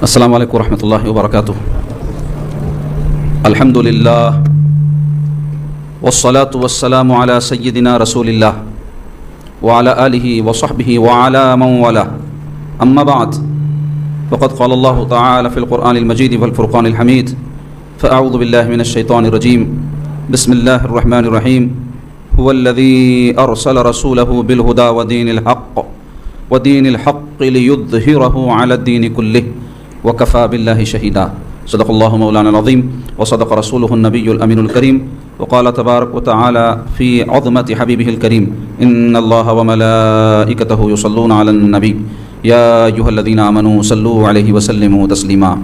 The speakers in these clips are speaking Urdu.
السلام علیکم ورحمۃ اللہ وبرکاتہ. الحمد للہ والصلاة والسلام علی سیدنا رسول اللہ وعلی آلہ وصحبہ وعلی من والاه. اما بعد فقد قال اللہ تعالی فی القرآن المجید والفرقان الحمید. فاعوذ باللہ من الشیطان الرجیم. بسم اللہ الرحمن الرحیم. هو الذی ارسل رسولہ بالہدی ودین الحق لیظہرہ علی الدین کلہ وکفى باللہ شہیدا. صدق اللہ مولانا العظیم وصدق رسولہ النبی الامین الکریم. وقال تبارک وتعالی فی عظمت حبیبہ الکریم ان اللہ وملائکتہ یصلون علی النبی یا ایھا الذین آمنوا صلوا علیہ وسلموا تسلیما.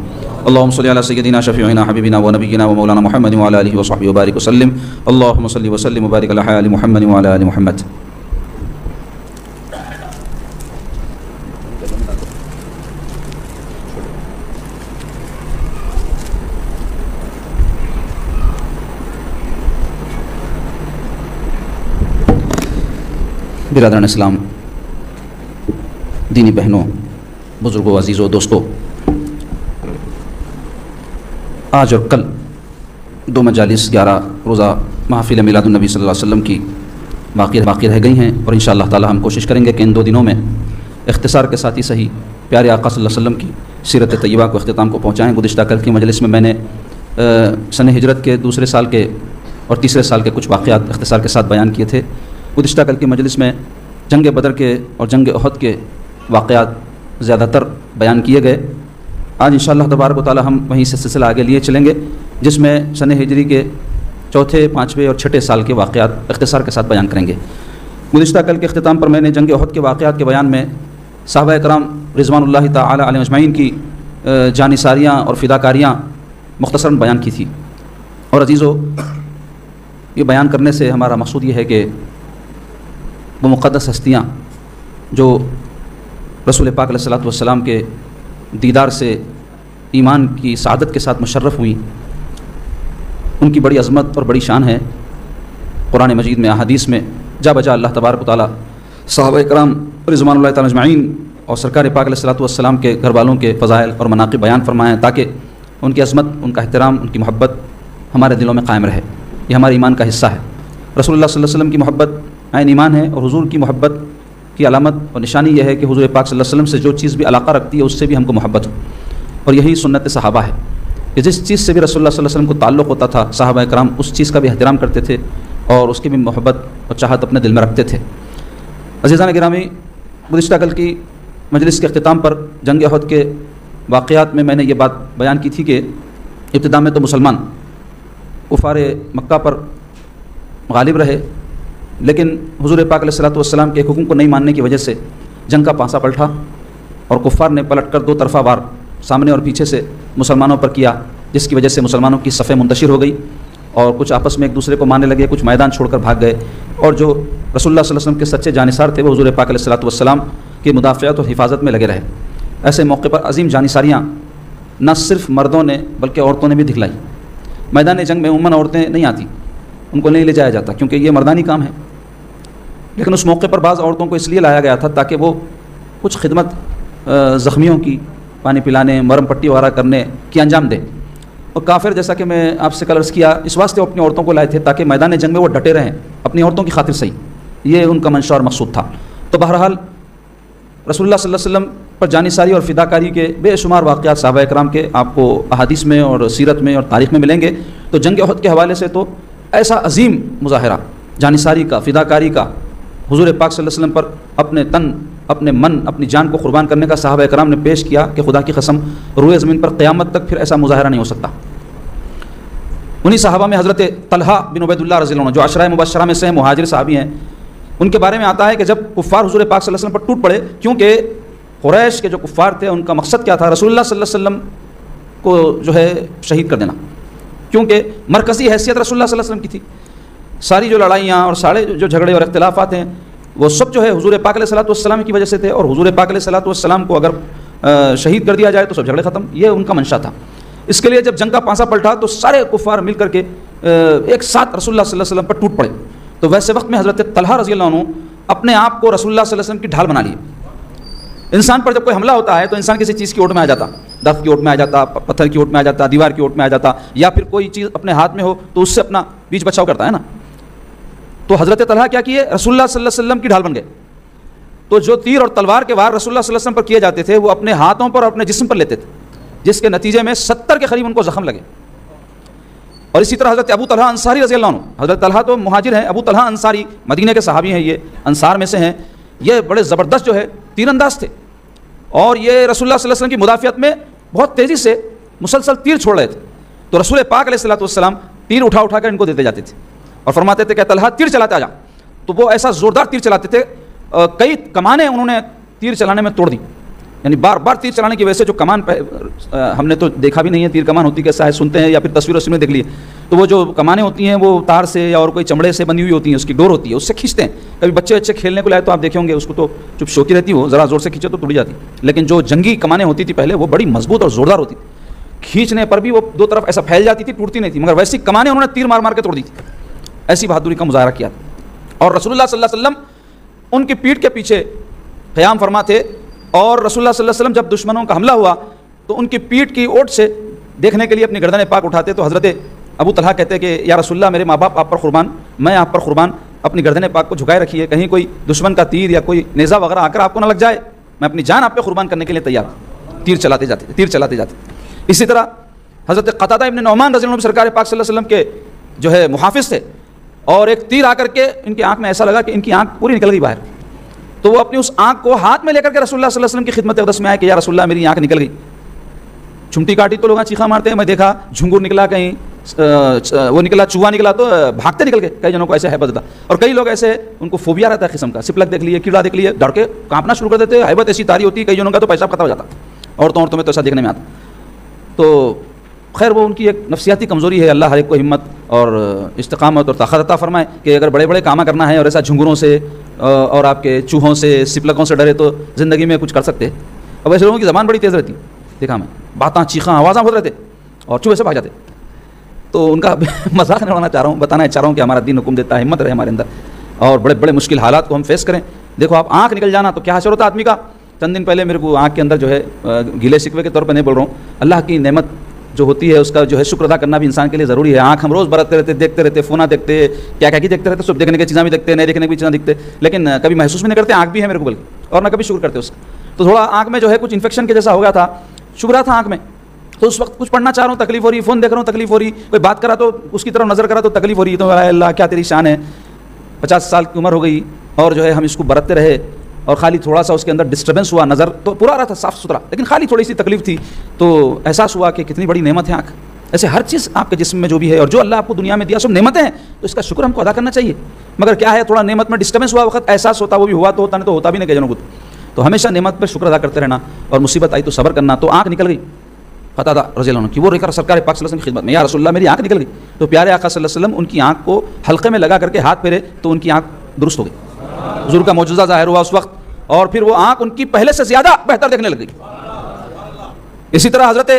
اللہم صلی علی سیدنا شفیعنا حبیبنا ونبینا ومولانا محمد وعلی آلہ وصحبہ وبارک وسلم. اللہم صلی وسلم وبارک علی آل محمد وعلی آل محمد. برادران اسلام، دینی بہنوں، بزرگوں، عزیزوں، دوستوں، آج اور کل دو مجالس 11 روزہ محفل میلاد النبی صلی اللہ علیہ وسلم کی باقی رہ گئی ہیں، اور انشاءاللہ تعالی ہم کوشش کریں گے کہ ان 2 دنوں میں اختصار کے ساتھ ہی صحیح پیارے آقا صلی اللہ علیہ وسلم کی سیرت طیبہ کو اختتام کو پہنچائیں. گزشتہ کل کی مجلس میں نے سن ہجرت کے دوسرے سال کے اور تیسرے سال کے کچھ واقعات اختصار کے ساتھ بیان کیے تھے. گزشتہ کل کی مجلس میں جنگ بدر کے اور جنگ احد کے واقعات زیادہ تر بیان کیے گئے. آج انشاءاللہ تبارک و تعالی ہم وہیں سے سلسلہ آگے لیے چلیں گے، جس میں سن ہجری کے 4، 5 اور 6 سال کے واقعات اختصار کے ساتھ بیان کریں گے. گزشتہ کل کے اختتام پر میں نے جنگ احد کے واقعات کے بیان میں صحابہ کرام رضوان اللہ تعالی علیہم اجمعین کی جانثاریاں اور فداکاریاں مختصراً بیان کی تھی. اور عزیزو، یہ بیان کرنے سے ہمارا مقصود یہ ہے کہ وہ مقدس ہستیاں جو رسول پاک علیہ الصلوۃ والسلام کے دیدار سے ایمان کی سعادت کے ساتھ مشرف ہوئیں، ان کی بڑی عظمت اور بڑی شان ہے. قرآن مجید میں، احادیث میں جا بجا اللہ تبارک و تعالیٰ صحابہ کرام رضوان اللہ تعالی اجمعین اور سرکار پاک علیہ الصلوۃ والسلام کے گھر والوں کے فضائل اور مناقب بیان فرمائیں، تاکہ ان کی عظمت، ان کا احترام، ان کی محبت ہمارے دلوں میں قائم رہے. یہ ہمارے ایمان کا حصہ ہے. رسول اللہ صلی اللہ علیہ وسلم کی محبت عین ایمان ہے، اور حضور کی محبت کی علامت اور نشانی یہ ہے کہ حضور پاک صلی اللہ علیہ وسلم سے جو چیز بھی علاقہ رکھتی ہے اس سے بھی ہم کو محبت ہو. اور یہی سنت صحابہ ہے کہ جس چیز سے بھی رسول اللہ صلی اللہ علیہ وسلم کو تعلق ہوتا تھا، صحابہ کرام اس چیز کا بھی احترام کرتے تھے اور اس کی بھی محبت اور چاہت اپنے دل میں رکھتے تھے. عزیزان گرامی، گزشتہ کل کی مجلس کے اختتام پر جنگ احد کے واقعات میں نے یہ بات بیان کی تھی کہ ابتدا میں تو مسلمان کفار مکہ پر غالب رہے، لیکن حضور پاک علیہ الصلوۃ والسلام کے حکم کو نہیں ماننے کی وجہ سے جنگ کا پانسا پلٹا، اور کفار نے پلٹ کر 2 طرفہ وار سامنے اور پیچھے سے مسلمانوں پر کیا، جس کی وجہ سے مسلمانوں کی صفیں منتشر ہو گئی اور کچھ آپس میں ایک دوسرے کو مارنے لگے، کچھ میدان چھوڑ کر بھاگ گئے. اور جو رسول اللہ صلی اللہ علیہ وسلم کے سچے جانثار تھے وہ حضور پاک علیہ الصلوۃ والسلام کی مدافعت اور حفاظت میں لگے رہے. ایسے موقع پر عظیم جانثاریاں نہ صرف مردوں نے بلکہ عورتوں نے بھی دکھلائی. میدان جنگ میں عموماً عورتیں نہیں آتی، ان کو نہیں لے جایا جاتا کیونکہ یہ مردانی کام ہے، لیکن اس موقع پر بعض عورتوں کو اس لیے لایا گیا تھا تاکہ وہ کچھ خدمت زخمیوں کی، پانی پلانے، مرم پٹی وغیرہ کرنے کی انجام دیں. اور کافر، جیسا کہ میں آپ سے کل عرض کیا، اس واسطے وہ اپنی عورتوں کو لائے تھے تاکہ میدان جنگ میں وہ ڈٹے رہیں اپنی عورتوں کی خاطر صحیح. یہ ان کا منشا اور مقصود تھا. تو بہرحال رسول اللہ صلی اللہ علیہ وسلم پر جانثاری اور فداکاری کے بے شمار واقعات صحابہ کرام کے آپ کو احادیث میں اور سیرت میں اور تاریخ میں ملیں گے. تو جنگ احد کے حوالے سے تو ایسا عظیم مظاہرہ جانثاری کا، فداکاری کا، حضور پاک صلی اللہ علیہ وسلم پر اپنے تن، اپنے من، اپنی جان کو قربان کرنے کا صحابہ کرام نے پیش کیا کہ خدا کی قسم روئے زمین پر قیامت تک پھر ایسا مظاہرہ نہیں ہو سکتا. انہی صحابہ میں حضرت طلحہ بن عبید اللہ رضی اللہ عنہ جو عشرہ مبشرہ میں سے مہاجر صحابی ہیں، ان کے بارے میں آتا ہے کہ جب کفار حضور پاک صلی اللہ علیہ وسلم پر ٹوٹ پڑے، کیونکہ قریش کے جو کفار تھے ان کا مقصد کیا تھا؟ رسول اللہ صلی اللہ علیہ وسلم کو جو ہے شہید کر دینا، کیونکہ مرکزی حیثیت رسول اللہ صلی اللہ علیہ وسلم کی تھی. ساری جو لڑائیاں اور سارے جو جھگڑے اور اختلافات ہیں وہ سب جو ہے حضور پاک علیہ الصلوۃ والسلام کی وجہ سے تھے، اور حضور پاک علیہ الصلوۃ والسلام کو اگر شہید کر دیا جائے تو سب جھگڑے ختم. یہ ان کا منشا تھا. اس کے لیے جب جنگ کا پانسا پلٹا تو سارے کفار مل کر کے ایک ساتھ رسول اللہ صلی اللہ علیہ وسلم پر ٹوٹ پڑے. تو ویسے وقت میں حضرت طلحہ رضی اللہ عنہ اپنے آپ کو رسول اللہ صلی اللہ علیہ وسلم کی ڈھال بنا لیے. انسان پر جب کوئی حملہ ہوتا ہے تو انسان کسی چیز کی اوٹ میں آ جاتا، درخت کی اوٹ میں آ جاتا، پتھر کی اوٹ میں آ جاتا، دیوار کی اوٹ میں آ جاتا، یا پھر کوئی چیز اپنے ہاتھ میں ہو تو اس سے اپنا بیچ بچاؤ کرتا ہے نا. تو حضرت طلحہ کیا کیے؟ رسول اللہ صلی اللہ علیہ وسلم کی ڈھال بن گئے. تو جو تیر اور تلوار کے وار رسول اللہ صلی اللہ علیہ وسلم پر کیے جاتے تھے وہ اپنے ہاتھوں پر اور اپنے جسم پر لیتے تھے، جس کے نتیجے میں 70 کے قریب ان کو زخم لگے. اور اسی طرح حضرت ابو طلحہ انصاری رضی اللہ عنہ، حضرت طلحہ تو مہاجر ہیں، ابو طلحہ انصاری مدینہ کے صحابی ہیں، یہ انصار میں سے ہیں. یہ بڑے زبردست جو ہے تیر انداز تھے، اور یہ رسول اللہ صلی اللہ علیہ وسلم کی مدافعت میں بہت تیزی سے مسلسل تیر چھوڑ رہے تھے. تو رسول پاک علیہ الصلوۃ والسلام تیر اٹھا اٹھا کر ان کو دیتے جاتے تھے اور فرماتے تھے کہ طلحہ تیر چلاتے آ جا. تو وہ ایسا زوردار تیر چلاتے تھے، کئی کمانیں انہوں نے تیر چلانے میں توڑ دی. یعنی بار بار تیر چلانے کی وجہ سے جو کمان ہم نے تو دیکھا بھی نہیں ہے تیر کمان ہوتی کیسا ہے، سنتے ہیں یا پھر تصویر میں دیکھ لی ہے. تو وہ جو کمانیں ہوتی ہیں وہ تار سے یا اور کوئی چمڑے سے بندھی ہوئی ہوتی ہیں، اس کی ڈور ہوتی ہے، اس سے کھینچتے ہیں. کبھی بچے کھیلنے کو لائے تو آپ دیکھے ہوں گے، اس کو تو چپ شوکی رہتی ہو، ذرا زور سے کھینچے تو ٹوٹ جاتی. لیکن جو جنگی کمانیں ہوتی تھی پہلے وہ بڑی مضبوط اور زوردار ہوتی تھی، کھینچنے پر بھی وہ دو طرف ایسا پھیل جاتی تھی، ٹوٹتی نہیں تھی. مگر ویسی کمانیں انہوں نے تیر مار مار کے توڑ دی تھی. ایسی بہادری کا مظاہرہ کیا. اور رسول اللہ صلی اللہ علیہ وسلم ان کی پیٹھ کے پیچھے قیام فرما تھے، اور رسول اللہ صلی اللہ علیہ وسلم جب دشمنوں کا حملہ ہوا تو ان کی پیٹھ کی اوٹ سے دیکھنے کے لیے اپنی گردن پاک اٹھاتے. تو حضرت ابو طلحہ کہتے کہ یا رسول اللہ، میرے ماں باپ آپ پر قربان، میں آپ پر قربان، اپنی گردن پاک کو جھکائے رکھیے، کہیں کوئی دشمن کا تیر یا کوئی نیزہ وغیرہ آ کر آپ کو نہ لگ جائے، میں اپنی جان آپ پہ قربان کرنے کے لیے تیار. تیر چلاتے جاتے. اسی طرح حضرت قتادہ ابن نعمان رضی اللہ عنہ سرکار پاک صلی اللہ علیہ وسلم کے جو ہے محافظ تھے، اور ایک تیر آ کر کے ان کی آنکھ میں ایسا لگا کہ ان کی آنکھ پوری نکل گئی باہر. تو وہ اپنی اس آنکھ کو ہاتھ میں لے کر کے رسول اللہ صلی اللہ علیہ وسلم کی خدمت اقدس میں آئے کہ یا رسول اللہ میری آنکھ نکل گئی. چھمٹی کاٹی تو لوگ چیخا مارتے ہیں، میں دیکھا جھنگور نکلا، کہیں وہ نکلا، چوہا نکلا تو بھاگتے نکل گئے. کئی جنوں کو ایسے ہیبت تھا، اور کئی لوگ ایسے ان کو فوبیا رہتا ہے قسم کا، سپلک دیکھ لیے، کیڑا دیکھ لیے، ڈر کے کانپنا شروع کر دیتے. ہیبت ایسی تاری ہوتی ہے، کئی جنوں کا تو پیسہ ختم ہو جاتا. عورتوں میں تو ایسا دیکھنے میں آتا. تو خیر وہ ان کی ایک نفسیاتی کمزوری ہے. اللہ ہر ایک کو ہمت اور استقامت اور طاقت عطا فرمائے کہ اگر بڑے بڑے کام کرنا ہے اور ایسا جھنگوروں سے اور آپ کے چوہوں سے سپلکوں سے ڈرے تو زندگی میں کچھ کر سکتے. اب ایسے لوگوں کی زبان بڑی تیز رہتی، دیکھا میں، باتاں چیخاں آوازاں ہوتے رہتے اور چوہے سے بھاگ جاتے. تو ان کا مذاق نہیں اڑانا چاہ رہا ہوں، بتانا چاہ رہا ہوں کہ ہمارا دین حکم دیتا ہے ہمت رہے ہمارے اندر اور بڑے بڑے مشکل حالات کو ہم فیس کریں. دیکھو آپ آنکھ نکل جانا تو کیا حشر ہوتا آدمی کا. چند دن پہلے میرے کو آنکھ کے اندر جو ہے گلے شکوے کے طور پہ نہیں بول رہا ہوں، اللہ کی نعمت جو ہوتی ہے اس کا جو ہے شکر ادا کرنا بھی انسان کے لیے ضروری ہے. آنکھ ہم روز برتتے رہتے، دیکھتے رہتے، فونا دیکھتے، کیا کی دیکھتے رہتے، سب دیکھنے کی چیزیں بھی دیکھتے، نہیں دیکھنے کی بھی چیزیں دیکھتے، لیکن کبھی محسوس بھی نہیں کرتے آنکھ بھی ہے میرے کو بلکہ، اور نہ کبھی شکر کرتے اس کا. تو تھوڑا آنکھ میں جو ہے کچھ انفیکشن کے جیسا ہو گیا تھا، شبرا تھا آنکھ میں. تو اس وقت کچھ پڑھنا چاہ رہا ہوں تکلیف ہو رہی، فون دیکھ رہا ہوں تکلیف ہو رہی، کوئی بات کرا تو اس کی طرف نظر کرا تو تکلیف ہو رہی. تو اللہ کیا تیری شان ہے، 50 سال کی عمر ہو گئی اور جو ہے ہم اس کو برتتے رہے اور خالی تھوڑا سا اس کے اندر ڈسٹربنس ہوا، نظر تو پورا رہا تھا صاف ستھرا لیکن خالی تھوڑی سی تکلیف تھی. تو احساس ہوا کہ کتنی بڑی نعمت ہے آنکھ. ایسے ہر چیز آپ کے جسم میں جو بھی ہے اور جو اللہ آپ کو دنیا میں دیا سب نعمتیں ہیں، تو اس کا شکر ہم کو ادا کرنا چاہیے. مگر کیا ہے تھوڑا نعمت میں ڈسٹربنس ہوا وقت احساس ہوتا، وہ بھی ہوا تو ہوتا نہیں تو ہوتا بھی نہیں. کہ جنوں کو تو ہمیشہ نعمت پر شکر ادا کرتے رہنا اور مصیبت آئی تو صبر کرنا. تو آنکھ نکل گئی قتادہ رضی اللہ عنہ کی، وہ رہ کر سرکار پاک صلی اللہ علیہ وسلم کی خدمت میں، یا رسول اللہ میری آنکھ نکل گئی. تو پیارے آقا صلی اللہ علیہ وسلم ان کی آنکھ کو حلقے میں لگا کر کے ہاتھ پھیرے تو ان کی آنکھ درست ہو گئی. حضور کا معجزہ ظاہر ہوا اس وقت، اور پھر وہ آنکھ ان کی پہلے سے زیادہ بہتر دیکھنے لگ گئی. اسی طرح حضرت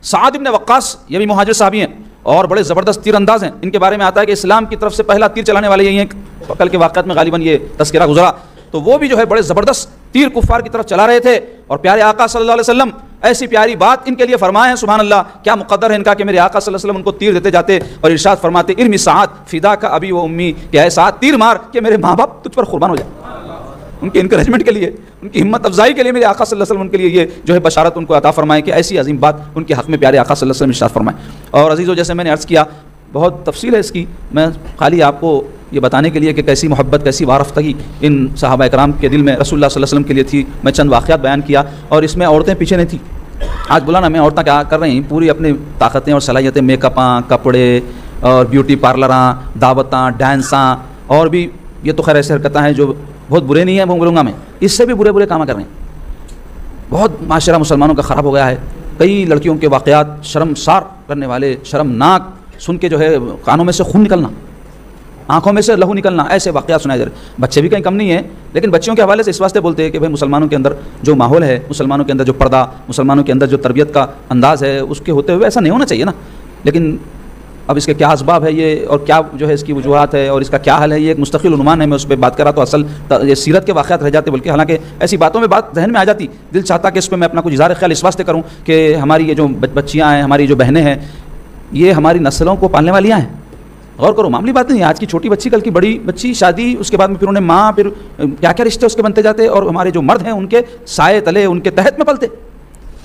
سعد بن وقاص، یہ بھی مہاجر صحابی ہیں اور بڑے زبردست تیر انداز ہیں. ان کے بارے میں آتا ہے کہ اسلام کی طرف سے پہلا تیر چلانے والے یہی ہیں. کل کے واقعات میں غالباً یہ تذکرہ گزرا. تو وہ بھی جو ہے بڑے زبردست تیر کفار کی طرف چلا رہے تھے، اور پیارے آقا صلی اللہ علیہ وسلم ایسی پیاری بات ان کے لیے فرمائے ہیں. سبحان اللہ، کیا مقدر ہے ان کا کہ میرے آقا صلی اللہ علیہ وسلم ان کو تیر دیتے جاتے اور ارشاد فرماتے ارمی سعد فدا کا ابی و امی، کہ اے سعد تیر مار کہ میرے ماں باپ تجھ پر قربان ہو جائے. ان کی انکریجمنٹ کے لیے، ان کی ہمت افزائی کے لیے میرے آقا صلی اللہ علیہ وسلم ان کے لیے یہ جو ہے بشارت ان کو عطا فرمائے کہ ایسی عظیم بات ان کے حق میں پیارے آقا صلی اللہ علیہ وسلم ارشاد فرمائے. اور عزیزو، جیسے میں نے عرض کیا بہت تفصیل ہے اس کی، میں خالی آپ کو یہ بتانے کے لیے کہ کیسی محبت، کیسی وارفتگی ان صحابہ کرام کے دل میں رسول اللہ صلی اللہ علیہ وسلم کے لیے تھی. میں چند واقعات بیان کیا، اور اس میں عورتیں پیچھے نہیں تھیں. آج بولا نا میں عورتیں کیا کر رہی ہیں، پوری اپنی طاقتیں اور صلاحیتیں، میک اپاں، کپڑے اور بیوٹی پارلراں، دعوتاں، ڈانساں، اور بھی یہ تو خیر ایسی حرکتیں ہیں جو بہت برے نہیں ہیں بولوں گا میں، اس سے بھی برے کام کر رہے ہیں. بہت معاشرہ مسلمانوں کا خراب ہو گیا ہے. کئی لڑکیوں کے واقعات شرمسار کرنے والے، شرمناک، سن کے جو ہے کانوں میں سے خون نکلنا، آنکھوں میں سے لہو نکلنا، ایسے واقعات سنائے جا رہے. بچے بھی کہیں کم نہیں ہیں، لیکن بچوں کے حوالے سے اس واسطے بولتے ہیں کہ بھائی مسلمانوں کے اندر جو ماحول ہے، مسلمانوں کے اندر جو پردہ، مسلمانوں کے اندر جو تربیت کا انداز ہے، اس کے ہوتے ہوئے ایسا نہیں ہونا چاہیے نا. لیکن اب اس کے کیا اسباب ہے یہ، اور کیا جو ہے اس کی وجوہات ہے، اور اس کا کیا حل ہے، یہ ایک مستقل عنوان ہے. میں اس پہ بات کر رہا تو اصل یہ سیرت کے واقعات رہ جاتے، بلکہ حالانکہ ایسی باتوں میں بات ذہن میں آ جاتی، دل چاہتا کہ اس پہ میں اپنا کچھ اظہار خیال اس واسطے کروں کہ ہماری یہ جو بچیاں ہیں، ہماری جو بہنیں ہیں، یہ ہماری نسلوں کو پالنے والیاں ہیں. غور کرو، معمولی بات نہیں ہے. آج کی چھوٹی بچی، کل کی بڑی بچی، شادی، اس کے بعد میں پھر انہیں ماں، پھر کیا کیا رشتے اس کے بنتے جاتے، اور ہمارے جو مرد ہیں ان کے سائے تلے، ان کے تحت میں پلتے.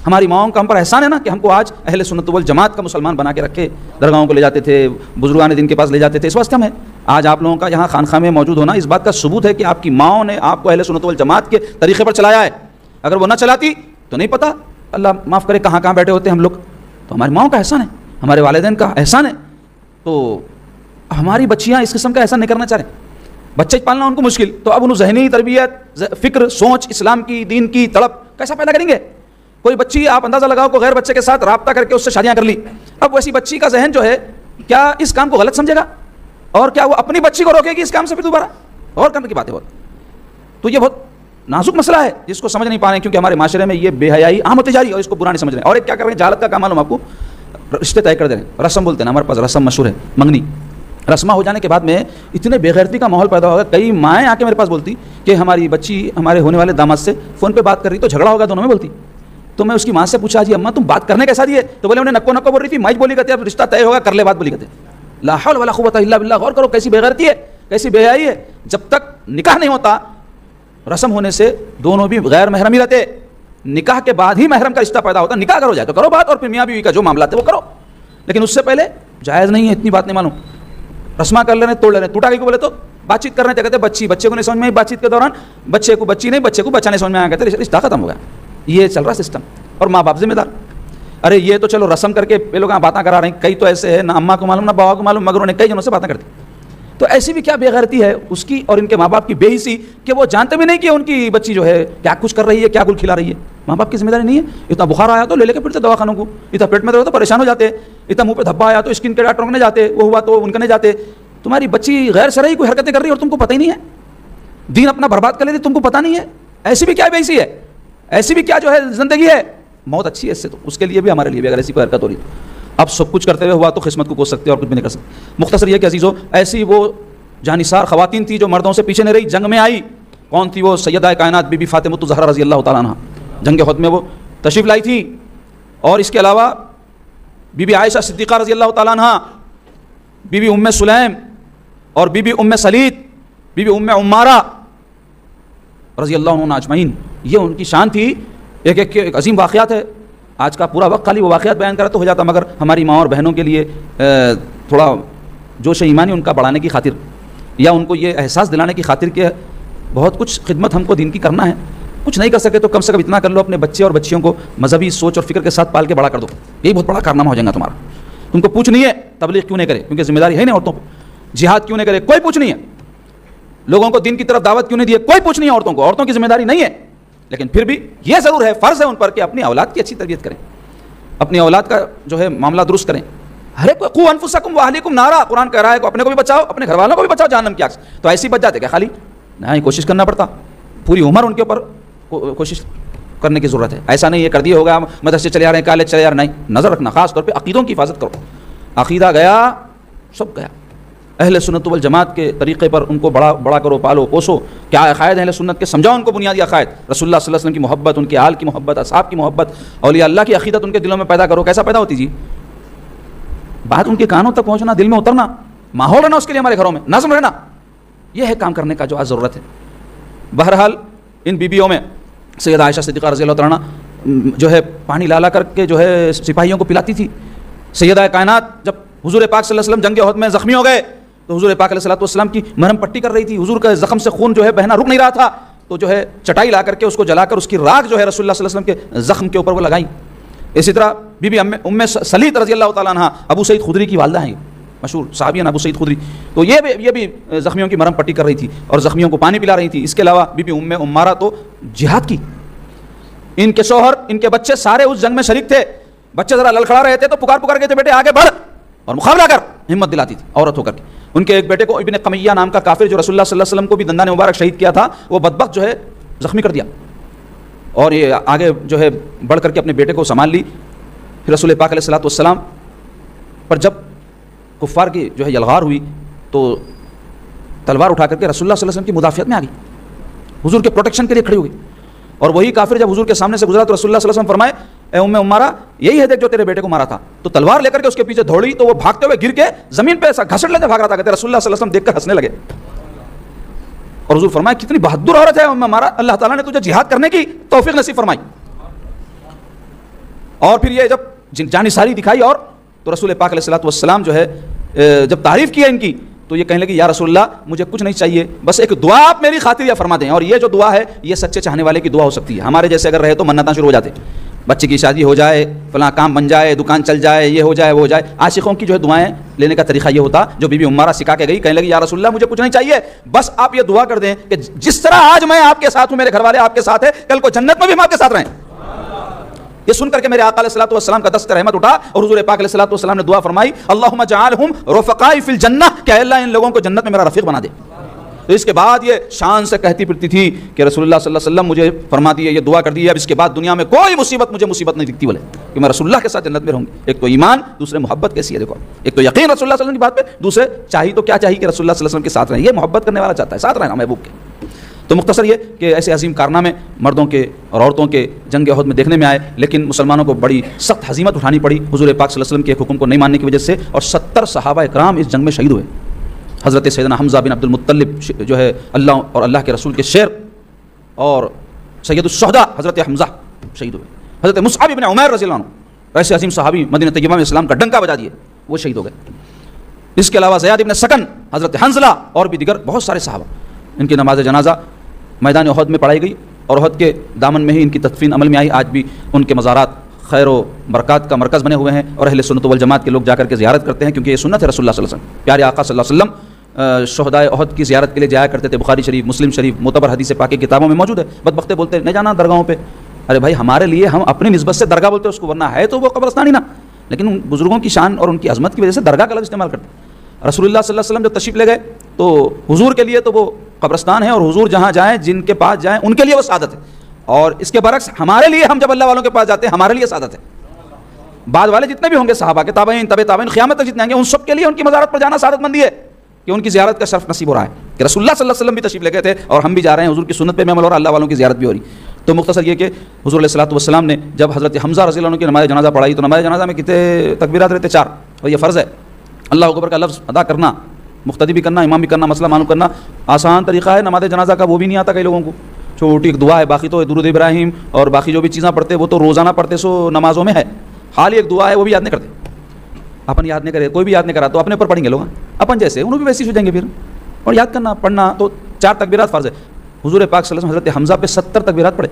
ہماری ماؤں کا ہم پر احسان ہے نا کہ ہم کو آج اہل سنت والجماعت کا مسلمان بنا کے رکھے. درگاہوں کو لے جاتے تھے، بزرگان دین کے پاس لے جاتے تھے، اس واسطے ہم ہیں. آج آپ لوگوں کا یہاں خانقاہ میں موجود ہونا اس بات کا ثبوت ہے کہ آپ کی ماؤں نے آپ کو اہل سنت والجماعت کے طریقے پر چلایا ہے. اگر وہ نہ چلاتی تو نہیں پتہ، اللہ معاف کرے، کہاں کہاں بیٹھے ہوتے ہم لوگ. تو ہماری ماؤں کا احسان ہے، ہمارے والدین کا احسان ہے. تو ہماری بچیاں اس قسم کا احسان نہیں کرنا چاہ رہے. بچے پالنا ان کو مشکل، تو اب انہوں ذہنی تربیت، فکر، سوچ اسلام کی، دین کی طلب کیسا پیدا کریں گے؟ کوئی بچی آپ اندازہ لگاؤ کو غیر بچے کے ساتھ رابطہ کر کے اس سے شادیاں کر لی. اب ویسی بچی کا ذہن جو ہے کیا اس کام کو غلط سمجھے گا؟ اور کیا وہ اپنی بچی کو روکے گی اس کام سے پھر دوبارہ؟ غور کرنے کی بات ہے بہت. تو یہ بہت نازک مسئلہ ہے جس کو سمجھ نہیں پا رہے ہیں، کیونکہ ہمارے معاشرے میں یہ بے حیائی عام ہوتی جا رہی ہے اور اس کو برا نہیں سمجھ رہے ہیں. اور ایک کیا کر رہے ہیں، جہالت کا کام معلوم آپ کو، رشتے طے کر دے رہے ہیں. رسم بولتے ہیں، ہمارے پاس رسم مشہور ہے، منگنی. رسمہ ہو جانے کے بعد میں اتنے بے غیرتی کا ماحول پیدا ہوگا. کئی مائیں آ کے میرے پاس بولتی کہ ہماری بچی ہمارے ہونے والے داماد سے فون پہ بات کر رہی تو جھگڑا ہوگا دونوں میں بولتی. تو میں اس کی ماں سے پوچھا، جی اماں تم بات کرنے کیسا دیے؟ تو بولے انہیں نکو نکو بول رہی تھی، مائج بولی کرتے، اب رشتہ طے ہوگا، کر لے بات بولی کرتے. لا حول ولا قوت الا باللہ. غور کرو کیسی بے غیرتی ہے، کیسی بے حیائی ہے. جب تک نکاح نہیں ہوتا، رسم ہونے سے دونوں بھی غیر محرم ہی رہتے. نکاح کے بعد ہی محرم کا رشتہ پیدا ہوتا. نکاح کرو جائے تو کرو بات، اور پھر میاں بیوی کا جو معاملات ہے وہ کرو، لیکن اس سے پہلے جائز نہیں ہے. اتنی بات نہیں معلوم، رسمہ کر لینے، توڑ لینے. ٹوٹا کے بولے تو بات چیت کرنے کہتے بچی، بچے کو نہیں سمجھ میں، بات چیت کے دوران بچے کو بچی نہیں، بچے کو بچہ نہیں سمجھ میں آیا، کہتے رشتہ ختم ہو گیا. یہ چل رہا سسٹم. اور ماں باپ ذمہ دار. ارے یہ تو چلو رسم کر کے یہ لوگ باتیں کرا رہے ہیں. کئی تو ایسے ہیں نہ اماں کو معلوم نہ بابا کو معلوم، مگر انہیں کئی جنوں سے باتیں کرتی. تو ایسی بھی کیا بے غیرتی ہے اس کی اور ان کے ماں باپ کی بے حسی کہ وہ جانتے بھی نہیں کہ ان کی بچی جو ہے کیا کچھ کر رہی ہے، کیا گل کھلا رہی ہے. ماں باپ کی ذمہ داری نہیں ہے. اتنا بخار آیا تو لے کے پھرتے دواخانوں کو، اتنا پیٹ میں درد تو پریشان ہو جاتے، اتنا منہ پہ دھبا آیا تو اسکن کے ڈاکٹروں کے جاتے، وہ ہوا تو ان کے نہیں جاتے. تمہاری بچی غیر شرعی کوئی حرکتیں کر رہی ہے اور تم کو پتہ ہی نہیں ہے. دین اپنا برباد کر لیتی، تم کو پتہ نہیں ہے. ایسی بھی کیا بے حسی ہے، ایسی بھی کیا جو ہے زندگی ہے. موت اچھی ہے اس سے، تو اس کے لیے بھی ہمارے لیے بھی اگر ایسی کوئی حرکت ہو رہی ہے. اب سب کچھ کرتے ہوئے ہوا تو قسمت کو کوس سکتے اور کچھ بھی نہیں کر سکتے. مختصر یہ کہ عزیزو، ایسی وہ جانثار خواتین تھی جو مردوں سے پیچھے نہیں رہی. جنگ میں آئی. کون تھی وہ؟ سیدہ کائنات بی بی فاطمہ الزہرا رضی اللہ تعالیٰ عنہ. جنگ احد میں وہ تشریف لائی تھی. اور اس کے علاوہ بی بی عائشہ صدیقہ رضی اللہ تعالیٰ عنہ، بی بی ام سلیم، اور بی بی ام سلیت، بی بی ام عمارہ رضی اللہ عنہ اجمعین. یہ ان کی شان تھی. ایک ایک عظیم واقعات ہے. آج کا پورا وقت خالی وہ واقعات بیان کرا تو ہو جاتا، مگر ہماری ماں اور بہنوں کے لیے تھوڑا جوش ایمانی ان کا بڑھانے کی خاطر، یا ان کو یہ احساس دلانے کی خاطر کہ بہت کچھ خدمت ہم کو دین کی کرنا ہے. کچھ نہیں کر سکے تو کم سے کم اتنا کر لو، اپنے بچے اور بچیوں کو مذہبی سوچ اور فکر کے ساتھ پال کے بڑا کر دو. یہی بہت بڑا کارنامہ ہو جائے گا تمہارا. تم کو پوچھ نہیں ہے تبلیغ کیوں نہیں کرے، کیونکہ ذمہ داری ہے نہیں عورتوں پہ. جہاد کیوں نہیں کرے، کوئی پوچھ نہیں ہے. لوگوں کو دین کی طرف دعوت کیوں نہیں دی، کوئی پوچھ نہیں ہے عورتوں کو. عورتوں کی ذمہ داری نہیں ہے، لیکن پھر بھی یہ ضرور ہے، فرض ہے ان پر کہ اپنی اولاد کی اچھی تربیت کریں، اپنی اولاد کا جو ہے معاملہ درست کریں. ہر ایک قوا انفسکم واہلیکم نارا، قرآن کہہ رہا ہے کہ اپنے کو بھی بچاؤ، اپنے گھر والوں کو بھی بچاؤ جہنم کی آگ سے. تو ایسی بچ جاتے کیا خالی؟ نہیں، کوشش کرنا پڑتا. پوری عمر ان کے اوپر کوشش کرنے کی ضرورت ہے. ایسا نہیں یہ کر دیا ہوگا مدرسے چلے آ رہے ہیں، کالج چلے آ رہے ہیں. نہیں، نظر رکھنا، خاص طور پہ عقیدوں کی حفاظت کرو. عقیدہ گیا سب گیا. اہل سنت والجماعت کے طریقے پر ان کو بڑا کرو، پالو، پوسو. کیا عقائد اہل سنت کے سمجھاؤ ان کو، بنیادی عقائد رسول اللہ صلی اللہ علیہ وسلم کی محبت، ان کے آل کی محبت، اصحاب کی محبت، اولیاء اللہ کی عقیدت ان کے دلوں میں پیدا کرو. کیسا پیدا ہوتی جی؟ بات ان کے کانوں تک پہنچنا، دل میں اترنا، ماحول رہنا اس کے لیے ہمارے گھروں میں، نظم رہنا. یہ ہے کام کرنے کا جو آج ضرورت ہے. بہرحال ان بیویوں میں سیدہ عائشہ صدیقہ رضی اللہ تعالیٰ عنہ جو ہے پانی لالا کر کے جو ہے سپاہیوں کو پلاتی تھی. سیدہ کائنات جب حضور پاک صلی اللہ علیہ وسلم جنگ احد میں زخمی ہو گئے تو حضور پاک علیہ السلام کی مرہم پٹی کر رہی تھی. حضور کا زخم سے خون جو ہے بہنا رک نہیں رہا تھا، تو جو ہے چٹائی لا کر کے اس کو جلا کر اس کی راکھ جو ہے رسول اللہ صلی اللہ علیہ وسلم کے زخم کے اوپر وہ لگائی. اسی طرح بی بی ام سلیت رضی اللہ تعالیٰ عنہ ابو سعید خدری کی والدہ ہیں، مشہور صحابیان ابو سعید خدری. تو یہ بھی زخمیوں کی مرہم پٹی کر رہی تھی اور زخمیوں کو پانی پلا رہی تھی. اس کے علاوہ بی بی ام عمارہ تو جہاد کی. ان کے شوہر، ان کے بچے سارے اس جنگ میں شریک تھے. بچے ذرا لڑکھڑا رہے تھے تو پکار کے تھے بیٹے آگے بڑھ، اور مقابلہ کر، ہمت دلاتی تھی عورت ہو کر کے. ان کے ایک بیٹے کو ابن قمیہ نام کا کافر جو رسول اللہ صلی اللہ علیہ وسلم کو بھی دندان مبارک شہید کیا تھا، وہ بدبخت جو ہے زخمی کر دیا، اور یہ آگے جو ہے بڑھ کر کے اپنے بیٹے کو سنبھال لی. پھر رسول پاک علیہ الصلوۃ والسلام پر جب کفار کی جو ہے یلغار ہوئی تو تلوار اٹھا کر کے رسول اللہ صلی اللہ علیہ وسلم کی مدافعت میں آ گئی، حضور کے پروٹیکشن کے لیے کھڑی ہو گئی. اور وہی کافر جب حضور کے سامنے سے گزرا تو رسول اللہ صلی اللہ علیہ وسلم فرمائے اے ام عمارہ یہی ہے دیکھ جو تیرے بیٹے کو مارا تھا. تو تلوار لے کر کے اس کے پیچھے دوڑی تو وہ بھاگتے ہوئے گر کے زمین پہ گھسٹ لیتے بھاگ رہا تھا. کہتے رسول اللہ صلی اللہ علیہ وسلم دیکھ کر ہنسنے لگے اور حضور فرمایا کتنی بہادر عورت ہے ام عمارہ، اللہ تعالیٰ نے تجھے جہاد کرنے کی توفیق نصیب فرمائی. اور پھر یہ جب جانثاری دکھائی اور تو رسول پاک علیہ الصلوۃ والسلام جو ہے جب تعریف کی ہے ان کی تو یہ کہنے لگے یا رسول اللہ مجھے کچھ نہیں چاہیے، بس ایک دعا آپ میری خاطر یا فرما دیں. اور یہ جو دعا ہے یہ سچے چاہنے والے کی دعا ہو سکتی ہے. ہمارے جیسے اگر رہے تو منتیں شروع ہو جاتے، بچے کی شادی ہو جائے، فلاں کام بن جائے، دکان چل جائے، یہ ہو جائے وہ ہو جائے. عاشقوں کی جو ہے دعائیں لینے کا طریقہ یہ ہوتا جو بی بی عمارہ سکھا کے گئی. کہنے لگی یا رسول اللہ مجھے کچھ نہیں چاہیے، بس آپ یہ دعا کر دیں کہ جس طرح آج میں آپ کے ساتھ ہوں، میرے گھر والے آپ کے ساتھ ہیں، کل کو جنت میں بھی ہم آپ کے ساتھ رہیں. یہ سن کر کے میرے آقا علیہ الصلوۃ والسلام کا دست رحمت اٹھا اور حضور پاک علیہ الصلوۃ والسلام نے دعا فرمائی اللہم اجعلہم رفقائی فی الجنہ، کہ اللہ ان لوگوں کو جنت میں میرا رفیق بنا دے. تو اس کے بعد یہ شان سے کہتی پھرتی تھی کہ رسول اللہ صلی اللہ علیہ وسلم مجھے فرما دیے، یہ دعا کر دی ہے اب اس کے بعد دنیا میں کوئی مصیبت مجھے مصیبت نہیں دکھتی بولے کہ میں رسول اللہ کے ساتھ جنت میں رہوں گی. ایک تو ایمان، دوسرے محبت کیسی ہے دیکھو، ایک تو یقین رسول اللہ صلی اللہ علیہ وسلم کی بات پہ، دوسرے چاہیے تو کیا چاہیے کہ رسول اللہ صلی اللہ علیہ وسلم کے ساتھ رہیں. یہ محبت کرنے والا چاہتا ہے ساتھ رہنا محبوب کے. تو مختصر یہ کہ ایسے عظیم کارنامے مردوں کے اور عورتوں کے جنگ احد میں دیکھنے میں آئے، لیکن مسلمانوں کو بڑی سخت ہزیمت اٹھانی پڑی حضور پاک صلی اللہ علیہ وسلم کے ایک حکم کو نہیں ماننے کی وجہ سے، اور 70 صحابہ کرام اس جنگ میں شہید ہوئے. حضرت سیدنا حمزہ بن عبد المطلب جو ہے اللہ اور اللہ کے رسول کے شیر، اور سید الشہداء حضرت حمزہ شہید ہوئے. حضرت مصعب بن عمیر رضی اللہ عنہ ایسے عظیم صحابی مدینہ طیبہ میں اسلام کا ڈنکا بجا دیے، وہ شہید ہو گئے. اس کے علاوہ زیاد بن سکن، حضرت حنظلہ اور بھی دیگر بہت سارے صحابہ، ان کی نماز جنازہ میدان احد میں پڑھائی گئی اور احد کے دامن میں ہی ان کی تدفین عمل میں آئی. آج بھی ان کے مزارات خیر و برکات کا مرکز بنے ہوئے ہیں اور اہل سنت والجماعت کے لوگ جا کر کے زیارت کرتے ہیں، کیونکہ یہ سنت ہے رسول اللہ صلی اللہ علیہ وسلم. پیارے آقا صلی اللہ علیہ وسلم شہدائے احد کی زیارت کے لیے جایا کرتے تھے. بخاری شریف، مسلم شریف، معتبر حدیث پاک کی کتابوں میں موجود ہے. بدبختے بولتے نہیں جانا درگاہوں پہ. ارے بھائی ہمارے لیے ہم اپنی نسبت سے درگاہ بولتے ہیں اس کو، ورنہ ہے تو وہ قبرستان ہی نا، لیکن ان بزرگوں کی شان اور ان کی عظمت کی وجہ سے درگاہ کا لفظ استعمال کرتے ہیں. رسول اللہ صلی اللہ علیہ وسلم جب تشریف لے گئے تو حضور کے لیے تو وہ قبرستان ہے، اور حضور جہاں جائیں جن کے پاس جائیں ان کے لیے وہ سعادت ہے. اور اس کے برعکس ہمارے لیے ہم جب اللہ والوں کے پاس جاتے ہیں ہمارے لیے سعادت ہے. بعد والے جتنے بھی ہوں گے صحابہ کے تابعین، تبع تابعین، قیامت تک جتنے آئیں گے ان سب کے لیے ان کی مزارت پر جانا سعادت مندی ہے کہ ان کی زیارت کا شرف نصیب ہو رہا ہے کہ رسول اللہ صلی اللہ علیہ وسلم بھی تشریف لے گئے تھے اور ہم بھی جا رہے ہیں، حضور کی سنت پہ بھی عمل ہو رہا ہے، اللہ والوں کی زیارت بھی ہو رہی. تو مختصر یہ کہ حضور علیہ الصلوۃ والسلام نے جب حضرت حمزہ رضی اللہ عنہ کی نماز جنازہ پڑھائی تو نماز جنازہ میں کتنے تکبیرات رہتے؟ 4. اور یہ فرض ہے اللہ اکبر کا لفظ ادا کرنا، مقتدی بھی کرنا، امام بھی کرنا. مسئلہ معلوم کرنا آسان طریقہ ہے نماز جنازہ کا، وہ بھی نہیں آتا کئی لوگوں کو. چھوٹی ایک دعا ہے، باقی تو درود ابراہیم اور باقی جو بھی چیزیں پڑھتے وہ تو روزانہ پڑھتے سو نمازوں میں ہے. حال ایک دعا ہے وہ بھی یاد نہیں کرتے. اپن یاد نہیں کرے، کوئی بھی یاد نہیں کرا تو اپنے اوپر پڑھیں گے لوگ، اپن جیسے انہوں بھی ویسے ہو جائیں گے پھر. اور یاد کرنا پڑھنا تو 4 تکبیرات فرض ہے. حضور پاک صلی اللہ علیہ وسلم حضرت حمزہ پہ 70 تکبیرات پڑھے.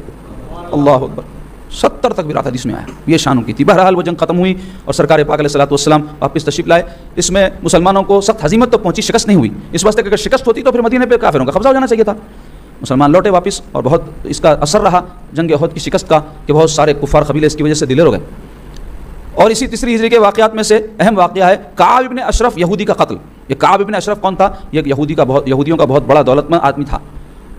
اللہ اکبر، 70 تکبیرات حدیث میں آیا. یہ شان کی تھی. بہرحال وہ جنگ ختم ہوئی اور سرکار پاک علیہ الصلوۃ والسلام واپس تشریف لائے. اس میں مسلمانوں کو سخت ہزیمت تو پہنچی، شکست نہیں ہوئی. اس واسطے کہ اگر شکست ہوتی تو پھر مدینے پہ کافروں کا قبضہ ہو جانا چاہیے تھا. مسلمان لوٹے واپس اور بہت اس کا اثر رہا جنگ احد کی شکست کا کہ بہت سارے کفار قبیلے اس کی وجہ سے دلیر ہو گئے. اور اسی تیسری ہجری کے واقعات میں سے اہم واقعہ ہے کعب ابن اشرف یہودی کا قتل. یہ کعب ابن اشرف کون تھا؟ یہ ایک یہودیوں کا بہت بڑا دولت مند آدمی تھا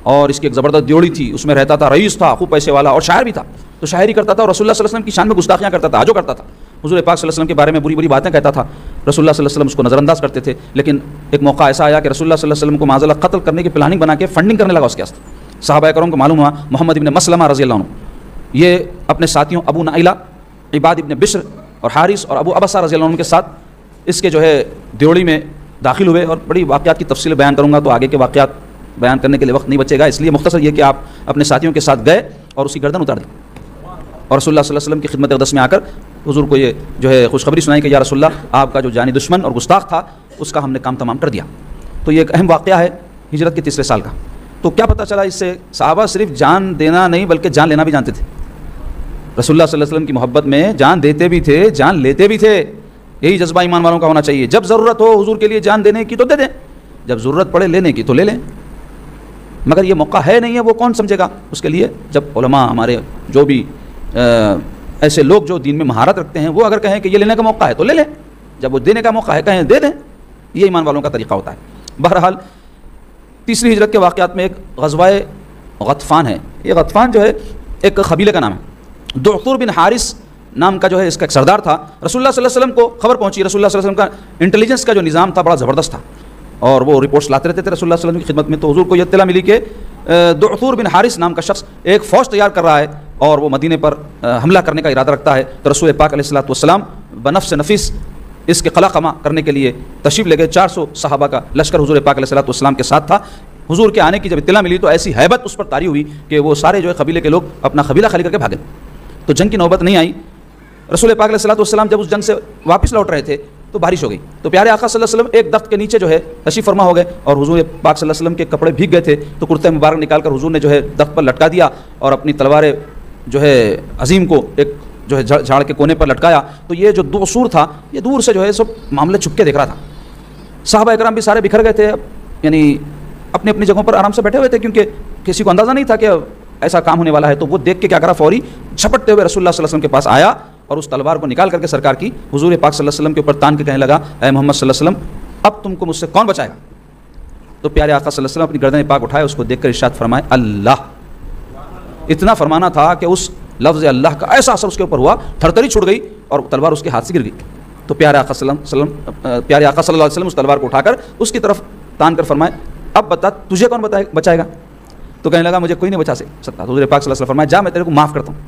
اور اس کی ایک زبردست ڈیوڑی تھی، اس میں رہتا تھا، رئیس تھا، خوب پیسے والا اور شاعر بھی تھا. تو شاعری کرتا تھا اور رسول اللہ صلی اللہ علیہ وسلم کی شان میں گستاخیاں کرتا تھا، آجو کرتا تھا. حضور پاک صلی اللہ علیہ وسلم کے بارے میں بری بری باتیں کہتا تھا. رسول اللہ صلی اللہ علیہ وسلم اس کو نظر انداز کرتے تھے. لیکن ایک موقع ایسا آیا کہ رسول اللہ صلی اللہ علیہ وسلم کو معاذ اللہ قتل کرنے کی پلاننگ بنا کے فنڈنگ کرنے لگا اس کے واسطے. صحابہ کرام کو معلوم ہوا محمد ابن مسلمہ رضی اللہ عنہ یہ اپنے ساتھیوں ابو نائلہ، عباد ابن بشر اور حارث اور ابو ابصہ رضی اللہ عنہ کے ساتھ اس کے جو ہے دیوڑی میں داخل ہوئے. اور بڑی واقعات کی تفصیل بیان کروں گا تو آگے کے واقعات بیان کرنے کے لیے وقت نہیں بچے گا، اس لیے مختصر یہ کہ آپ اپنے ساتھیوں کے ساتھ گئے اور اس کی گردن اتار دی اور رسول اللہ صلی اللہ علیہ وسلم کی خدمت اقدس میں آ کر حضور کو یہ جو ہے خوشخبری سنائی کہ یا رسول اللہ آپ کا جو جانی دشمن اور گستاخ تھا اس کا ہم نے کام تمام کر دیا. تو یہ ایک اہم واقعہ ہے ہجرت کے 3 سال کا. تو کیا پتہ چلا اس سے؟ صحابہ صرف جان دینا نہیں بلکہ جان لینا بھی جانتے تھے. رسول اللہ صلی اللہ علیہ وسلم کی محبت میں جان دیتے بھی تھے، جان لیتے بھی تھے. یہی جذبہ ایمان والوں کا ہونا چاہیے. جب ضرورت ہو حضور کے لیے جان دینے کی تو دے دیں، جب ضرورت پڑے لینے کی تو لے لیں. مگر یہ موقع ہے نہیں ہے وہ کون سمجھے گا؟ اس کے لیے جب علماء ہمارے جو بھی ایسے لوگ جو دین میں مہارت رکھتے ہیں وہ اگر کہیں کہ یہ لینے کا موقع ہے تو لے لیں، جب وہ دینے کا موقع ہے کہیں دے دیں. یہ ایمان والوں کا طریقہ ہوتا ہے. بہرحال تیسری ہجرت کے واقعات میں ایک غزوہ غطفان ہے. یہ غطفان جو ہے ایک قبیلے کا نام ہے. دعثور بن حارث نام کا جو ہے اس کا ایک سردار تھا. رسول اللہ صلی اللہ علیہ وسلم کو خبر پہنچی. رسول اللہ صلی اللہ علیہ وسلم کا انٹیلیجنس کا جو نظام تھا بڑا زبردست تھا اور وہ رپورٹس لاتے رہتے تھے رسول اللہ صلی اللہ علیہ وسلم کی خدمت میں. تو حضور کو یہ اطلاع ملی کہ دعثور بن حارث نام کا شخص ایک فوج تیار کر رہا ہے اور وہ مدینے پر حملہ کرنے کا ارادہ رکھتا ہے. تو رسول پاک علیہ الصلوۃ والسلام بنفس نفیس اس کے قلع قمع کرنے کے لیے تشریف لے گئے. 400 صحابہ کا لشکر حضور پاک علیہ الصلوۃ والسلام کے ساتھ تھا. حضور کے آنے کی جب اطلاع ملی تو ایسی ہیبت اس پر طاری ہوئی کہ وہ سارے جو ہے قبیلے کے لوگ اپنا قبیلہ خالی کر کے بھاگے. تو جنگ کی نوبت نہیں آئی. رسول پاک علیہ الصلوۃ والسلام جب اس جنگ سے واپس لوٹ رہے تھے تو بارش ہو گئی. تو پیارے آقا صلی اللہ علیہ وسلم ایک درخت کے نیچے جو ہے تشریف فرما ہو گئے اور حضور پاک صلی اللہ علیہ وسلم کے کپڑے بھیگ گئے تھے. تو کرتے مبارک نکال کر حضور نے جو ہے درخت پر لٹکا دیا اور اپنی تلوار جو ہے عظیم کو ایک جو ہے جھاڑ کے کونے پر لٹکایا. تو یہ جو دعثور تھا یہ دور سے جو ہے سب معاملے چھپ کے دیکھ رہا تھا. صحابہ اکرام بھی سارے بکھر گئے تھے, یعنی اپنی اپنی جگہوں پر آرام سے بیٹھے ہوئے تھے کیونکہ کسی کو اندازہ نہیں تھا کہ ایسا کام ہونے والا ہے. تو وہ دیکھ کے کیا کرا, فوری جھپٹتے ہوئے رسول اللہ صلی اللہ علیہ وسلم کے پاس آیا اور اس تلوار کو نکال کر کے سرکار کی حضور پاک صلی اللہ علیہ وسلم کے اوپر تان کے کہنے لگا, اے محمد صلی اللہ علیہ وسلم اب تم کو مجھ سے کون بچائے گا. تو پیارے آقا صلی اللہ علیہ وسلم اپنی گردن پاک اٹھائے, اس کو دیکھ کر ارشاد فرمائے اللہ. اتنا فرمانا تھا کہ اس لفظ اللہ کا ایسا اثر اس کے اوپر ہوا, تھرتھری چھوٹ گئی اور تلوار اس کے ہاتھ سے گر گئی. تو پیارے آقا صلی اللہ علیہ وسلم اس تلوار کو اٹھا کر اس کی طرف تان کر فرمائے, اب بتا تجھے کون بچائے گا. تو کہنے لگا مجھے کوئی نہیں بچا سکتا. حضور پاک صلی اللہ علیہ وسلم فرمایا جا میں تیرے کو معاف کرتا ہوں.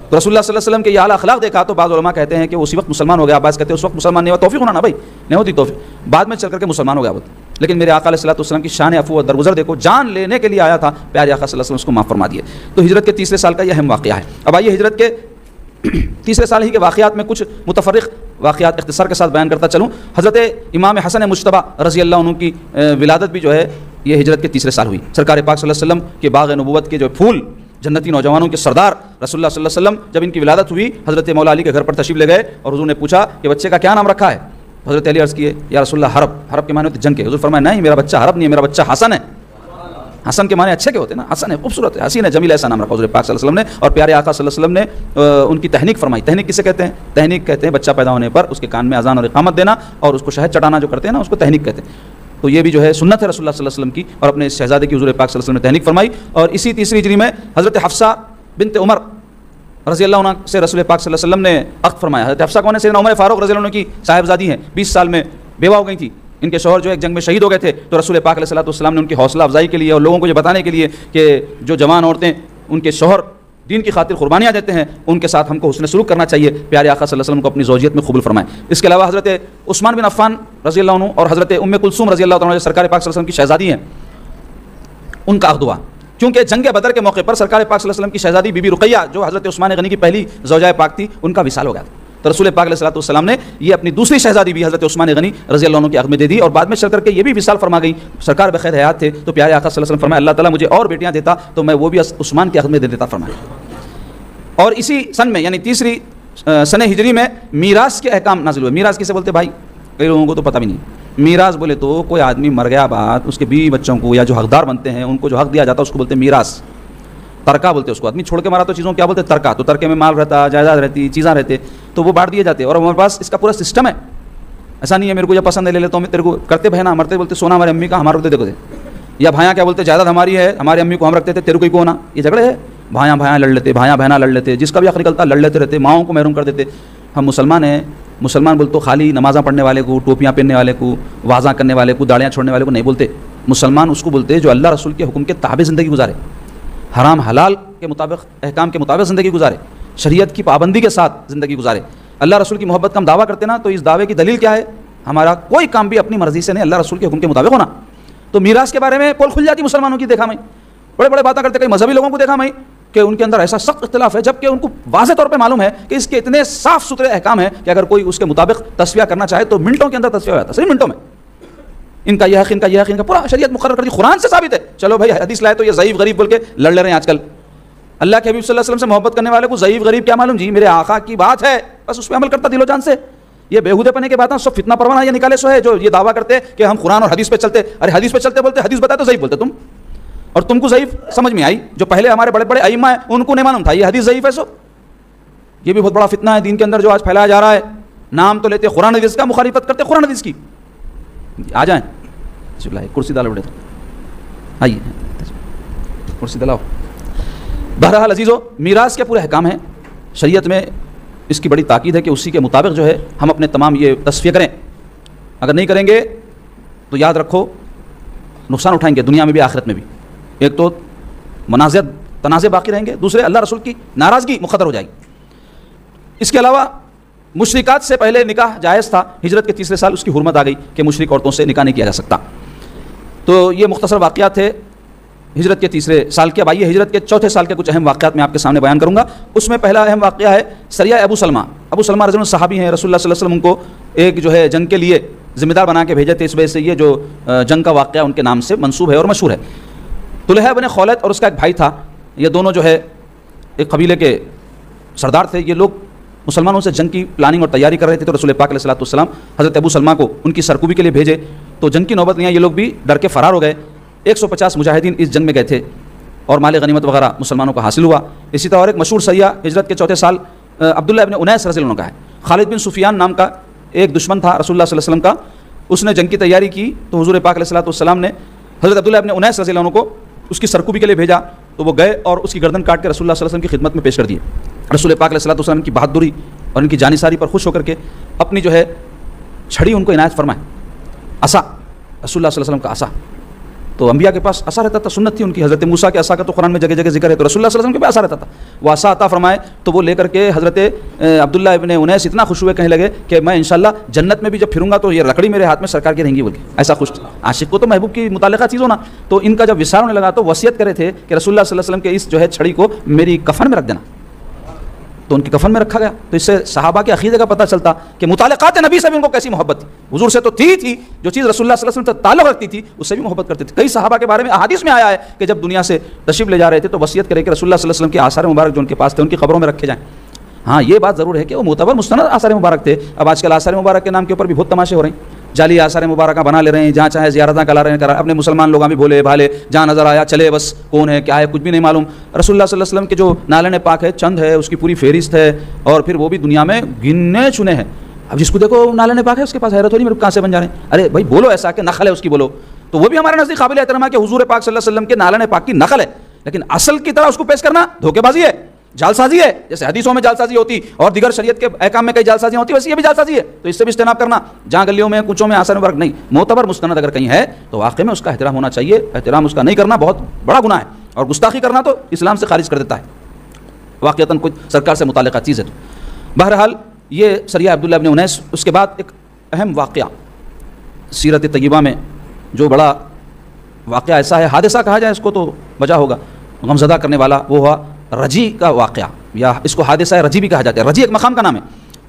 تو رسول اللہ صلی اللہ علیہ وسلم کے یہ اعلیٰ اخلاق دیکھا تو بعض علماء کہتے ہیں کہ اسی وقت مسلمان ہو گیا. بعض کہتے ہیں اس وقت مسلمان نہیں ہوا, توفیق ہونا نا بھائی, نہیں ہوتی توفیق, بعد میں چل کر کے مسلمان ہو گیا. لیکن میرے آقا علیہ الصلوۃ والسلام کی شان عفو و درگزر دیکھو, جان لینے کے لیے آیا تھا, پیارے آقا صلی اللہ علیہ وسلم اس کو معاف فرما دیے. تو ہجرت کے تیسرے سال کا یہ اہم واقعہ ہے. اب آئیے ہجرت کے تیسرے سال ہی کے واقعات میں کچھ متفرق واقعات اختصار کے ساتھ بیان کرتا چلوں. حضرت امام حسن مجتبیٰ رضی اللہ عنہ کی ولادت بھی جو ہے یہ ہجرت کے تیسرے سال ہوئی. سرکار پاک صلی اللہ علیہ وسلم کے باغ نبوت کے جو پھول, جنتی نوجوانوں کے سردار رسول اللہ صلی اللہ علیہ وسلم, جب ان کی ولادت ہوئی حضرت مولا علی کے گھر پر تشریف لے گئے اور حضور نے پوچھا کہ بچے کا کیا نام رکھا ہے. حضرت علی عرض کیے یا رسول اللہ حرب. حرب کے معنی ہوتے جنگ کے. حضور فرمایا نہیں میرا بچہ حرب نہیں ہے, میرا بچہ حسن ہے. حسن کے معنی اچھے کے ہوتے ہیں نا, حسن ہے, خوبصورت ہے, حسین ہے, جمیل, ایسا نام رکھا حضور پاک صلی اللہ علیہ وسلم نے. اور پیارے آقا صلی اللہ علیہ وسلم نے ان کی تہنیک فرمائی. تہنیک کسے کہتے ہیں؟ تہنیک کہتے ہیں بچہ پیدا ہونے پر اس کے کان میں اذان اور اقامت دینا اور اس کو شہد چٹانا جو کرتے ہیں نا, اس کو تہنیک کہتے ہیں. تو یہ بھی جو ہے سنت ہے رسول اللہ صلی اللہ علیہ وسلم کی, اور اپنے شہزادے کی حضور پاک صلی اللہ علیہ وسلم نے تہنیک فرمائی. اور اسی تیسری ہجری میں حضرت حفصہ بنت عمر رضی اللہ عنہ سے رسول پاک صلی اللہ علیہ وسلم نے عقد فرمایا. حضرت حفصہ کون ہے؟ سیدنا عمر فاروق رضی اللہ عنہ کی صاحبزادی ہیں, 20 سال میں بیوہ ہو گئی تھی. ان کے شوہر جو ایک جنگ میں شہید ہو گئے تھے. تو رسول پاک علیہ الصلوۃ والسلام نے ان کی حوصلہ افزائی کے لیے اور لوگوں کو یہ بتانے کے لیے کہ جو جوان عورتیں ان کے شوہر دین کی خاطر قربانیاں دیتے ہیں ان کے ساتھ ہم کو حسن سلوک کرنا چاہیے, پیارے آقا صلی اللہ علیہ وسلم کو اپنی زوجیت میں قبول فرمائیں. اس کے علاوہ حضرت عثمان بن عفان رضی اللہ عنہ اور حضرت ام کلثوم رضی اللہ عنہ جو سرکار پاک صلی اللہ علیہ وسلم کی شہزادی ہیں, ان کا عقد ہوا. کیونکہ جنگ بدر کے موقع پر سرکار پاک صلی اللہ علیہ وسلم کی شہزادی بی بی رقیہ جو حضرت عثمان غنی کی پہلی زوجہ پاک تھی, ان کا وصال ہو گیا تھا. تو رسول پاک علیہ الصلوۃ والسلام نے یہ اپنی دوسری شہزادی بھی حضرت عثمان غنی رضی اللہ عنہ کی عقد میں دے دی اور بعد میں چل کر کے یہ بھی وصال فرما گئی. سرکار بخیر حیات تھے. تو پیارے آقا صلی اللہ علیہ وسلم فرمایا اللہ تعالیٰ مجھے اور بیٹیاں دیتا تو میں وہ بھی عثمان کی عقد میں دے دیتا فرمایا. اور اسی سن میں یعنی تیسری سن ہجری میں میراث کے احکام نازل ہوئے. میراث کسے بولتے بھائی؟ کئی لوگوں کو تو پتہ بھی نہیں. میراث بولے تو کوئی آدمی مر گیا بعد اس کے بیوی بچوں کو یا جو حقدار بنتے ہیں ان کو جو حق دیا جاتا ہے اس کو بولتے ہیں میراث. ترکہ بولتے ہیں اس کو. آدمی چھوڑ کے مارا تو چیزوں کیا بولتے ہیں؟ ترکہ. تو ترکے میں مال رہتا, جائیداد رہتی, چیزاں رہتے, تو وہ بانٹ دیے جاتے. اور ہمارے پاس اس کا پورا سسٹم ہے. ایسا نہیں ہے میرے کو جو پسند ہے لے لیتا ہوں میں, تیرے کو کرتے بہنا مرتے بولتے سونا ہماری امی کا ہمارا رکھتے دیکھو دے, یا بھائیاں کیا بولتے جائیداد ہماری ہے ہماری امی کو ہم رکھتے تھے تیرے کو ہی کو ہونا. یہ جھگڑے ہے. بھائیاں لڑ لیتے, بھائیاں بہنا لڑ لیتے, جس کا بھی حق نکلتا لڑ لیتے رہتے, ماؤں کو محروم کر دیتے. ہم مسلمان ہیں. مسلمان بولتے خالی نمازاں پڑھنے والے کو, ٹوپیاں پہننے والے کو, واضح کرنے والے کو, داڑیاں چھوڑنے والے کو نہیں بولتے. مسلمان اس کو بولتے جو اللہ رسول کے حکم کے تابع زندگی گزارے, حرام حلال کے مطابق احکام کے مطابق زندگی گزارے, شریعت کی پابندی کے ساتھ زندگی گزارے. اللہ رسول کی محبت کا ہم دعویٰ کرتے نا, تو اس دعوے کی دلیل کیا ہے؟ ہمارا کوئی کام بھی اپنی مرضی سے نہیں, اللہ رسول کے حکم کے مطابق ہونا. تو میراث کے بارے میں پول کھل جاتی مسلمانوں کی. دیکھا میں بڑے بڑے باتیں کرتے, کئی مذہبی لوگوں کو دیکھا میں کہ ان کے اندر ایسا سخت اختلاف ہے جبکہ ان کو واضح طور پہ معلوم ہے کہ اس کے اتنے صاف ستھرے احکام ہیں کہ اگر کوئی اس کے مطابق تصفیہ کرنا چاہے تو منٹوں کے اندر تصفیہ ہو جاتا ہے, صحیح منٹوں میں. ان کا یہ حق, ان کا یہ حق, ان کا پورا شریعت مقرر کر دی, قرآن سے ثابت ہے. چلو بھائی حدیث لائے تو یہ ضعیف غریب بول کے لڑ لے رہے ہیں آج کل. اللہ کے حبیب صلی اللہ علیہ وسلم سے محبت کرنے والے کو ضعیف غریب کیا معلوم؟ جی میرے آقا کی بات ہے بس اس پہ عمل کرتا دل و جان سے. یہ بےہودے پنے کے باتیں سب فتنہ پروانہ یہ نکالے سو ہے جو یہ دعویٰ کرتے کہ ہم قرآن اور حدیث پہ چلتے. ارے حدیث پہ چلتے بولتے حدیث بتائے تو ضعیف بولتے تم, اور تم کو ضعیف سمجھ میں آئی. جو پہلے ہمارے بڑے بڑے ائمہ ہیں ان کو نہیں معلوم تھا یہ حدیث ضعیف ہے. سو یہ بھی بہت بڑا فتنہ ہے دین کے اندر جو آج پھیلایا جا رہا ہے. نام تو لیتے قرآن حدیث کا, مخالفت کرتے قرآن حدیث کی. آ جائیں کرسی ڈالو بیٹے, آئیے کرسی دلاؤ. بہرحال عزیزو, میراث کے پورے احکام ہیں شریعت میں. اس کی بڑی تاکید ہے کہ اسی کے مطابق جو ہے ہم اپنے تمام یہ تصفیہ کریں. اگر نہیں کریں گے تو یاد رکھو نقصان اٹھائیں گے دنیا میں بھی آخرت میں بھی. ایک تو تنازع باقی رہیں گے, دوسرے اللہ رسول کی ناراضگی مقدر ہو جائے گی. اس کے علاوہ مشرکات سے پہلے نکاح جائز تھا, ہجرت کے تیسرے سال اس کی حرمت آ گئی کہ مشرک عورتوں سے نکاح نہیں کیا جا سکتا. تو یہ مختصر واقعات تھے ہجرت کے تیسرے سال کے. اب آئیے ہجرت کے چوتھے سال کے کچھ اہم واقعات میں آپ کے سامنے بیان کروں گا. اس میں پہلا اہم واقعہ ہے سریہ ابو سلمہ رضی اللہ عنہ صحابی ہیں. رسول اللہ صلی اللہ علیہ وسلم ان کو ایک جو ہے جنگ کے لیے ذمہ دار بنا کے بھیجے تھے, اس وجہ سے یہ جو جنگ کا واقعہ ان کے نام سے منسوب ہے اور مشہور ہے. طلحہ بن خولد اور اس کا ایک بھائی تھا, یہ دونوں جو ہے ایک قبیلے کے سردار تھے. یہ لوگ مسلمانوں سے جنگ کی پلاننگ اور تیاری کر رہے تھے, تو رسول پاک علیہ الصلوۃ والسلام حضرت ابو سلمہ کو ان کی سرکوبی کے لیے بھیجے. تو جنگ کی نوبت نہیں, یہ لوگ بھی ڈر کے فرار ہو گئے. 150 مجاہدین اس جنگ میں گئے تھے اور مال غنیمت وغیرہ مسلمانوں کو حاصل ہوا. اسی طرح اور ایک مشہور سریہ ہجرت کے چوتھے سال عبداللہ ابن انیس رضی اللہ عنہ کا ہے. خالد بن سفیان نام کا ایک دشمن تھا رسول اللہ صلی اللہ علیہ وسلم کا, اس نے جنگ کی تیاری کی. تو حضور پاک علیہ الصلوۃ والسلام نے حضرت عبداللہ ابن انیس رضی اللہ عنہ کو اس کی سرکوبی کے لیے بھیجا. تو وہ گئے اور اس کی گردن کاٹ کے رسول اللہ صلی اللہ علیہ وسلم کی خدمت میں پیش کر دیے. رسول پاک علیہ الصلوۃ والسلام کی بہادری اور ان کی جانثاری پر خوش ہو کر کے اپنی جو ہے چھڑی ان کو عنایت فرمائے, عصا, رسول اللہ صلی اللہ علیہ وسلم کا عصا. تو انبیاء کے پاس عصا رہتا تھا, سنت تھی ان کی. حضرت موسیٰ کے عصا کا تو قرآن میں جگہ جگہ ذکر ہے, تو رسول اللہ صلی اللہ علیہ وسلم کے پاس عصا رہتا تھا. وہ عصا عطا فرمائے تو وہ لے کر کے حضرت عبداللہ ابن انیس اتنا خوش ہوئے, کہنے لگے کہ میں انشاءاللہ جنت میں بھی جب پھروں گا تو یہ لکڑی میرے ہاتھ میں سرکار کی رہیں گی. بول کے ایسا خوش. عاشق کو تو محبوب کی متعلقہ چیز ہونا. تو ان کا جب وصال ہونے لگا تو وصیت کرے تھے کہ رسول اللہ صلی اللہ علیہ وسلم کے اس جو ہے چھڑی کو میری کفن میں رکھ دینا. تو ان کی کفن میں رکھا گیا. تو اس سے صحابہ کے عقیدے کا پتہ چلتا کہ متعلقات نبی سے بھی ان کو کیسی محبت تھی. حضور سے تو تھی جو چیز رسول اللہ صلی اللہ علیہ وسلم سے تعلق رکھتی تھی اس سے بھی محبت کرتے تھے. کئی صحابہ کے بارے میں احادیث میں آیا ہے کہ جب دنیا سے تشریف لے جا رہے تھے تو وصیت کرے کہ رسول اللہ صلی اللہ علیہ وسلم کے آثار مبارک جو ان کے پاس تھے ان کی قبروں میں رکھے جائیں. ہاں یہ بات ضرور ہے کہ وہ معتبر مستند آثار مبارک تھے. اب آج کل آثار مبارک کے نام کے اوپر بھی بہت تماشے ہو رہے ہیں, جعلی آثار مبارکہ بنا لے رہے ہیں, جہاں چاہے زیارتیں کرا رہے ہیں, اپنے مسلمان لوگ بھی بھولے بھالے, جہاں نظر آیا چلے بس, کون ہے کیا ہے کچھ بھی نہیں معلوم. رسول اللہ صلی اللہ علیہ وسلم کے جو نالین پاک ہے چند ہے, اس کی پوری فہرست ہے, اور پھر وہ بھی دنیا میں گننے چنے ہیں. اب جس کو دیکھو نالین پاک ہے اس کے پاس حیرت ہو رہی ہے کہاں سے بن جا رہے ہیں. ارے بھائی بولو ایسا کہ نقل ہے اس کی بولو, تو وہ بھی ہمارے نزدیک قابل احترام ہے کہ حضور پاک صلی اللہ علیہ وسلم کے نالین پاک کی نقل ہے, لیکن اصل کی طرح اس کو پیش کرنا دھوکے بازی ہے, جال سازی ہے. جیسے حدیثوں میں جال سازی ہوتی اور دیگر شریعت کے احکام میں کئی جال سازیاں ہوتی, ویسے یہ بھی جال سازی ہے. تو اس سے بھی اجتناب کرنا. جہاں گلیوں میں کوچوں میں آثار مبارک نہیں, معتبر مستند اگر کہیں ہے تو واقعی میں اس کا احترام ہونا چاہیے. احترام اس کا نہیں کرنا بہت بڑا گناہ ہے, اور گستاخی کرنا تو اسلام سے خارج کر دیتا ہے. واقعتاً کچھ سرکار سے متعلقہ چیز ہے. تو بہرحال یہ سریہ عبداللہ ابن انیس. اس کے بعد ایک اہم واقعہ سیرت طیبہ میں جو بڑا واقعہ ایسا ہے, حادثہ کہا جائے اس کو تو وجہ ہوگا, غمزدہ کرنے والا, وہ ہوا رجی کا واقعہ, یا اس کو حادثہ رجی بھی کہا جاتا ہے. رجی ایک مقام کا نام ہے.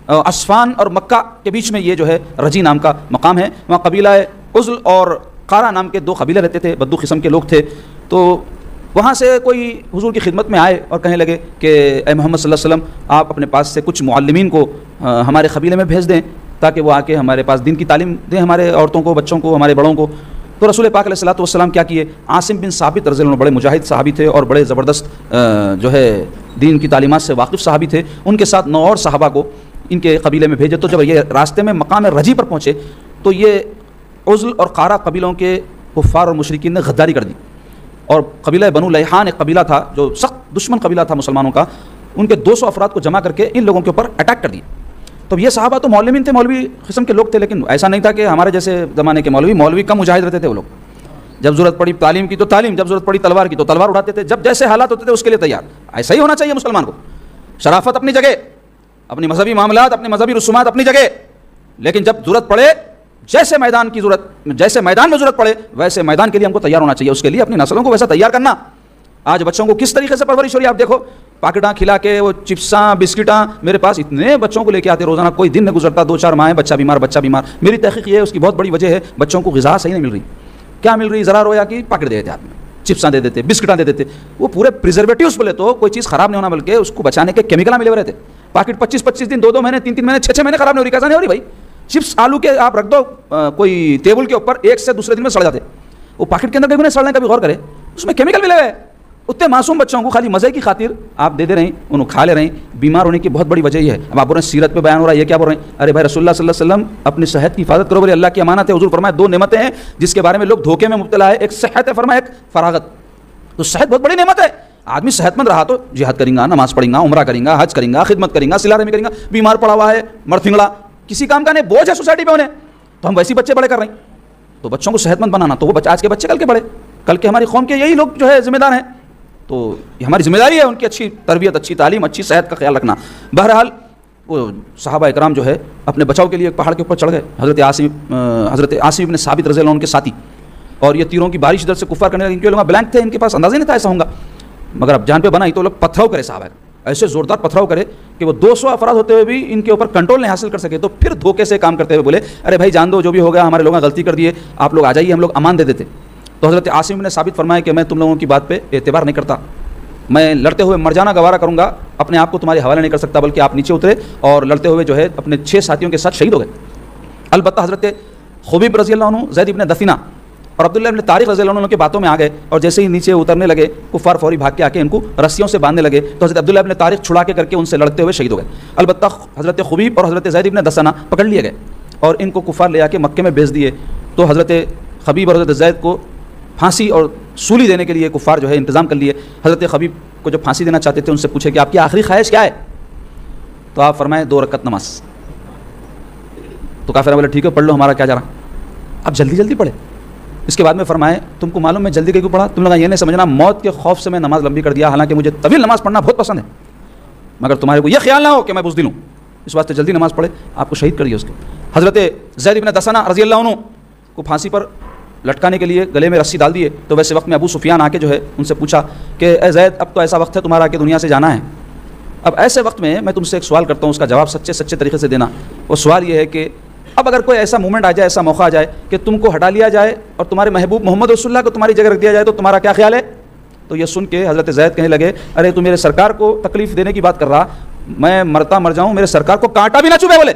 عصفان اور مکہ کے بیچ میں یہ جو ہے رجی نام کا مقام ہے. وہاں قبیلہ عزل اور قارہ نام کے دو قبیلے رہتے تھے, بدو قسم کے لوگ تھے. تو وہاں سے کوئی حضور کی خدمت میں آئے اور کہنے لگے کہ اے محمد صلی اللہ علیہ وسلم, آپ اپنے پاس سے کچھ معلمین کو ہمارے قبیلے میں بھیج دیں تاکہ وہ آ کے ہمارے پاس دین کی تعلیم دیں, ہمارے عورتوں کو, بچوں کو, ہمارے بڑوں کو. تو رسول پاک علیہ الصلوۃ والسلام کیا کیے, عاصم بن ثابت رضی اللہ عنہ بڑے مجاہد صحابی تھے اور بڑے زبردست جو ہے دین کی تعلیمات سے واقف صحابی تھے, ان کے ساتھ 9 اور صحابہ کو ان کے قبیلے میں بھیجے. تو جب یہ راستے میں مقام رجی پر پہنچے تو یہ عزل اور قارہ قبیلوں کے کفار اور مشرکین نے غداری کر دی, اور قبیلہ بنو لیحان ایک قبیلہ تھا جو سخت دشمن قبیلہ تھا مسلمانوں کا, ان کے 200 افراد کو جمع کر کے ان لوگوں کے اوپر اٹیک کر دیا. تو یہ صحابہ تو معلمین تھے, مولوی قسم کے لوگ تھے, لیکن ایسا نہیں تھا کہ ہمارے جیسے زمانے کے مولوی کم مجاہد رہتے تھے. وہ لوگ جب ضرورت پڑی تعلیم کی تو تعلیم, جب ضرورت پڑی تلوار کی تو تلوار اٹھاتے تھے, جب جیسے حالات ہوتے تھے اس کے لیے تیار. ایسا ہی ہونا چاہیے مسلمان کو. شرافت اپنی جگہ, اپنی مذہبی معاملات, اپنی مذہبی رسومات اپنی جگہ, لیکن جب ضرورت پڑے, جیسے میدان میں ضرورت پڑے ویسے میدان کے لیے ہم کو تیار ہونا چاہیے. اس کے لیے اپنی نسلوں کو ویسا تیار کرنا. آج بچوں کو کس طریقے سے پرورش ہو رہی ہے آپ دیکھو, پاکٹاں کھلا کے, وہ چپساں بسکٹاں, میرے پاس اتنے بچوں کو لے کے آتے روزانہ, کوئی دن نہیں گزرتا 2-4 ماہ بچہ بیمار. میری تحقیق یہ ہے اس کی بہت بڑی وجہ ہے بچوں کو غذا صحیح نہیں مل رہی. کیا مل رہی, ذرا رویا کہ پاکٹ دے دیتے ہاتھ میں, چپساں دے دیتے, بسکٹاں دے دیتے. وہ پورے پریزرویٹیوز بولے تو کوئی چیز خراب نہیں ہونا بلکہ اس کو بچانے کے کیمیکل ملے ہوئے رہتے. پاکٹ 25 دن, 2 مہینے, 3 مہینے, 6 مہینے خراب نہیں ہو رہی. کیسا نہیں ہو رہی بھائی؟ چپس آلو کے آپ رکھ دو کوئی ٹیبل کے اوپر, ایک سے دوسرے دن میں سڑ جاتے. وہ پاکٹ کے اندر کبھی نہیں سڑنے کا بھی غور کرے, اس میں کیمیکل ملے ہوئے. اتنے معصوم بچوں کو خالی مزے کی خاطر آپ دے رہے ہیں, انہوں کھا لے رہے ہیں. بیمار ہونے کی بہت بڑی وجہ یہ ہے. اب آپ بول رہے ہیں سیرت پہ بیان ہو رہا ہے, یہ کیا بول رہے ہیں؟ ارے بھائی رسول اللہ صلی اللہ علیہ وسلم اپنی صحت کی حفاظت کرو, بولے اللہ کی امانت ہے. حضور فرمایا 2 نعمتیں ہیں جس کے بارے میں لوگ دھوکے میں مبتلا ہے, ایک صحت ہے فرمایا, ایک فراغت. تو صحت بہت بڑی نعمت ہے. آدمی صحت مند رہا تو جہاد کریں گا, نماز پڑھیں گا, عمرہ کریں گا, حج کریں گا, خدمت کریں گا, صلہ رحمی کریں گا. بیمار پڑا ہوا ہے, مرتھنگڑا, کسی کام کا نہیں, بوجھ ہے سوسائٹی پہ انہیں, تو ہم ویسے بچے بڑے کر رہے ہیں. تو بچوں کو صحت مند بنانا, تو وہ آج کے بچے کل کے بڑے, کل کے ہماری قوم کے یہی لوگ جو ہے ذمہ دار ہیں. تو یہ ہماری ذمہ داری ہے ان کی اچھی تربیت, اچھی تعلیم, اچھی صحت کا خیال رکھنا. بہرحال وہ صحابہ اکرام جو ہے اپنے بچاؤ کے لیے پہاڑ کے اوپر چڑھ گئے. حضرت عاصم بن ثابت رضی اللہ عنہ کے ساتھی, اور یہ تیروں کی بارش ادھر سے کفار کرنے لگے. ان کے لوگ بلینک تھے, ان کے پاس اندازہ نہیں تھا ایسا ہوگا, مگر اب جان پہ بنا ہی تو لوگ پتھراؤ کرے صحابہ, ایسے زوردار پتھراؤ کرے کہ وہ 200 افراد ہوتے ہوئے بھی ان کے اوپر کنٹرول نہیں حاصل کر سکے. تو پھر دھوکے سے کام کرتے ہوئے بولے ارے بھائی جان دو, جو بھی ہو گیا, ہمارے لوگوں نے غلطی کر دی ہے, آپ لوگ آ جائیے, ہم لوگ امان دے دیتے. تو حضرت عاصم نے ثابت فرمایا کہ میں تم لوگوں کی بات پہ اعتبار نہیں کرتا, میں لڑتے ہوئے مر جانا گوارا کروں گا, اپنے آپ کو تمہارے حوالے نہیں کر سکتا. بلکہ آپ نیچے اترے اور لڑتے ہوئے جو ہے اپنے 6 ساتھیوں کے ساتھ شہید ہو گئے. البتہ حضرت خبیب رضی اللہ عنہ, زید ابن دثینہ اور عبداللہ ابن طارق رضی اللہ عنہ کے باتوں میں آ گئے, اور جیسے ہی نیچے اترنے لگے کفار فوری بھاگ کے آ کے ان کو رسیوں سے باندھنے لگے. تو حضرت عبداللہ ابن طارق چھڑا کے کر کے ان سے لڑتے ہوئے شہید ہو گئے. البتہ حضرت خبیب اور حضرت زید ابن دثینہ پکڑ لیے گئے اور ان کو کفار لے آ کے مکے میں بیچ دیے. تو حضرت خبیب اور حضرت زید کو پھانسی اور سولی دینے کے لیے کفار جو ہے انتظام کر لیے. حضرت خبیب کو جب پھانسی دینا چاہتے تھے ان سے پوچھے کہ آپ کی آخری خواہش کیا ہے, تو آپ فرمائے 2 رکعت نماز. تو کافر بولے ٹھیک ہے پڑھ لو, ہمارا کیا جا رہا, آپ جلدی جلدی پڑھے. اس کے بعد میں فرمائے تم کو معلوم میں جلدی کیوں پڑھا, تم لوگ یہ نہیں سمجھنا موت کے خوف سے میں نماز لمبی کر دیا, حالانکہ مجھے طویل نماز پڑھنا بہت پسند ہے, مگر تمہارے کو یہ خیال نہ ہو کہ میں بزدل ہوں, اس واسطے جلدی نماز پڑھے. آپ کو شہید کر دیا اس کے. حضرت زید بن دثینہ رضی اللہ عنہ کو پھانسی پر لٹکانے کے لیے گلے میں رسی ڈال دیے. تو ویسے وقت میں ابو سفیان آ کے جو ہے ان سے پوچھا کہ اے زید اب تو ایسا وقت ہے تمہارا کہ دنیا سے جانا ہے. اب ایسے وقت میں تم سے ایک سوال کرتا ہوں, اس کا جواب سچے طریقے سے دینا. وہ سوال یہ ہے کہ اب اگر کوئی ایسا مومنٹ آ جائے, ایسا موقع آ جائے کہ تم کو ہٹا لیا جائے اور تمہارے محبوب محمد رسول اللہ کو تمہاری جگہ رکھ دیا جائے, تو تمہارا کیا خیال ہے؟ تو یہ سن کے حضرت زید کہنے لگے ارے تو میرے سرکار کو تکلیف دینے کی بات کر رہا, میں مرتا مر جاؤں, میرے سرکار کو کانٹا بھی نہ چبھے. بولے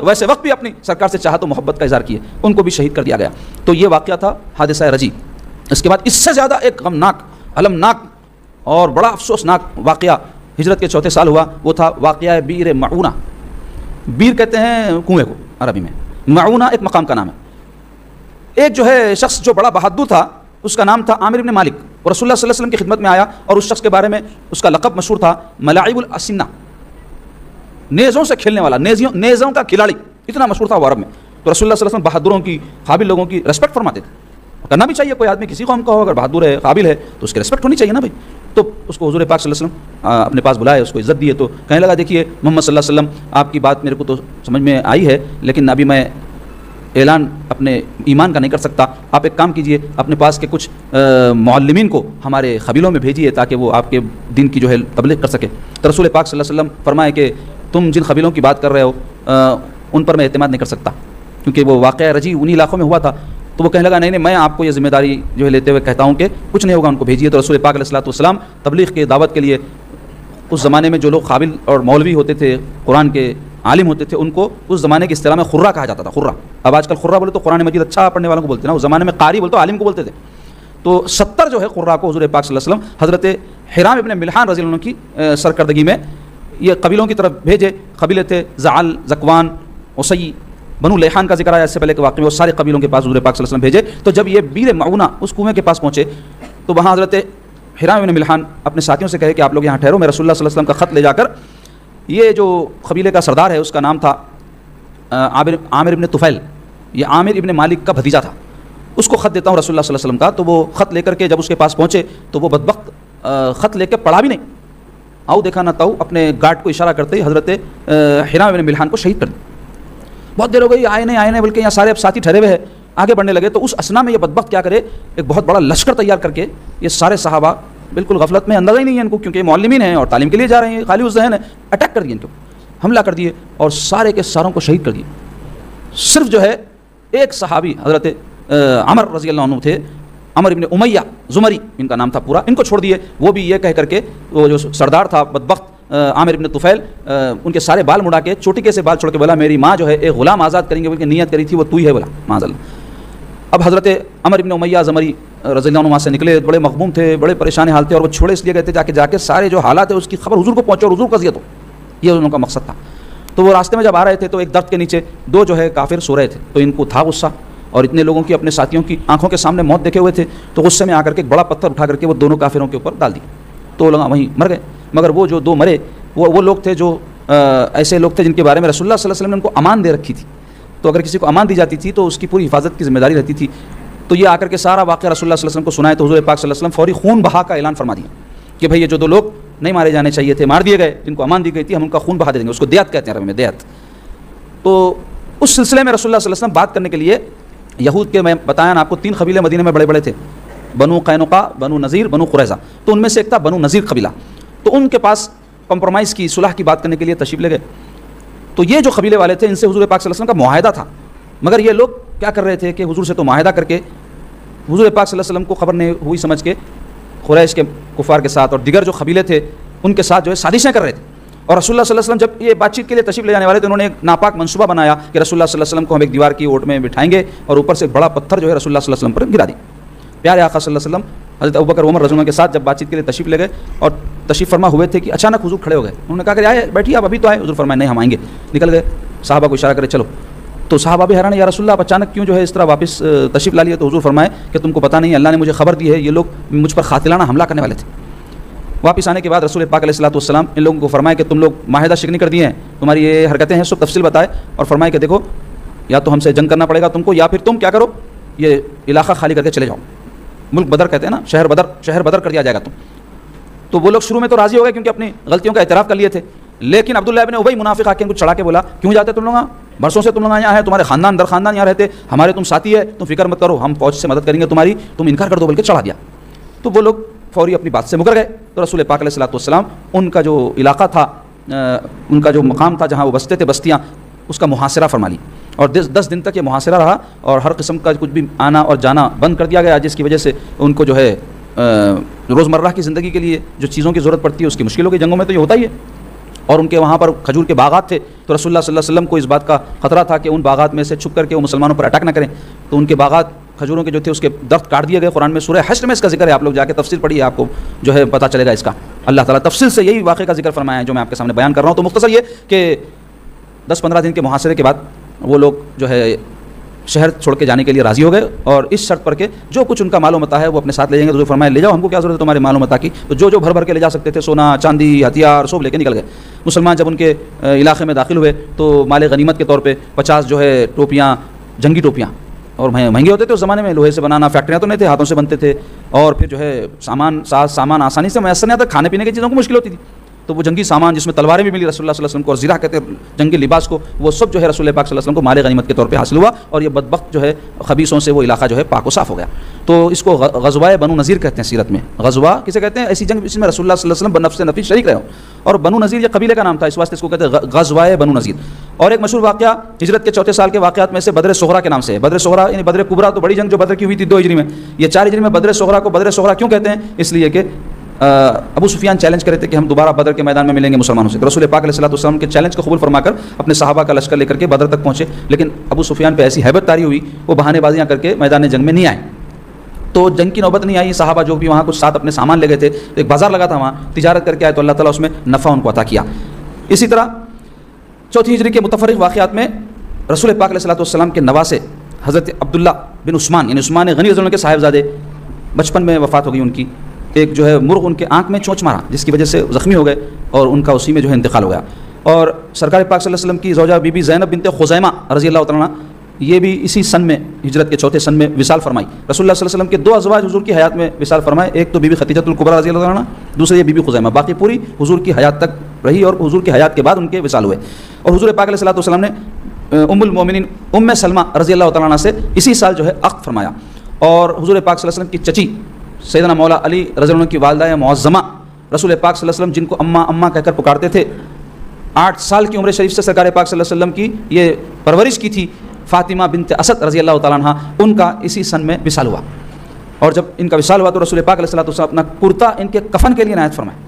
ویسے وقت بھی اپنی سرکار سے چاہت و محبت کا اظہار کیے, ان کو بھی شہید کر دیا گیا. تو یہ واقعہ تھا حادثہ رجی. اس کے بعد اس سے زیادہ ایک غمناک, المناک اور بڑا افسوسناک واقعہ ہجرت کے 4تھے سال ہوا. وہ تھا واقعہ بیر معونہ. بیر کہتے ہیں کنویں کو عربی میں, معونہ ایک مقام کا نام ہے. ایک جو ہے شخص جو بڑا بہادر تھا, اس کا نام تھا عامر ابن مالک, اور رسول اللہ صلی اللہ علیہ وسلم کی خدمت میں آیا, اور اس شخص کے بارے میں اس کا لقب مشہور تھا ملاعب الاسنہ, نیزوں سے کھیلنے والا, نیزوں کا کھلاڑی, اتنا مشہور تھا وہ عرب میں. تو رسول اللہ صلی اللہ علیہ وسلم بہادروں کی, قابل لوگوں کی رسپیکٹ فرماتے تھے. کرنا بھی چاہیے, کوئی آدمی کسی قوم کا ہو اگر بہادر ہے, قابل ہے, تو اس کی رسپیکٹ ہونی چاہیے نا بھائی. تو اس کو حضور پاک صلی اللہ علیہ وسلم اپنے پاس بلائے, اس کو عزت دیے. تو کہنے لگا دیکھیے محمد صلی اللہ علیہ وسلم آپ کی بات میرے کو تو سمجھ میں آئی ہے, لیکن ابھی میں اعلان اپنے ایمان کا نہیں کر سکتا. آپ ایک کام کیجئے, اپنے پاس کے کچھ معلمین کو ہمارے قبیلوں میں بھیجیے تاکہ وہ آپ کے دین کی جو ہے تبلیغ کر سکے. تو رسول پاک صلی اللہ علیہ وسلم فرمائے کہ تم جن قبیلوں کی بات کر رہے ہو ان پر میں اعتماد نہیں کر سکتا, کیونکہ وہ واقعہ رجی انہی علاقوں میں ہوا تھا. تو وہ کہنے لگا نہیں میں آپ کو یہ ذمہ داری جو ہے لیتے ہوئے کہتا ہوں کہ کچھ نہیں ہوگا, ان کو بھیجیے. تو رسول پاک علیہ الصلوۃ والسلام تبلیغ کے دعوت کے لیے, اس زمانے میں جو لوگ قابل اور مولوی ہوتے تھے, قرآن کے عالم ہوتے تھے, ان کو اس زمانے کی اصطلاح میں خرہ کہا جاتا تھا. خرہ, اب آج کل خرہ بولے تو قرآن مجید اچھا پڑھنے والوں کو بولتے ہیں نا, اس زمانے میں قاری بولے تو عالم کو بولتے تھے. تو 70 جو ہے قرہ کو حضور پاک صلی اللہ علیہ وسلم حضرت حرام ابن ملحان رضی اللہ عنہ کی سرکردگی میں یہ قبیلوں کی طرف بھیجے. قبیلے تھے زعل, زکوان, عصی, بنو لیحان کا ذکر آیا اس سے پہلے کے واقعے میں, وہ سارے قبیلوں کے پاس حضور پاک صلی اللہ علیہ وسلم بھیجے. تو جب یہ بیر معونہ اس کنویں کے پاس پہنچے تو وہاں حضرت حرام ابن ملحان اپنے ساتھیوں سے کہے کہ آپ لوگ یہاں ٹھہرو, میں رسول اللہ صلی اللہ علیہ وسلم کا خط لے جا کر, یہ جو قبیلے کا سردار ہے اس کا نام تھا عامر ابن طفیل, یہ عامر ابن مالک کا بھتیجا تھا, اس کو خط دیتا ہوں رسول اللہ صلی اللہ علیہ وسلم کا. تو وہ خط لے کر کے جب اس کے پاس پہنچے تو وہ بدبخت خط لے کے پڑھا بھی نہیں, آؤ دیکھا نہ تاؤ اپنے گارڈ کو اشارہ کرتے ہی حضرت حرام ابن ملحان کو شہید کر دیا. بہت دیر ہو گئی, آئے نہیں بلکہ یہاں سارے اب ساتھی ٹھہرے ہوئے ہیں, آگے بڑھنے لگے. تو اس اسنا میں یہ بدبخت کیا کرے, ایک بہت بڑا لشکر تیار کر کے, یہ سارے صحابہ بالکل غفلت میں, اندازہ ہی نہیں ہے ان کو کیونکہ معلمین ہیں اور تعلیم کے لیے جا رہے ہیں, خالی الذہن ہے, اٹیک کر دیے, ان کو حملہ کر دیے اور سارے کے ساروں کو شہید کر دیے. صرف جو ہے ایک صحابی حضرت عمر رضی اللہ عنہ تھے, عمر ابن امیہ زمری ان کا نام تھا پورا, ان کو چھوڑ دیے. وہ بھی یہ کہہ کر کے, وہ جو سردار تھا بدبخت عامر ابن طفیل, ان کے سارے بال مڑا کے چوٹی سے بال چھوڑ کے بولا میری ماں جو ہے ایک غلام آزاد کریں گے بلکہ نیت کری تھی وہ تو ہی ہے, بولا معاذ اللہ. اب حضرت عمر ابن امیہ زمری رضی اللہ عنہ وہاں سے نکلے, بڑے مغموم تھے, بڑے پریشان حال تھے, اور وہ چھوڑے اس لیے گئے تھے جا کے سارے جو حالات ہے اس کی خبر حضور کو پہنچے اور حضور کو اذیت ہو, یہ ان کا مقصد تھا. تو وہ راستے میں جب آ رہے تھے تو ایک درخت کے نیچے 2 جو ہے کافر سو رہے تھے, تو ان کو تھا غصہ, اور اتنے لوگوں کی اپنے ساتھیوں کی آنکھوں کے سامنے موت دیکھے ہوئے تھے, تو غصے میں آ کر کے ایک بڑا پتھر اٹھا کر کے وہ دونوں کافروں کے اوپر ڈال دی. تو لوگ وہیں مر گئے. مگر وہ جو 2 مرے وہ لوگ تھے جو ایسے لوگ تھے جن کے بارے میں رسول اللہ صلی اللہ علیہ وسلم نے ان کو امان دے رکھی تھی. تو اگر کسی کو امان دی جاتی تھی تو اس کی پوری حفاظت کی ذمہ داری رہتی تھی. تو یہ آ کر کے سارا واقعہ رسول اللہ صلی اللہ علیہ وسلم کو سنائے تو حضور پاک صلی اللہ علیہ وسلم فوری خون بہا کا اعلان فرما دیا کہ بھائی یہ جو 2 لوگ نہیں مارے جانے چاہیے تھے مار دیے گئے, جن کو امان دی گئی تھی, ہم ان کا خون بہا دے دیں گے. اس کو دیات کہتے ہیں عربی میں, دیات. تو اس سلسلے میں رسول اللہ صلی اللہ علیہ وسلم بات کرنے کے لیے یہود کے, میں بتایا نا آپ کو 3 قبیلے مدینے میں بڑے بڑے تھے, بنو قینقاع, بنو نذیر, بنو قریظہ. تو ان میں سے ایک تھا بنو نذیر قبیلہ. تو ان کے پاس کمپرومائز کی, صلح کی بات کرنے کے لیے تشریف لے گئے. تو یہ جو قبیلے والے تھے ان سے حضور پاک صلی اللہ علیہ وسلم کا معاہدہ تھا. مگر یہ لوگ کیا کر رہے تھے کہ حضور سے تو معاہدہ کر کے حضور پاک صلی اللہ علیہ وسلم کو خبر نہیں ہوئی سمجھ کے قریش کے کفار کے ساتھ اور دیگر جو قبیلے تھے ان کے ساتھ جو ہے سازشیں کر رہے تھے. اور رسول اللہ صلی اللہ علیہ وسلم جب یہ بات چیت کے لیے تشریف لے جانے والے تو انہوں نے ایک ناپاک منصوبہ بنایا کہ رسول اللہ صلی اللہ علیہ وسلم کو ہم ایک دیوار کی اوٹ میں بٹھائیں گے اور اوپر سے ایک بڑا پتھر جو ہے رسول اللہ صلی اللہ علیہ وسلم پر گرا دیں. پیارے آقا صلی اللہ علیہ وسلم حضرت ابوبکر عمر رضی اللہ عنہ کے ساتھ جب بات چیت کے لیے تشریف لے گئے اور تشریف فرما ہوئے تھے کہ اچانک حضور کھڑے ہو گئے. انہوں نے کہا کہ آئے بیٹھیے, آپ ابھی تو آئے. حضور فرمائے نہیں ہم آئیں گے. نکل گئے. صحابہ کو اشارہ کرے چلو. تو صحابہ بھی حیران, یا رسول اللہ آپ اچانک کیوں جو ہے اس طرح واپس تشریف لا لیے؟ تو حضور فرمائے کہ تم کو پتہ نہیں, اللہ نے مجھے خبر دی ہے یہ لوگ مجھ پر قاتلانہ حملہ کرنے والے تھے. واپس آنے کے بعد رسول پاک علیہ الصلوۃ والسلام ان لوگوں کو فرمائے کہ تم لوگ معاہدہ شکنی کر دیے ہیں, تمہاری یہ حرکتیں ہیں, سب تفصیل بتائے اور فرمائے کہ دیکھو یا تو ہم سے جنگ کرنا پڑے گا تم کو, یا پھر تم کیا کرو, یہ علاقہ خالی کر کے چلے جاؤ. ملک بدر کہتے ہیں نا, شہر بدر کر دیا جائے گا تم. تو وہ لوگ شروع میں تو راضی ہو گئے کیونکہ اپنی غلطیوں کا اعتراف کر لیے تھے. لیکن عبداللہ ابن ابی منافق آ کے ان کو چڑھا کے بولا کیوں جاتے تم لوگ, برسوں سے تم لوگ یہاں ہیں, تمہارے خاندان در خاندان یہاں رہتے, ہمارے تم ساتھی ہے, تم فکر مت کرو, ہم فوج سے مدد کریں گے تمہاری, تم انکار کر دو, بلکہ چڑھا دیا. تو وہ لوگ فوری اپنی بات سے مکر گئے. تو رسول پاک علیہ الصلوۃ والسلام ان کا جو علاقہ تھا, ان کا جو مقام تھا جہاں وہ بستے تھے, بستیاں, اس کا محاصرہ فرما لی. اور 10 دن تک یہ محاصرہ رہا اور ہر قسم کا کچھ بھی آنا اور جانا بند کر دیا گیا, جس کی وجہ سے ان کو جو ہے روزمرہ کی زندگی کے لیے جو چیزوں کی ضرورت پڑتی ہے اس کی مشکلوں کی جنگوں میں تو یہ ہوتا ہی ہے. اور ان کے وہاں پر کھجور کے باغات تھے, تو رسول اللہ صلی اللہ علیہ وسلم کو اس بات کا خطرہ تھا کہ ان باغات میں سے چھپ کر کے وہ مسلمانوں پر اٹیک نہ کریں. تو ان کے باغات کھجوروں کے جو تھے اس کے درخت کاٹ دیے گئے. قرآن میں سورہ حشر میں اس کا ذکر ہے, آپ لوگ جا کے تفسیر پڑھیے, آپ کو جو ہے پتہ چلے گا اس کا. اللہ تعالیٰ تفصیل سے یہی واقعے کا ذکر فرمایا ہے جو میں آپ کے سامنے بیان کر رہا ہوں. تو مختصر یہ کہ 10-15 دن کے محاصرے کے بعد وہ لوگ جو ہے شہر چھوڑ کے جانے کے لیے راضی ہو گئے, اور اس شرط پر کہ جو کچھ ان کا مال و متاع ہے وہ اپنے ساتھ لے جائیں گے. تو فرمایا لے جاؤ, ہم کو کیا ضرورت ہے تمہارے مال و متاع کی. تو جو بھر بھر کے لے جا سکتے تھے, سونا چاندی ہتھیار سب لے کے نکل گئے. مسلمان جب ان کے علاقے میں داخل ہوئے تو مال غنیمت کے طور پہ 50 جو ہے ٹوپیاں, جنگی ٹوپیاں, اور مہنگے ہوتے تھے اس زمانے میں, لوہے سے بنانا, فیکٹریاں تو نہیں تھے, ہاتھوں سے بنتے تھے. اور پھر جو ہے سامان آسانی سے میسر نہیں آتا, کھانے پینے کی چیزوں کو مشکل ہوتی تھی. تو وہ جنگی سامان جس میں تلواریں بھی ملی رسول اللہ صلی اللہ علیہ وسلم کو, اور زرہ کہتے ہیں جنگی لباس کو, وہ سب جو ہے رسول پاک صلی اللہ علیہ وسلم کو مال غنیمت کے طور پہ حاصل ہوا. اور یہ بدبخت جو ہے خبیثوں سے وہ علاقہ جو ہے پاک و صاف ہو گیا. تو اس کو غزوہ بنو نذیر کہتے ہیں سیرت میں. غزوہ کسے کہتے ہیں؟ ایسی جنگ جس میں رسول اللہ صلی اللہ علیہ وسلم بنفس نفیس شریک رہے ہوں. اور بنو نذیر یہ قبیلے کا نام تھا, اس واسطے اس کو کہتے ہیں غزوہ بنو نذیر. اور ایک مشہور واقعہ ہجرت کے 4 سال کے واقعات میں سے بدر صغریٰ کے نام سے ہے. بدر صغریٰ یعنی بدر کبریٰ تو بڑی جنگ جو بدر کی ہوئی تھی 2 ہجری میں, یہ 4 ہجری میں بدر صغریٰ کو بدر صغریٰ کیوں کہتے ہیں؟ اس لیے کہ ابو سفیان چیلنج کرے تھے کہ ہم دوبارہ بدر کے میدان میں ملیں گے مسلمانوں سے. تو رسول پاک علیہ الصلوۃ والسلام کے چیلنج کو قبول فرما کر اپنے صحابہ کا لشکر لے کر کے بدر تک پہنچے. لیکن ابو سفیان پہ ایسی ہیبت طاری ہوئی, وہ بہانے بازیاں کر کے میدان جنگ میں نہیں آئے. تو جنگ کی نوبت نہیں آئی. صحابہ جو بھی وہاں کچھ ساتھ اپنے سامان لے گئے تھے, ایک بازار لگا تھا وہاں, تجارت کر کے آئے تو اللہ تعالیٰ اس میں نفع ان کو عطا کیا. اسی طرح 4 ہجری کے متفرق واقعات میں رسول پاک علیہ الصلوۃ والسلام کے نواسے حضرت عبداللہ بن عثمان یعنی عثمان غنی رضی اللہ عنہ کے صاحبزادے, بچپن میں وفات ہو گئی ان کی. ایک جو ہے مرغ ان کے آنکھ میں چونچ مارا, جس کی وجہ سے زخمی ہو گئے اور ان کا اسی میں جو ہے انتقال ہو گیا. اور سرکار پاک صلی اللہ علیہ وسلم کی زوجہ بی بی زینب بنت خزیمہ رضی اللہ تعالیٰ عنہ, یہ بھی اسی سن میں ہجرت کے 4 سن میں وصال فرمائی. رسول اللہ صلی اللہ علیہ وسلم کے 2 ازواج حضور کی حیات میں وصال فرمائے, ایک تو بی بی خدیجہ الکبریٰ رضی اللہ عنہ, دوسری یہ بی بی خزیمہ. باقی پوری حضور کی حیات تک رہی اور حضور کی حیات کے بعد ان کے وصال ہوئے. اور حضور پاک علیہ الصلوۃ والسلام نے ام المومنین ام سلمہ رضی اللہ تعالیٰ عنہ سے اسی سال جو ہے عقد فرمایا. اور حضور پاک صلی اللہ علیہ وسلم کی چچی سیدنا مولا علی رضی اللہ عنہ کی والدہ معظمہ رسول پاک صلی اللہ علیہ وسلم جن کو اماں اماں کہہ کر پکارتے تھے, 8 سال کی عمر شریف سے سرکار پاک صلی اللہ علیہ وسلم کی یہ پرورش کی تھی, فاطمہ بنت اسد رضی اللہ تعالیٰ عنہ, ان کا اسی سن میں وصال ہوا. اور جب ان کا وصال ہوا تو رسول پاک علیہ الصلوۃ والسلام اپنا کرتا ان کے کفن کے لیے عنایت فرمائے,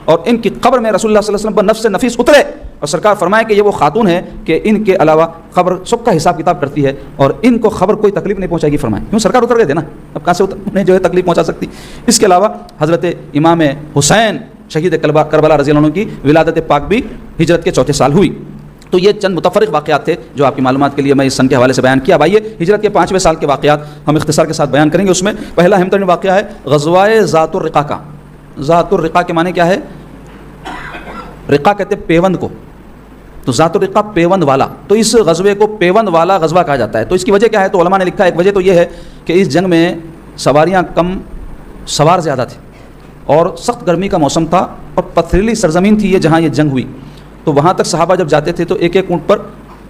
اور ان کی قبر میں رسول اللہ صلی اللہ علیہ وسلم پر نفس نفیس اترے, اور سرکار فرمائے کہ یہ وہ خاتون ہے کہ ان کے علاوہ خبر سب کا حساب کتاب کرتی ہے, اور ان کو خبر کوئی تکلیف نہیں پہنچائے گی. فرمائے کیوں؟ سرکار اتر گئے تھے نا, اب کہاں سے انہیں جو ہے تکلیف پہنچا سکتی. اس کے علاوہ حضرت امام حسین شہید کربلا رضی اللہ عنہ کی ولادت پاک بھی ہجرت کے 4 سال ہوئی. تو یہ چند متفرق واقعات تھے جو آپ کی معلومات کے لیے میں اس سن کے حوالے سے بیان کیا. اب آئیے ہجرت کے 5ویں سال کے واقعات ہم اختصار کے ساتھ بیان کریں گے. اس میں پہلا اہم ترین واقعہ ہے غزوہ ذات الرقاع کا. ذات الرقا کے معنی کیا ہے؟ رقا کہتے ہیں پیوند کو، تو ذات الرقا پیوند والا، تو اس غزوے کو پیوند والا غزوہ کہا جاتا ہے۔ تو اس کی وجہ کیا ہے؟ تو علماء نے لکھا ایک وجہ تو یہ ہے کہ اس جنگ میں سواریاں کم، سوار زیادہ تھے، اور سخت گرمی کا موسم تھا، اور پتھریلی سرزمین تھی یہ جہاں یہ جنگ ہوئی، تو وہاں تک صحابہ جب جاتے تھے تو ایک ایک اونٹ پر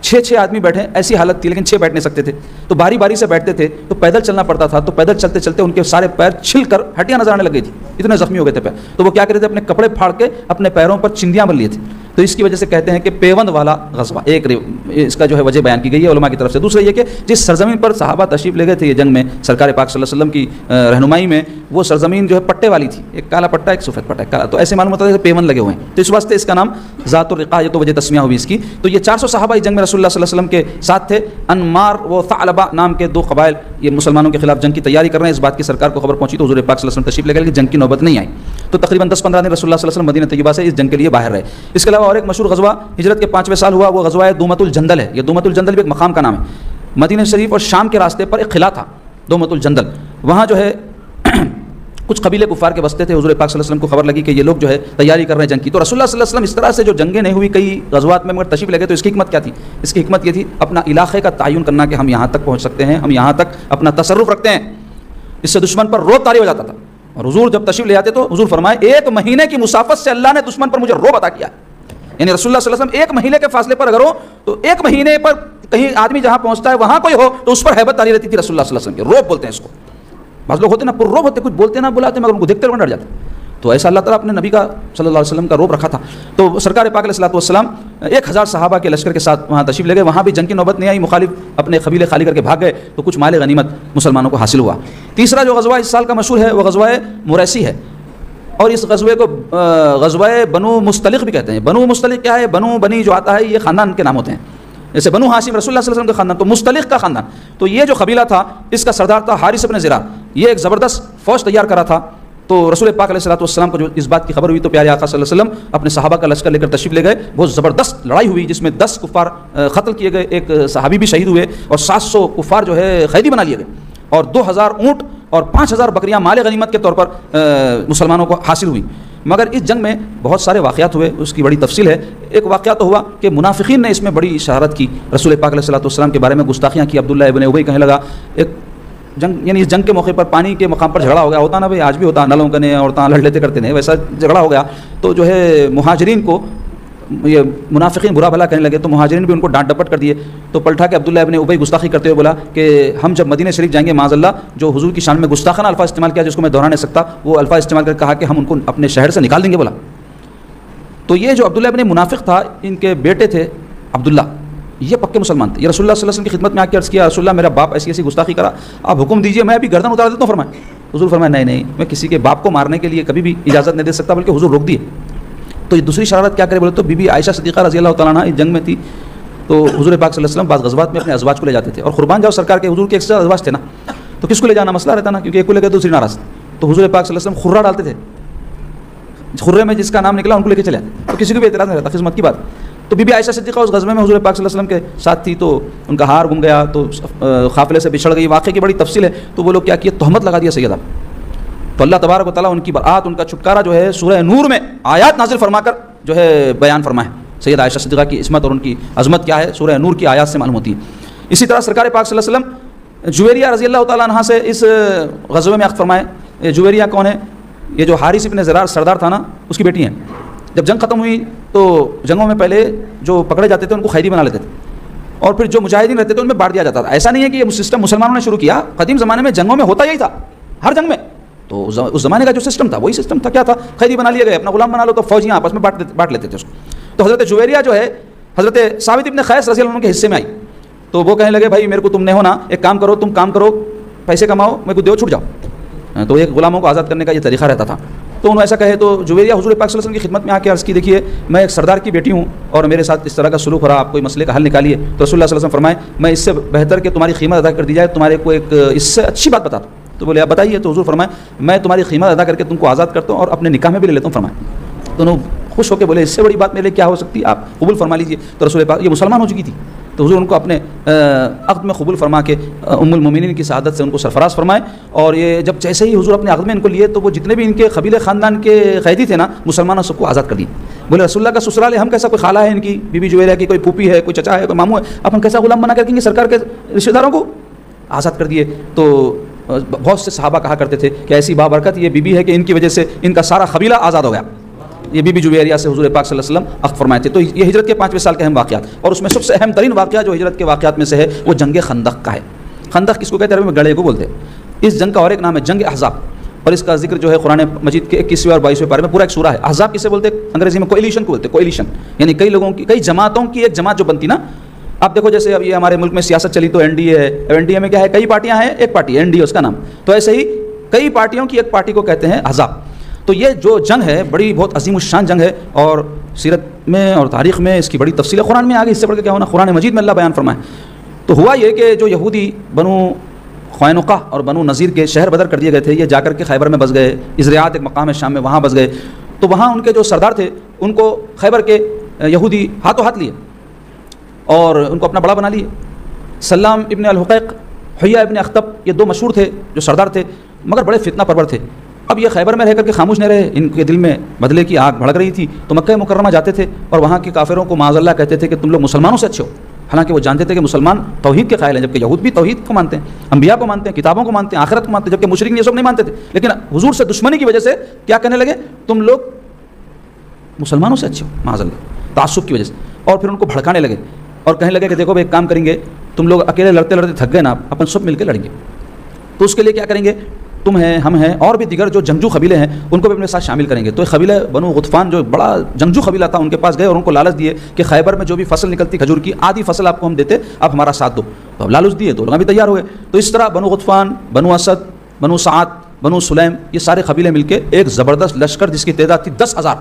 6 آدمی بیٹھے، ایسی حالت تھی لیکن 6 بیٹھ نہیں سکتے تھے، تو باری باری سے بیٹھتے تھے، تو پیدل چلنا پڑتا تھا، تو پیدل چلتے چلتے ان کے سارے پیر چھل کر ہڈیاں نظر آنے لگ گئی تھی، اتنے زخمی ہو گئے تھے پیر، تو وہ کیا کرتے تھے؟ اپنے کپڑے پھاڑ کے اپنے پیروں پر چندیاں بن لیے تھے، تو اس کی وجہ سے کہتے ہیں کہ پیوند والا غزوہ، ایک اس کا جو ہے وجہ بیان کی گئی ہے علماء کی طرف سے۔ دوسرا یہ کہ جس سرزمین پر صحابہ تشریف لے گئے تھے یہ جنگ میں سرکار پاک صلی اللہ علیہ وسلم کی رہنمائی میں، وہ سرزمین جو ہے پٹے والی تھی، ایک کالا پٹا ایک سفید پٹا کالا، تو ایسے معلوم ہوتا ہے کہ پیوند لگے ہوئے ہیں، تو اس واسطے اس کا نام ذات الرقا، یہ تو وجہ تسمیہ ہوئی اس کی۔ تو یہ 400 صحابہ اس جنگ میں رسول اللہ صلی اللہ علیہ وسلم کے ساتھ تھے۔ انمار و ثعلبہ نام کے 2 قبائل یہ مسلمانوں کے خلاف جنگ کی تیاری کر رہے ہیں، اس بات کی سرکار کو خبر پہنچی تو حضور پاک صلی اللہ علیہ وسلم تشریف لے گئے، لیکن جنگ کی نوبت نہیں آئی، تو تقریباً 10-15 دن رسول اللہ صلی اللہ علیہ وسلم مدینہ طیبہ سے اس جنگ کے لیے باہر رہے۔ اس کے علاوہ اور ایک مشہور غزوہ ہجرت کے 5ویں سال ہوا، وہ غزوہ دومۃ الجندل ہے۔ یہ دومۃ الجندل بھی ایک مقام کا نام ہے، مدینہ شریف اور شام کے راستے پر ایک قلعہ تھا دومۃ الجندل، وہاں جو ہے کچھ قبیلے کفار کے بستے تھے، حضور پاک صلی اللہ علیہ وسلم کو خبر لگی کہ یہ لوگ جو ہے تیاری کر رہے ہیں جنگ کی، تو رسول اللہ صلی اللہ علیہ وسلم اس طرح سے جو جنگیں نہیں ہوئی کئی غزوات میں مگر تشریف لے گئے، تو اس کی حکمت کیا تھی؟ اس کی حکمت یہ تھی اپنا علاقے کا تعین کرنا کہ ہم یہاں تک پہنچ سکتے ہیں، ہم یہاں تک اپنا تصرف رکھتے ہیں، اس سے دشمن پر رعب طاری ہو جاتا تھا، اور حضور جب تشریف لے آتے تو حضور فرمائے 1 مہینے کی مسافت سے اللہ نے دشمن پر مجھے رعب عطا کیا، یعنی رسول اللہ صلی اللہ علیہ وسلم 1 مہینے کے فاصلے پر اگر ہو تو 1 مہینے پر کہیں آدمی جہاں پہنچتا ہے وہاں کوئی ہو تو اس پر ہیبت طاری رہتی تھی رسول اللہ صلی اللہ علیہ وسلم کی، رعب بولتے ہیں اس کو، بعض لوگ ہوتے ہیں نا پر رعب ہوتے، کچھ بولتے نہ بلاتے مگر ان کو دیکھتے ہوئے ڈر جاتے، تو ایسا اللہ تعالیٰ اپنے نبی کا صلی اللہ علیہ وسلم کا رعب رکھا تھا۔ تو سرکار پاک علیہ الصلوۃ والسلام 1000 صحابہ کے لشکر کے ساتھ وہاں تشریف لے گئے، وہاں بھی جنگ کی نوبت نہیں آئی، مخالف اپنے قبیلے خالی کر کے بھاگ گئے، تو کچھ مال غنیمت مسلمانوں کو حاصل ہوا۔ تیسرا جو غزوہ اس سال کا مشہور ہے وہ غزوہ مریسی ہے، اور اس غزوے کو غزوہ بنو مستلق بھی کہتے ہیں۔ بنو مستلق کیا ہے؟ بنی جو آتا ہے یہ خاندان کے نام ہوتے ہیں، جیسے بنو ہاشم رسول اللہ صلی اللہ علیہ وسلم کا خاندان، تو مستلق کا خاندان، تو یہ جو قبیلہ تھا اس کا سردار تھا حارث بن زرار، یہ ایک زبردست فوج تیار کرا تھا، تو رسول پاک علیہ الصلوۃ والسلام کو جو اس بات کی خبر ہوئی تو پیارے آقا صلی اللہ علیہ وسلم اپنے صحابہ کا لشکر لے کر تشریف لے گئے، بہت زبردست لڑائی ہوئی جس میں 10 کفار قتل کیے گئے، ایک صحابی بھی شہید ہوئے، اور 700 کفار جو ہے قیدی بنا لیے گئے، اور 2000 اونٹ اور 5000 بکریاں مال غنیمت کے طور پر مسلمانوں کو حاصل ہوئی۔ مگر اس جنگ میں بہت سارے واقعات ہوئے، اس کی بڑی تفصیل ہے۔ ایک واقعہ تو ہوا کہ منافقین نے اس میں بڑی اشارت کی، رسول پاک علیہ الصلوۃ والسلام کے بارے میں گستاخیاں کی۔ عبداللہ ابن ابی کہنے لگا، ایک جنگ یعنی اس جنگ کے موقع پر پانی کے مقام پر جھگڑا ہو گیا، ہوتا نا بھائی آج بھی ہوتا، نلوں کنے عورتیں لڑ لیتے کرتے ہیں، ویسا جھگڑا ہو گیا، تو جو ہے مہاجرین کو یہ منافقین برا بھلا کہنے لگے، تو مہاجرین بھی ان کو ڈانٹ ڈپٹ کر دیے، تو پلٹا کے عبداللہ ابن ابی گستاخی کرتے ہوئے بولا کہ ہم جب مدینہ شریف جائیں گے معاذ اللہ، جو حضور کی شان میں گستاخانہ الفاظ استعمال کیا جس کو میں دہرا نہیں سکتا، وہ الفاظ استعمال کر کہا کہ ہم ان کو اپنے شہر سے نکال دیں گے، بولا۔ تو یہ جو عبداللہ ابن منافق تھا، ان کے بیٹے تھے عبداللہ، یہ پکے مسلمان تھے، یہ رسول اللہ صلی اللہ علیہ وسلم کی خدمت میں آ کے عرض کیا، رسول اللہ میرا باپ ایسی ایسی گستاخی کرا، آپ حکم دیجئے میں ابھی گردن اتار دیتا ہوں، فرمائے۔ حضور فرمایا نہیں، میں کسی کے باپ کو مارنے کے لیے کبھی بھی اجازت نہیں دے سکتا، بلکہ حضور روک دیے۔ تو یہ دوسری شرارت کیا کرے بولے تو بی بی عائشہ صدیقہ رضی اللہ تعالیٰ عنہ اس جنگ میں تھی، تو حضور پاک صلی اللہ علیہ وسلم بعض غزوات میں اپنے ازواج کو لے جاتے تھے، اور قربان جاؤ سرکار کے حضور کے ایک ازواج تھے نا، تو کس کو لے جانا مسئلہ رہتا نا، کیونکہ ایک کو لے کے دوسری ناراض، تو حضور پاک صلی اللہ علیہ وسلم خرہ ڈالتے تھے، خرے میں جس کا نام نکلا ان کو لے کے چلے آتے، تو کسی کو بھی اعتراض نہیں رہتا، خدمت کی بات۔ تو بی بی عائشہ صدیقہ اس غزوے میں حضور پاک صلی اللہ علیہ وسلم کے ساتھ تھی، تو ان کا ہار گم گیا، تو قافلے سے بچھڑ گئی، واقعے کی بڑی تفصیل ہے، تو وہ لوگ کیا کیے، تہمت لگا دیا سیدہ، تو اللہ تبارک و تعالیٰ ان کی برات، ان کا چھٹکارا جو ہے سورہ نور میں آیات نازل فرما کر جو ہے بیان فرمائے، سیدہ عائشہ صدیقہ کی عصمت اور ان کی عظمت کیا ہے سورہ نور کی آیات سے معلوم ہوتی ہے۔ اسی طرح سرکار پاک صلی اللہ علیہ وسلم جویریہ رضی اللہ تعالیٰ عنہ سے اس غزوے میں عقد فرمائے۔ جویریہ کون ہے؟ یہ جو حارث ابن زرار سردار تھا نا، اس کی بیٹی ہیں۔ جب جنگ ختم ہوئی تو جنگوں میں پہلے جو پکڑے جاتے تھے ان کو قیدی بنا لیتے تھے، اور پھر جو مجاہدین رہتے تھے ان میں بانٹ دیا جاتا تھا۔ ایسا نہیں ہے کہ یہ سسٹم مسلمانوں نے شروع کیا، قدیم زمانے میں جنگوں میں ہوتا یہی تھا، ہر جنگ میں، تو اس زمانے کا جو سسٹم تھا وہی سسٹم تھا، کیا تھا، قیدی بنا لیے گئے، اپنا غلام بنا لو، تو فوجیاں آپس میں بانٹ لیتے تھے اس کو۔ تو حضرت جویریہ جو ہے حضرت ثابت ابن قیس رضی اللہ عنہ کے حصے میں آئی، تو وہ کہنے لگے بھائی میرے کو تم نے ہونا، ایک کام کرو، تم کام کرو، پیسے کماؤ، میرے کو دیو چھوٹ جاؤ، تو ایک غلاموں کو آزاد کرنے کا یہ طریقہ رہتا تھا۔ تو انہوں ایسا کہے تو جویریہ حضور پاک صلی اللہ علیہ وسلم کی خدمت میں آ کے عرض کی، دیکھیے میں ایک سردار کی بیٹی ہوں اور میرے ساتھ اس طرح کا سلوک ہو رہا، آپ کوئی مسئلے کا حل نکالیے۔ تو رسول اللہ صلی اللہ علیہ وسلم فرمائے میں اس سے بہتر کہ تمہاری قیمت ادا کر دی جائے، تمہارے کو ایک اس سے اچھی بات بتا دوں۔ تو بولے آپ بتائیے، تو حضور فرمائے میں تمہاری قیمت ادا کر کے تم کو آزاد کرتا ہوں اور اپنے نکاح میں بھی لے لیتا ہوں، فرمائے۔ تو انہوں خوش ہو کے بولے اس سے بڑی بات میرے لیے کیا ہو سکتی ہے، آپ قبول فرما لیجیے۔ تو رسول پاک، یہ مسلمان ہو چکی تھی، تو حضور ان کو اپنے عقد میں قبول فرما کے ام المومنین کی شہادت سے ان کو سرفراز فرمائے. اور یہ جب جیسے ہی حضور اپنے عقد میں ان کو لیے تو وہ جتنے بھی ان کے قبیلے خاندان کے قیدی تھے نا مسلمانوں سب کو آزاد کر دی. بولے رسول اللہ کا سسرال ہے, ہم کیسا کوئی خالہ ہے ان کی بی بی جویریہ کی, کوئی پھوپھی ہے, کوئی چچا ہے, کوئی ماموں ہے, اب ہم کیسا غلام بنا کر رکھیں گے سرکار کے رشتہ داروں کو. آزاد کر دیے. تو بہت سے صحابہ کہا کرتے تھے کہ ایسی بابرکت یہ بی بی ہے کہ ان کی وجہ سے ان کا سارا قبیلہ آزاد ہو گیا. یہ بی بی جویریہ سے حضور پاک صلی اللہ علیہ وسلم عقد فرمائے تھے. تو یہ ہجرت کے 5ویں سال کے اہم واقعات, اور اس میں سب سے اہم ترین واقعہ جو ہجرت کے واقعات میں سے ہے وہ جنگ خندق کا ہے. خندق کس کو کہتے ہیں؟ عربی میں گڑھے کو بولتے ہیں. اس جنگ کا اور ایک نام ہے جنگ احزاب, اور اس کا ذکر جو ہے قرآن مجید کے 21ویں اور 22ویں پارے میں پورا ایک سورہ ہے. احزاب کسے بولتے ہیں؟ انگریزی میں کوئلیشن کو بولتے ہیں. کوئلیشن یعنی کئی لوگوں کی, کئی جماعتوں کی ایک جماعت جو بنتی نا. آپ دیکھو جیسے اب یہ ہمارے ملک میں سیاست چلی تو این ڈی اے ہے, این ڈی اے میں کیا ہے, کئی پارٹیاں ہیں, ایک پارٹی این ڈی اے اس کا نام. تو ایسے ہی کئی پارٹیوں کی ایک پارٹی کو کہتے ہیں احزاب. تو یہ جو جنگ ہے بڑی بہت عظیم الشان جنگ ہے, اور سیرت میں اور تاریخ میں اس کی بڑی تفصیل ہے. قرآن میں آگے اس سے بڑھ کے کیا ہونا, قرآن مجید میں اللہ بیان فرمائے. تو ہوا یہ کہ جو یہودی بنو قینقاع اور بنو نذیر کے شہر بدر کر دیے گئے تھے, یہ جا کر کے خیبر میں بس گئے. ازریات ایک مقام ہے شام میں, وہاں بس گئے. تو وہاں ان کے جو سردار تھے ان کو خیبر کے یہودی ہاتھوں ہاتھ لیے اور ان کو اپنا بڑا بنا لیے. سلام ابن الحقیق, حیہ ابن اخطب, یہ دو مشہور تھے جو سردار تھے, مگر بڑے فتنہ پرور تھے. اب یہ خیبر میں رہ کر کے خاموش نہیں رہے, ان کے دل میں بدلے کی آگ بھڑک رہی تھی. تو مکہ مکرمہ جاتے تھے اور وہاں کے کافروں کو معاذ اللہ کہتے تھے کہ تم لوگ مسلمانوں سے اچھے ہو. حالانکہ وہ جانتے تھے کہ مسلمان توحید کے قائل ہیں, جبکہ یہود بھی توحید کو مانتے ہیں, انبیاء کو مانتے ہیں, کتابوں کو مانتے ہیں, آخرت کو مانتے ہیں, جبکہ مشرک یہ سب نہیں مانتے تھے. لیکن حضور سے دشمنی کی وجہ سے کیا کہنے لگے, تم لوگ مسلمانوں سے اچھے ہو معاذ اللہ, تعصب کی وجہ سے. اور پھر ان کو بھڑکانے لگے اور کہنے لگے کہ دیکھو ایک کام کریں گے, تم لوگ اکیلے لڑتے لڑتے تھک گئے نا, اپن سب مل کے لڑیں گے. تو اس کے لیے کیا کریں گے, تم ہیں, ہم ہیں, اور بھی دیگر جو جنگجو قبیلے ہیں ان کو بھی اپنے ساتھ شامل کریں گے. تو ایک قبیلہ بنو غطفان جو بڑا جنگجو قبیلہ تھا, ان کے پاس گئے اور ان کو لالچ دیے کہ خیبر میں جو بھی فصل نکلتی کھجور کی, آدھی فصل آپ کو ہم دیتے, آپ ہمارا ساتھ دو. تو اب لالچ دیے تو لوگ بھی تیار ہوئے. تو اس طرح بنو غطفان, بنو اسد, بنو سعد, بنو سلیم, یہ سارے قبیلے مل کے ایک زبردست لشکر جس کی تعداد تھی 10,000.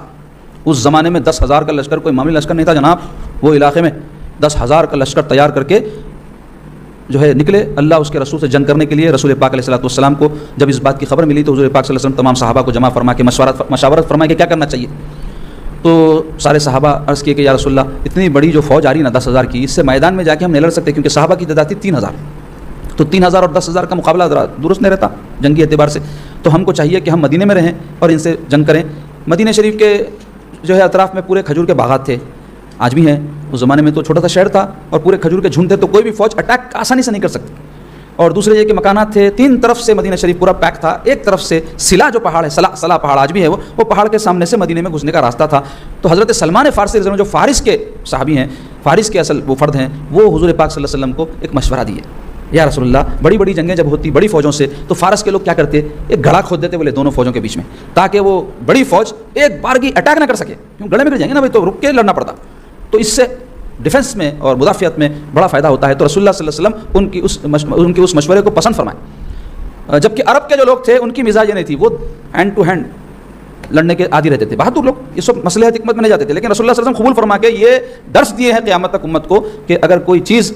اس زمانے میں 10,000 کا لشکر کوئی معمولی لشکر نہیں تھا جناب. وہ علاقے میں 10,000 کا لشکر تیار کر کے جو ہے نکلے اللہ اس کے رسول سے جنگ کرنے کے لیے. رسول پاک علیہ الصلوۃ والسلام کو جب اس بات کی خبر ملی تو حضور پاک صلی اللہ علیہ وسلم تمام صحابہ کو جمع فرما کے مشاورت فرمائے کہ کیا کرنا چاہیے. تو سارے صحابہ عرض کیے کہ یا رسول اللہ اتنی بڑی جو فوج آ رہی ہے نا 10,000 کی, اس سے میدان میں جا کے ہم نہیں لڑ سکتے, کیونکہ صحابہ کی تعداد تھی 3,000. تو 3,000 اور 10,000 کا مقابلہ درست نہیں رہتا جنگی اعتبار سے. تو ہم کو چاہیے کہ ہم مدینے میں رہیں اور ان سے جنگ کریں. مدینہ شریف کے جو ہے اطراف میں پورے کھجور کے باغات تھے, آج بھی ہیں. اس زمانے میں تو چھوٹا سا شہر تھا اور پورے کھجور کے جھنڈ تھے, تو کوئی بھی فوج اٹیک آسانی سے نہیں کر سکتی. اور دوسرے یہ کہ مکانات تھے, 3 طرف سے مدینہ شریف پورا پیک تھا. ایک طرف سے سلا جو پہاڑ ہے, سلا پہاڑ آج بھی ہے, وہ پہاڑ کے سامنے سے مدینے میں گھسنے کا راستہ تھا. تو حضرت سلمان فارسی رضی اللہ عنہ جو فارس کے صحابی ہیں, فارس کے اصل وہ فرد ہیں, وہ حضور پاک صلی اللہ علیہ وسلم کو ایک مشورہ دیے, یا رسول اللہ بڑی بڑی جنگیں جب ہوتی بڑی فوجوں سے تو فارس کے لوگ کیا کرتے, ایک گڑھا کھود دیتے بولے دونوں فوجوں کے بیچ میں, تاکہ وہ بڑی فوج ایک بارگی اٹیک نہ کر سکے. کیوں گڑھے میں گر جائیں گے نا بھائی, تو رک کے لڑنا پڑتا. تو اس سے ڈیفنس میں اور مدافعت میں بڑا فائدہ ہوتا ہے. تو رسول اللہ صلی اللہ علیہ وسلم ان کے اس مشورے کو پسند فرمائے. جبکہ عرب کے جو لوگ تھے ان کی مزاج یہ نہیں تھی, وہ ہینڈ ٹو ہینڈ لڑنے کے عادی رہتے تھے, بہادر لوگ, یہ سب مصلحت حکمت میں نہیں جاتے تھے. لیکن رسول اللہ صلی اللہ علیہ وسلم قبول فرما کے یہ درس دیے ہیں قیامت تک امت کو کہ اگر کوئی چیز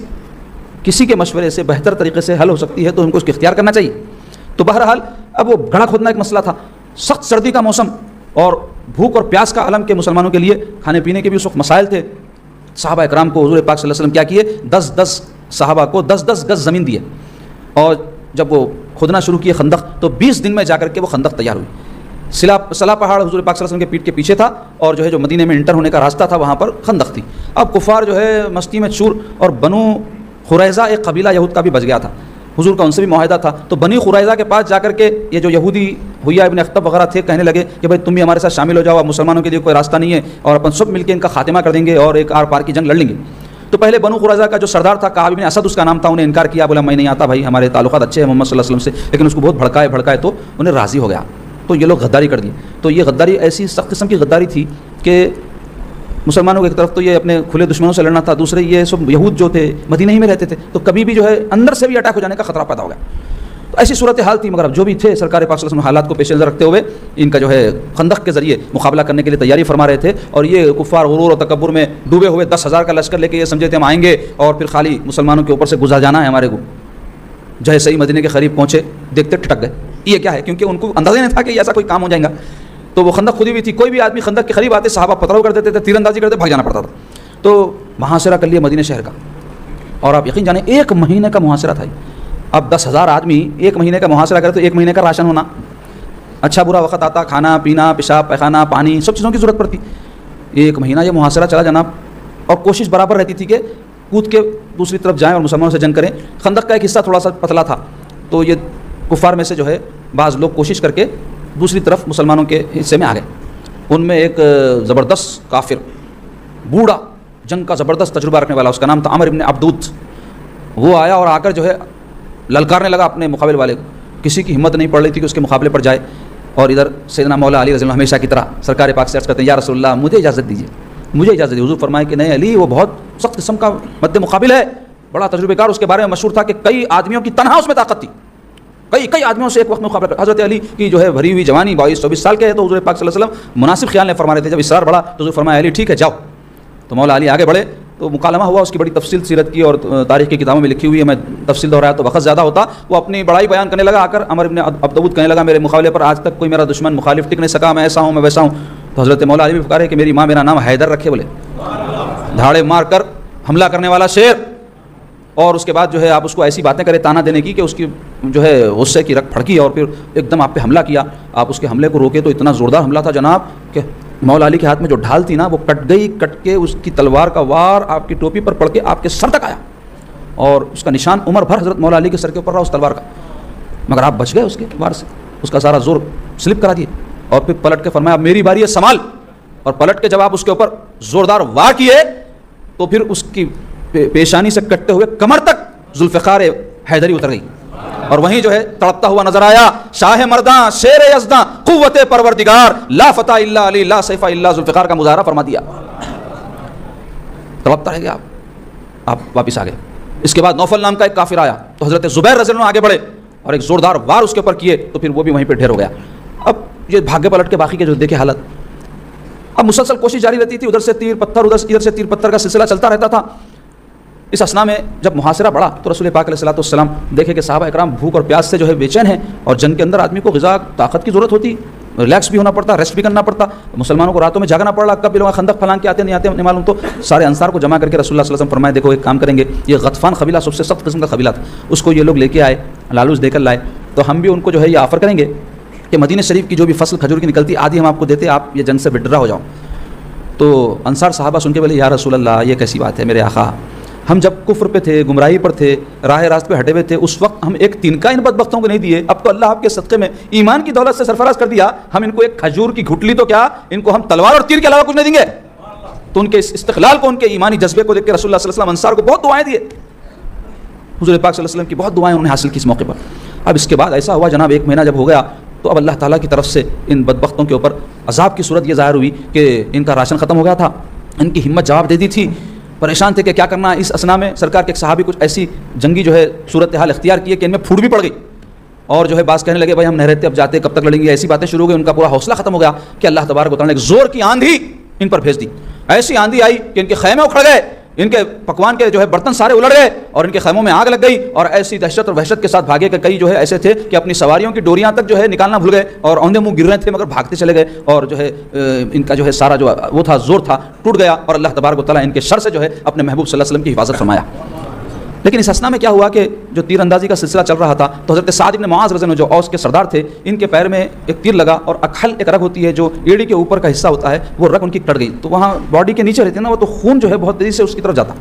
کسی کے مشورے سے بہتر طریقے سے حل ہو سکتی ہے تو ہم کو اس کو اختیار کرنا چاہیے. تو بہرحال اب وہ گڑھا کھودنا ایک مسئلہ تھا, سخت سردی کا موسم اور بھوک اور پیاس کا عالم کے مسلمانوں کے لیے کھانے پینے کے بھی اس وقت مسائل تھے. صحابہ اکرام کو حضور پاک صلی اللہ علیہ وسلم کیا کیے, 10 صحابہ کو 10 گز زمین دیے, اور جب وہ کھودنا شروع کیے خندق تو 20 دن میں جا کر کے وہ خندق تیار ہوئی. سلا پہاڑ حضور پاک صلی اللہ علیہ وسلم کے پیٹ کے پیچھے تھا, اور جو ہے جو مدینے میں انٹر ہونے کا راستہ تھا وہاں پر خندق تھی. اب کفار جو ہے مستی میں چور, اور بنو قریظہ ایک قبیلہ یہود کا بھی بچ گیا تھا, حضور کا ان سے بھی معاہدہ تھا. تو بنی قریظہ کے پاس جا کر کے یہ جو یہودی حیہ ابن اخطب وغیرہ تھے کہنے لگے کہ بھائی تم بھی ہمارے ساتھ شامل ہو جاؤ, اب مسلمانوں کے لیے کوئی راستہ نہیں ہے اور اپن سب مل کے ان کا خاتمہ کر دیں گے اور ایک آر پار کی جنگ لڑ لیں گے. تو پہلے بنو قریظہ کا جو سردار تھا کعب بن اسد اس کا نام تھا, انہیں انکار کیا, بولا میں نہیں آتا بھائی, ہمارے تعلقات اچھے ہیں محمد صلی اللہ علیہ وسلم سے. لیکن اس کو بہت بھڑکائے تو انہیں راضی ہو گیا, تو یہ لوگ غداری کر دی. تو یہ غداری ایسی سخت قسم کی غداری تھی کہ مسلمانوں کی ایک طرف تو یہ اپنے کھلے دشمنوں سے لڑنا تھا, دوسرے یہ سب یہود جو تھے مدینہ ہی میں رہتے تھے, تو کبھی بھی جو ہے اندر سے بھی اٹیک ہو جانے کا خطرہ پیدا ہو گیا. تو ایسی صورتحال تھی, مگر اب جو بھی تھے سرکار پاک صلی اللہ علیہ وسلم حالات کو پیش نظر رکھتے ہوئے ان کا جو ہے خندق کے ذریعے مقابلہ کرنے کے لیے تیاری فرما رہے تھے. اور یہ کفار غرور اور تکبر میں ڈوبے ہوئے 10,000 کا لشکر لے کے یہ سمجھے تھے ہم آئیں گے اور پھر خالی مسلمانوں کے اوپر سے گزار جانا ہے ہمارے کو. جیسے ہی مدینے کے قریب پہنچے دیکھتے ٹھٹک گئے, یہ کیا ہے, کیونکہ ان کو اندازہ نہیں تھا کہ ایسا کوئی کام ہو جائے گا. تو وہ خندق خودی بھی تھی, کوئی بھی آدمی خندق کے قریب آتے صحابہ پتھراؤ کر دیتے تھے, تیر اندازی کرتے بھاگ جانا پڑتا تھا. تو محاصرہ کر لیا مدینہ شہر کا, اور آپ یقین جانیں 1 مہینے کا محاصرہ تھا. اب 10,000 آدمی 1 مہینے کا محاصرہ کرے تو 1 مہینے کا راشن ہونا. اچھا برا وقت آتا, کھانا پینا, پیشاب پیخانہ, پانی, سب چیزوں کی ضرورت پڑتی. 1 مہینہ یہ محاصرہ چلا جناب, اور کوشش برابر رہتی تھی کہ کود کے دوسری طرف جائیں اور مسلمانوں سے جنگ کریں. خندق کا ایک حصہ تھوڑا سا پتلا تھا, تو یہ کفار میں سے جو ہے بعض لوگ کوشش کر کے دوسری طرف مسلمانوں کے حصے میں آ گئے. ان میں ایک زبردست کافر, بوڑھا, جنگ کا زبردست تجربہ رکھنے والا, اس کا نام تھا عمر ابن عبدود. وہ آیا اور آ کر جو ہے للکارنے لگا اپنے مقابل والے کو. کسی کی ہمت نہیں پڑ رہی تھی کہ اس کے مقابلے پر جائے. اور ادھر سیدنا مولا علی رضی اللہ ہمیشہ کی طرح سرکار پاک سے عرض کرتے ہیں, یا رسول اللہ مجھے اجازت دیجیے, مجھے اجازت دیجیے. حضور فرمائے کہ نہیں علی, وہ بہت سخت قسم کا مد مقابل ہے, بڑا تجربے کار. اس کے بارے میں مشہور تھا کہ کئی آدمیوں کی تنہا اس میں طاقت تھی, کئی آدمیوں سے ایک وقت مقابلہ. حضرت علی کی جو ہے بھری ہوئی جوانی 22-24 سال کے ہے, تو حضور پاک صلی اللہ علیہ وسلم مناسب خیال نہیں فرما رہے تھے. جب اصرار بڑھا تو حضور فرمایا علی ٹھیک ہے جاؤ. تو مولا علی آگے بڑھے, تو مکالمہ ہوا. اس کی بڑی تفصیل سیرت کی اور تاریخ کی کتابوں میں لکھی ہوئی ہے, میں تفصیل دہرایا تو وقت زیادہ ہوتا. وہ اپنی بڑائی بیان کرنے لگا. آ کر عمر ابن عبدود کہنے لگا میرے مقابلے پر آج تک کوئی میرا دشمن مخالف ٹک نہیں سکا, میں ایسا ہوں میں ویسا ہوں. تو حضرت مولا علی بھی پکارے کہ میری ماں میرا نام حیدر رکھے, بولے دھاڑے مار کر حملہ کرنے والا شیر. اور اس کے بعد جو ہے آپ اس کو ایسی باتیں کرے تانا دینے کی کہ اس کی جو ہے غصے کی رگ پھڑکی اور پھر ایک دم آپ پہ حملہ کیا. آپ اس کے حملے کو روکے تو اتنا زوردار حملہ تھا جناب کہ مولا علی کے ہاتھ میں جو ڈھال تھی نا وہ کٹ گئی. کٹ کے اس کی تلوار کا وار آپ کی ٹوپی پر پڑ کے آپ کے سر تک آیا, اور اس کا نشان عمر بھر حضرت مولا علی کے سر کے اوپر رہا اس تلوار کا. مگر آپ بچ گئے اس کے وار سے, اس کا سارا زور سلپ کرا دیے. اور پھر پلٹ کے فرمایا میری باری ہے سنبھال. اور پلٹ کے جب آپ اس کے اوپر زوردار وار کیے تو پھر اس کی پیشانی سے کٹتے ہوئے کمر تک ذوالفقار حیدری اتر گئی. اور وہیں جو ہے تڑپتا ہوا نظر آیا شاہ مرداں شیر یزداں قوت پروردگار, لا فتح الا علی لا سیف الا ذوالفقار کا مظاہرہ فرما دیا. تڑپتا رہ گیا, آپ واپس آ گئے. اس کے بعد نوفل نام کا ایک کافر آیا, تو حضرت زبیر رضی اللہ عنہ آگے بڑھے اور ایک زوردار وار اس کے اوپر کیے, تو پھر وہ بھی وہیں پہ ڈھیر ہو گیا. اب یہ بھاگے پلٹ کے باقی کے جو دیکھے حالت, اب مسلسل کوشش جاری رہتی تھی, ادھر سے تیر پتھر ادھر سے تیر پتھر کا سلسلہ چلتا رہتا تھا. اس اسنا میں جب محاصرہ بڑھا تو رسول پاک علیہ الصلوۃ والسلام دیکھے کہ صحابہ اکرام بھوک اور پیاس سے جو ہے بے چین ہیں, اور جنگ کے اندر آدمی کو غذا طاقت کی ضرورت ہوتی, ریلیکس بھی ہونا پڑتا, ریسٹ بھی کرنا پڑتا. مسلمانوں کو راتوں میں جاگنا پڑ رہا, کب یہ لوگ خندق پھلان کے آتے نہیں آتے نہیں معلوم. تو سارے انصار کو جمع کر کے رسول اللہ صلی اللہ علیہ وسلم فرمائے دیکھو ایک کام کریں گے, یہ غطفان قبیلہ سب سے سخت قسم کا قبیلہ تھا, اس کو یہ لوگ لے کے آئے, لالوچ دے کر لائے, تو ہم بھی ان کو جو ہے یہ آفر کریں گے کہ مدینہ شریف کی جو بھی فصل کھجور کی نکلتی آدھی ہم آپ کو دیتے, آپ یہ جنگ سے وڈرا ہو جاؤ. تو انصار صحابہ سن کے بولے یا رسول اللہ یہ کیسی بات ہے میرے آقا, ہم جب کفر پہ تھے, گمراہی پر تھے, راہ راست پہ ہٹے ہوئے تھے, اس وقت ہم ایک تنکا ان بدبختوں کو نہیں دیے, اب تو اللہ آپ کے صدقے میں ایمان کی دولت سے سرفراز کر دیا, ہم ان کو ایک کھجور کی گھٹلی تو کیا, ان کو ہم تلوار اور تیر کے علاوہ کچھ نہیں دیں گے. تو ان کے اس استقلال کو, ان کے ایمانی جذبے کو دیکھ کے رسول اللہ صلی اللہ علیہ وسلم انصار کو بہت دعائیں دیے. حضور پاک صلی اللہ علیہ وسلم کی بہت دعائیں انہوں نے حاصل کی اس موقع پر. اب اس کے بعد ایسا ہوا جناب 1 مہینہ جب ہو گیا تو اب اللہ تعالیٰ کی طرف سے ان بدبختوں کے اوپر عذاب کی صورت یہ ظاہر ہوئی کہ ان کا راشن ختم ہو گیا تھا, ان کی ہمت جواب دے دی تھی, پریشان تھے کہ کیا کرنا. اس اسنا میں سرکار کے ایک صحابی کچھ ایسی جنگی جو ہے صورتحال اختیار کی ہے کہ ان میں پھوٹ بھی پڑ گئی, اور جو ہے بعض کہنے لگے بھائی ہم نہیں رہتے, اب جاتے کب تک لڑیں گے, ایسی باتیں شروع ہو گئی. ان کا پورا حوصلہ ختم ہو گیا کہ اللہ تبارک و تعالیٰ نے ایک زور کی آندھی ان پر بھیج دی. ایسی آندھی آئی کہ ان کے خیمے اکھڑ گئے, ان کے پکوان کے جو ہے برتن سارے الٹ گئے, اور ان کے خیموں میں آگ لگ گئی, اور ایسی دہشت اور وحشت کے ساتھ بھاگے کہ کئی جو ہے ایسے تھے کہ اپنی سواریوں کی ڈوریاں تک جو ہے نکالنا بھول گئے, اور اوندے منہ گر رہے تھے مگر بھاگتے چلے گئے, اور جو ہے ان کا جو ہے سارا جو وہ تھا زور تھا ٹوٹ گیا, اور اللہ تبارک و تعالیٰ ان کے شر سے جو ہے اپنے محبوب صلی اللہ علیہ وسلم کی حفاظت فرمایا. لیکن اس اسنا میں کیا ہوا کہ جو تیر اندازی کا سلسلہ چل رہا تھا تو حضرت سعد بن معاذ رضی اللہ عنہ جو اوس کے سردار تھے, ان کے پیر میں ایک تیر لگا, اور اکھل ایک رگ ہوتی ہے جو ایڑی کے اوپر کا حصہ ہوتا ہے, وہ رگ ان کی کٹ گئی. تو وہاں باڈی کے نیچے رہتی ہے نا, وہ تو خون جو ہے بہت تیزی سے اس کی طرف جاتا,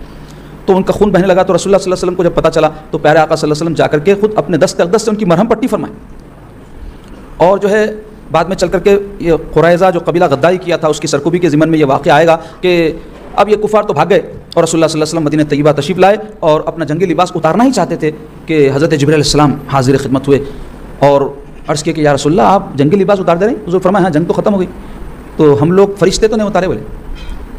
تو ان کا خون بہنے لگا. تو رسول اللہ صلی اللہ علیہ وسلم کو جب پتہ چلا تو پیارے آقا صلی اللہ علیہ وسلم جا کر کے خود اپنے دست اقدس سے ان کی مرہم پٹی فرمائے, اور جو ہے بعد میں چل کر کے یہ قریظہ جو قبیلہ غداری کیا تھا اس کی سرکوبی کے ضمن میں یہ واقعہ آئے گا کہ اب یہ کفار تو بھاگ گئے, اور رسول اللہ صلی اللہ علیہ وسلم مدینہ طیبہ تشریف لائے, اور اپنا جنگی لباس اتارنا ہی چاہتے تھے کہ حضرت جبرائیل علیہ السلام حاضر خدمت ہوئے, اور عرض کیا کہ یا رسول اللہ آپ جنگی لباس اتار دے رہے ہیں. حضور فرمایا ہاں جنگ تو ختم ہو گئی, تو ہم لوگ فرشتے تو نہیں اتارے. بولے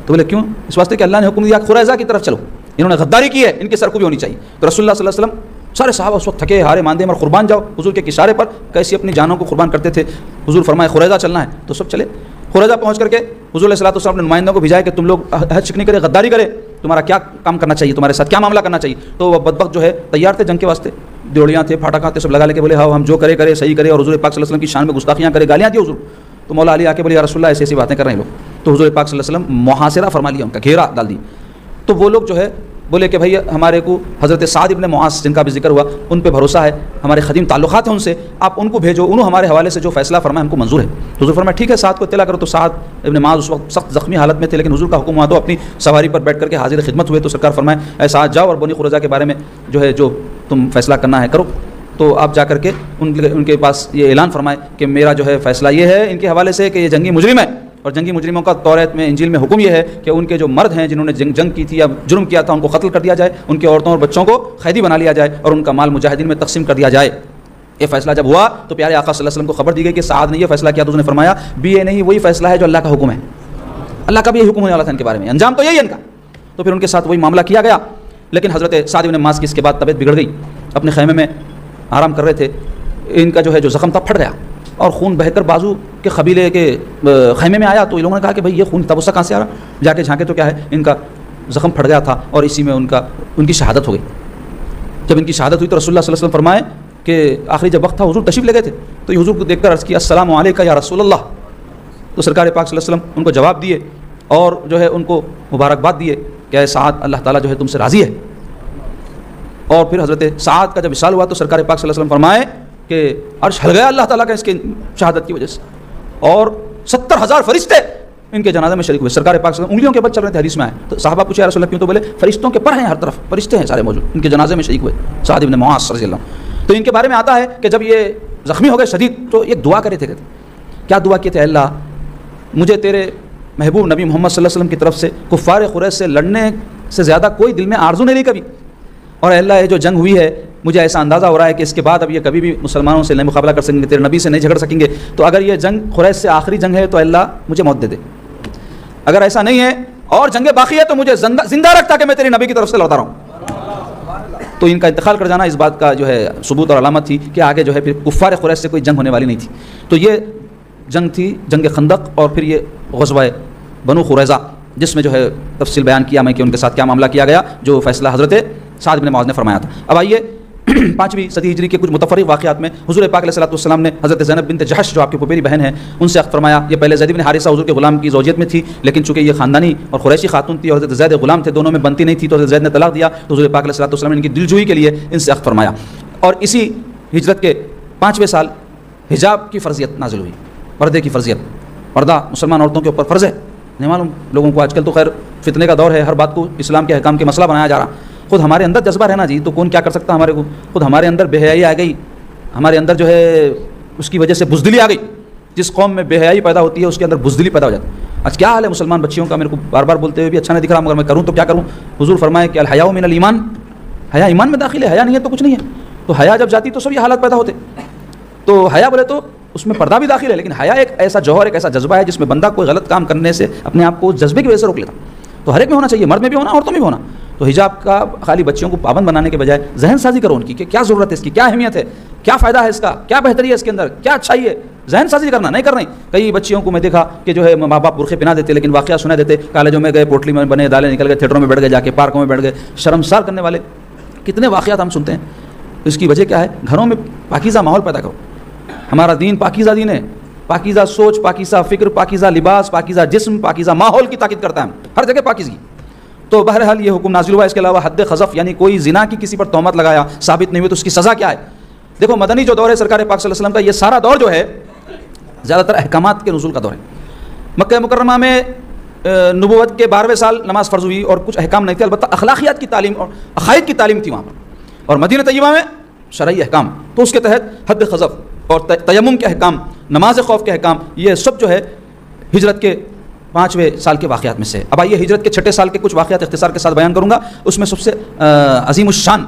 تو بولے کیوں؟ اس واسطے کہ اللہ نے حکم دیا قریظہ کی طرف چلو, انہوں نے غداری کی ہے, ان کی سرکوبی ہونی چاہیے. تو رسول اللہ صلی اللہ علیہ وسلم سارے صحابہ اس وقت تھکے ہارے ماندے, مگر قربان جاؤ. حضور کے اشارے پر کیسی اپنی جانوں کو قربان کرتے تھے. حضور فرمائے قریظہ چلنا ہے, تو سب چلے. قریظہ پہنچ کر کے حضور علیہ الصلوۃ والسلام نے نمائندوں کو بھیجایا کہ تم لوگ عہد شکنی کرے, غداری کرے, تمہارا کیا کام کرنا چاہیے, تمہارے ساتھ کیا معاملہ کرنا چاہیے. تو وہ بدبخت جو ہے تیار تھے جنگ کے واسطے, ڈوڑیاں تھے, پھاٹا تھے, سب لگا لے کے بولے ہاں ہم جو کرے صحیح کرے, اور حضور پاک صلی اللہ علیہ وسلم کی شان میں گستاخیاں کرے, گالیاں دی حضور. تو مولا علی آ کے بولے یا رسول اللہ ایسی ایسی باتیں کر رہے ہیں لوگ. تو حضور پاک صلی اللہ علیہ وسلم محاصرہ فرما لیا, ان کا گھیرا ڈال دی. تو وہ لوگ جو ہے بولے کہ بھائی ہمارے کو حضرت سعد ابن معاذ جن کا بھی ذکر ہوا ان پہ بھروسہ ہے، ہمارے قدیم تعلقات ہیں ان سے، آپ ان کو بھیجو، انہوں ہمارے حوالے سے جو فیصلہ فرمائے ہم کو منظور ہے۔ حضور فرمایا ٹھیک ہے سعد کو اطلاع کرو۔ تو سعد ابن معاذ اس وقت سخت زخمی حالت میں تھے، لیکن حضور کا حکم ہوا تو اپنی سواری پر بیٹھ کر کے حاضر خدمت ہوئے۔ تو سرکار فرمائے اے سعد جاؤ اور بنی قریظہ کے بارے میں جو تم فیصلہ کرنا ہے کرو۔ تو آپ جا کر کے ان کے پاس یہ اعلان فرمائے کہ میرا فیصلہ یہ ہے ان کے حوالے سے کہ یہ جنگی مجرم ہے، اور جنگی مجرموں کا توریت میں انجیل میں حکم یہ ہے کہ ان کے جو مرد ہیں جنہوں نے جنگ کی تھی یا جرم کیا تھا ان کو قتل کر دیا جائے، ان کی عورتوں اور بچوں کو قیدی بنا لیا جائے اور ان کا مال مجاہدین میں تقسیم کر دیا جائے۔ یہ فیصلہ جب ہوا تو پیارے آقا صلی اللہ علیہ وسلم کو خبر دی گئی کہ سعد نے یہ فیصلہ کیا، تو اس نے فرمایا بھی یہ نہیں، وہی فیصلہ ہے جو اللہ کا حکم ہے، اللہ کا بھی یہ حکم ہونے والا تھا ان کے بارے میں، انجام تو یہی ہے ان کا۔ تو پھر ان کے ساتھ وہی معاملہ کیا گیا، لیکن حضرت سعد بن معاذ کی اس کے بعد طبیعت بگڑ گئی، اپنے خیمے میں آرام کر رہے تھے، ان کا جو زخم تھا پھٹ گیا اور خون بہہ کر بازو کے قبیلے کے خیمے میں آیا۔ تو ان لوگوں نے کہا کہ بھائی یہ خون تبصرہ کہاں سے آ رہا؟ جا کے جھانکے تو کیا ہے ان کا زخم پھٹ گیا تھا اور اسی میں ان کی شہادت ہو گئی۔ جب ان کی شہادت ہوئی تو رسول اللہ صلی اللہ علیہ وسلم فرمائے کہ آخری جب وقت تھا حضور تشریف لے گئے تھے، تو یہ حضور کو دیکھ کر عرض کیا السلام علیکم یا رسول اللہ۔ تو سرکار پاک صلی اللہ علیہ وسلم ان کو جواب دیے اور ان کو مبارکباد دیے کہ اے سعد اللہ تعالیٰ تم سے راضی ہے۔ اور پھر حضرت سعد کا جب وصال ہوا تو سرکار پاک صلی اللہ علیہ وسلم فرمائے کہ عرش ہل گیا اللہ تعالیٰ کا اس کی شہادت کی وجہ سے، اور 70,000 فرشتے ان کے جنازے میں شریک ہوئے۔ سرکار پاک صلی اللہ علیہ وسلم انگلیوں کے بل چل رہے تھے، حدیث میں آئے تو صحابہ پوچھے یا رسول اللہ کیوں؟ تو بولے فرشتوں کے پر ہیں، ہر طرف فرشتے ہیں سارے موجود، ان کے جنازے میں شریک ہوئے سعد بن معاذ رضی اللہ۔ تو ان کے بارے میں آتا ہے کہ جب یہ زخمی ہو گئے شدید تو ایک دعا کرے تھے، کیا دعا کیے تھے؟ اللہ مجھے تیرے محبوب نبی محمد صلی اللہ علیہ وسلم کی طرف سے کفار قریش سے لڑنے سے زیادہ کوئی دل میں آرزو نہیں لی کبھی، اور اللہ یہ جو جنگ ہوئی ہے مجھے ایسا اندازہ ہو رہا ہے کہ اس کے بعد اب یہ کبھی بھی مسلمانوں سے نہیں مقابلہ کر سکیں گے، تیرے نبی سے نہیں جھگڑ سکیں گے، تو اگر یہ جنگ قریش سے آخری جنگ ہے تو اللہ مجھے موت دے دے، اگر ایسا نہیں ہے اور جنگیں باقی ہے تو مجھے زندہ رکھتا کہ میں تیرے نبی کی طرف سے لڑتا رہوں۔ تو ان کا انتقال کر جانا اس بات کا ثبوت اور علامت تھی کہ آگے پھر کفار قریش سے کوئی جنگ ہونے والی نہیں تھی۔ تو یہ جنگ تھی جنگ خندق، اور پھر یہ غزوہ بنو قریظہ جس میں تفصیل بیان کیا میں کہ ان کے ساتھ کیا معاملہ کیا گیا، جو فیصلہ حضرت سعد بن معاذ نے فرمایا تھا۔ اب آئیے 5ویں صدی ہجری کے کچھ متفرق واقعات میں حضور پاک علیہ الصلوۃ والسلام نے حضرت زینب بنت جحش جو آپ کی پھوپھیری بہن ہے ان سے عقد فرمایا۔ یہ پہلے زید بن حارثہ حضور کے غلام کی زوجیت میں تھی، لیکن چونکہ یہ خاندانی اور قریشی خاتون تھی اور حضرت زید غلام تھے، دونوں میں بنتی نہیں تھی، تو حضرت زید نے طلاق دیا، تو حضور پاک علیہ الصلوۃ والسلام نے ان کی دلجوئی کے لیے ان سے عقد فرمایا۔ اور اسی ہجرت کے 5ویں سال حجاب کی فرضیت نازل ہوئی، پردے کی فرضیت، پردہ مسلمان عورتوں کے اوپر فرض ہے۔ نہیں معلوم لوگوں کو آج کل تو خیر فتنے کا دور ہے، ہر بات کو اسلام کے احکام کے مسئلہ بنایا جا رہا، خود ہمارے اندر جذبہ رہنا جی تو کون کیا کر سکتا ہمارے کو، خود ہمارے اندر بے حیائی آ گئی، ہمارے اندر اس کی وجہ سے بزدلی آ گئی۔ جس قوم میں بے حیائی پیدا ہوتی ہے اس کے اندر بزدلی پیدا ہو جاتی ہے۔ آج کیا حال ہے مسلمان بچیوں کا، میرے کو بار بار بولتے ہوئے بھی اچھا نہیں دکھ رہا، مگر میں کروں تو کیا کروں۔ حضور فرمائے کہ الحیاء من الایمان، حیا ایمان میں داخل ہے، حیا نہیں ہے تو کچھ نہیں ہے۔ تو حیا جب جاتی تو سب یہ حالات پیدا ہوتے۔ تو حیا بولے تو اس میں پردہ بھی داخل ہے، لیکن حیا ایک ایسا جوہر، ایک ایسا جذبہ ہے جس میں بندہ کوئی غلط کام کرنے سے اپنے آپ کو جذبے کی وجہ سے روک لیتا۔ تو ہر ایک میں ہونا چاہیے، مرد میں بھی ہونا، عورتوں میں بھی ہونا۔ تو حجاب کا خالی بچیوں کو پابند بنانے کے بجائے ذہن سازی کرو ان کی کہ کیا ضرورت ہے اس کی، کیا اہمیت ہے، کیا فائدہ ہے اس کا، کیا بہتری ہے اس کے اندر، کیا اچھائی ہے، ذہن سازی کرنا نہیں کرنا۔ کئی بچیوں کو میں دیکھا کہ ماں باپ برقعے پہنا دیتے، لیکن واقعہ سنا دیتے، کالجوں میں گئے، پوٹلی میں بنے، دالیں نکل گئے، تھیٹروں میں بیٹھ گئے، جا کے پارکوں میں بیٹھ گئے، شرمسار کرنے والے کتنے واقعات ہم سنتے ہیں۔ اس کی وجہ کیا ہے؟ گھروں میں پاکیزہ ماحول پیدا کرو۔ ہمارا دین پاکیزہ دین ہے، پاکیزہ سوچ، پاکیزہ فکر، پاکیزہ لباس، پاکیزہ جسم، پاکیزہ ماحول کی تاکید کرتا ہے، ہر جگہ پاکیزگی۔ تو بہرحال یہ حکم نازل ہوا۔ اس کے علاوہ حد قذف، یعنی کوئی زنا کی کسی پر تہمت لگایا، ثابت نہیں ہوئی تو اس کی سزا کیا ہے۔ دیکھو مدنی جو دور ہے سرکار پاک صلی اللہ علیہ وسلم کا، یہ سارا دور جو ہے زیادہ تر احکامات کے نزول کا دور ہے۔ مکہ مکرمہ میں نبوت کے 12ویں سال نماز فرض ہوئی اور کچھ احکام نہیں تھے، البتہ اخلاقیات کی تعلیم اور عقائد کی تعلیم تھی وہاں پر، اور مدینہ طیبہ میں شرعی احکام، تو اس کے تحت حد قذف اور تیمم کے احکام، نماز خوف کے احکام، یہ سب ہجرت کے 5ویں سال کے واقعات میں سے۔ اب آئیے ہجرت کے 6 سال کے کچھ واقعات اختصار کے ساتھ بیان کروں گا۔ اس میں سب سے عظیم الشان،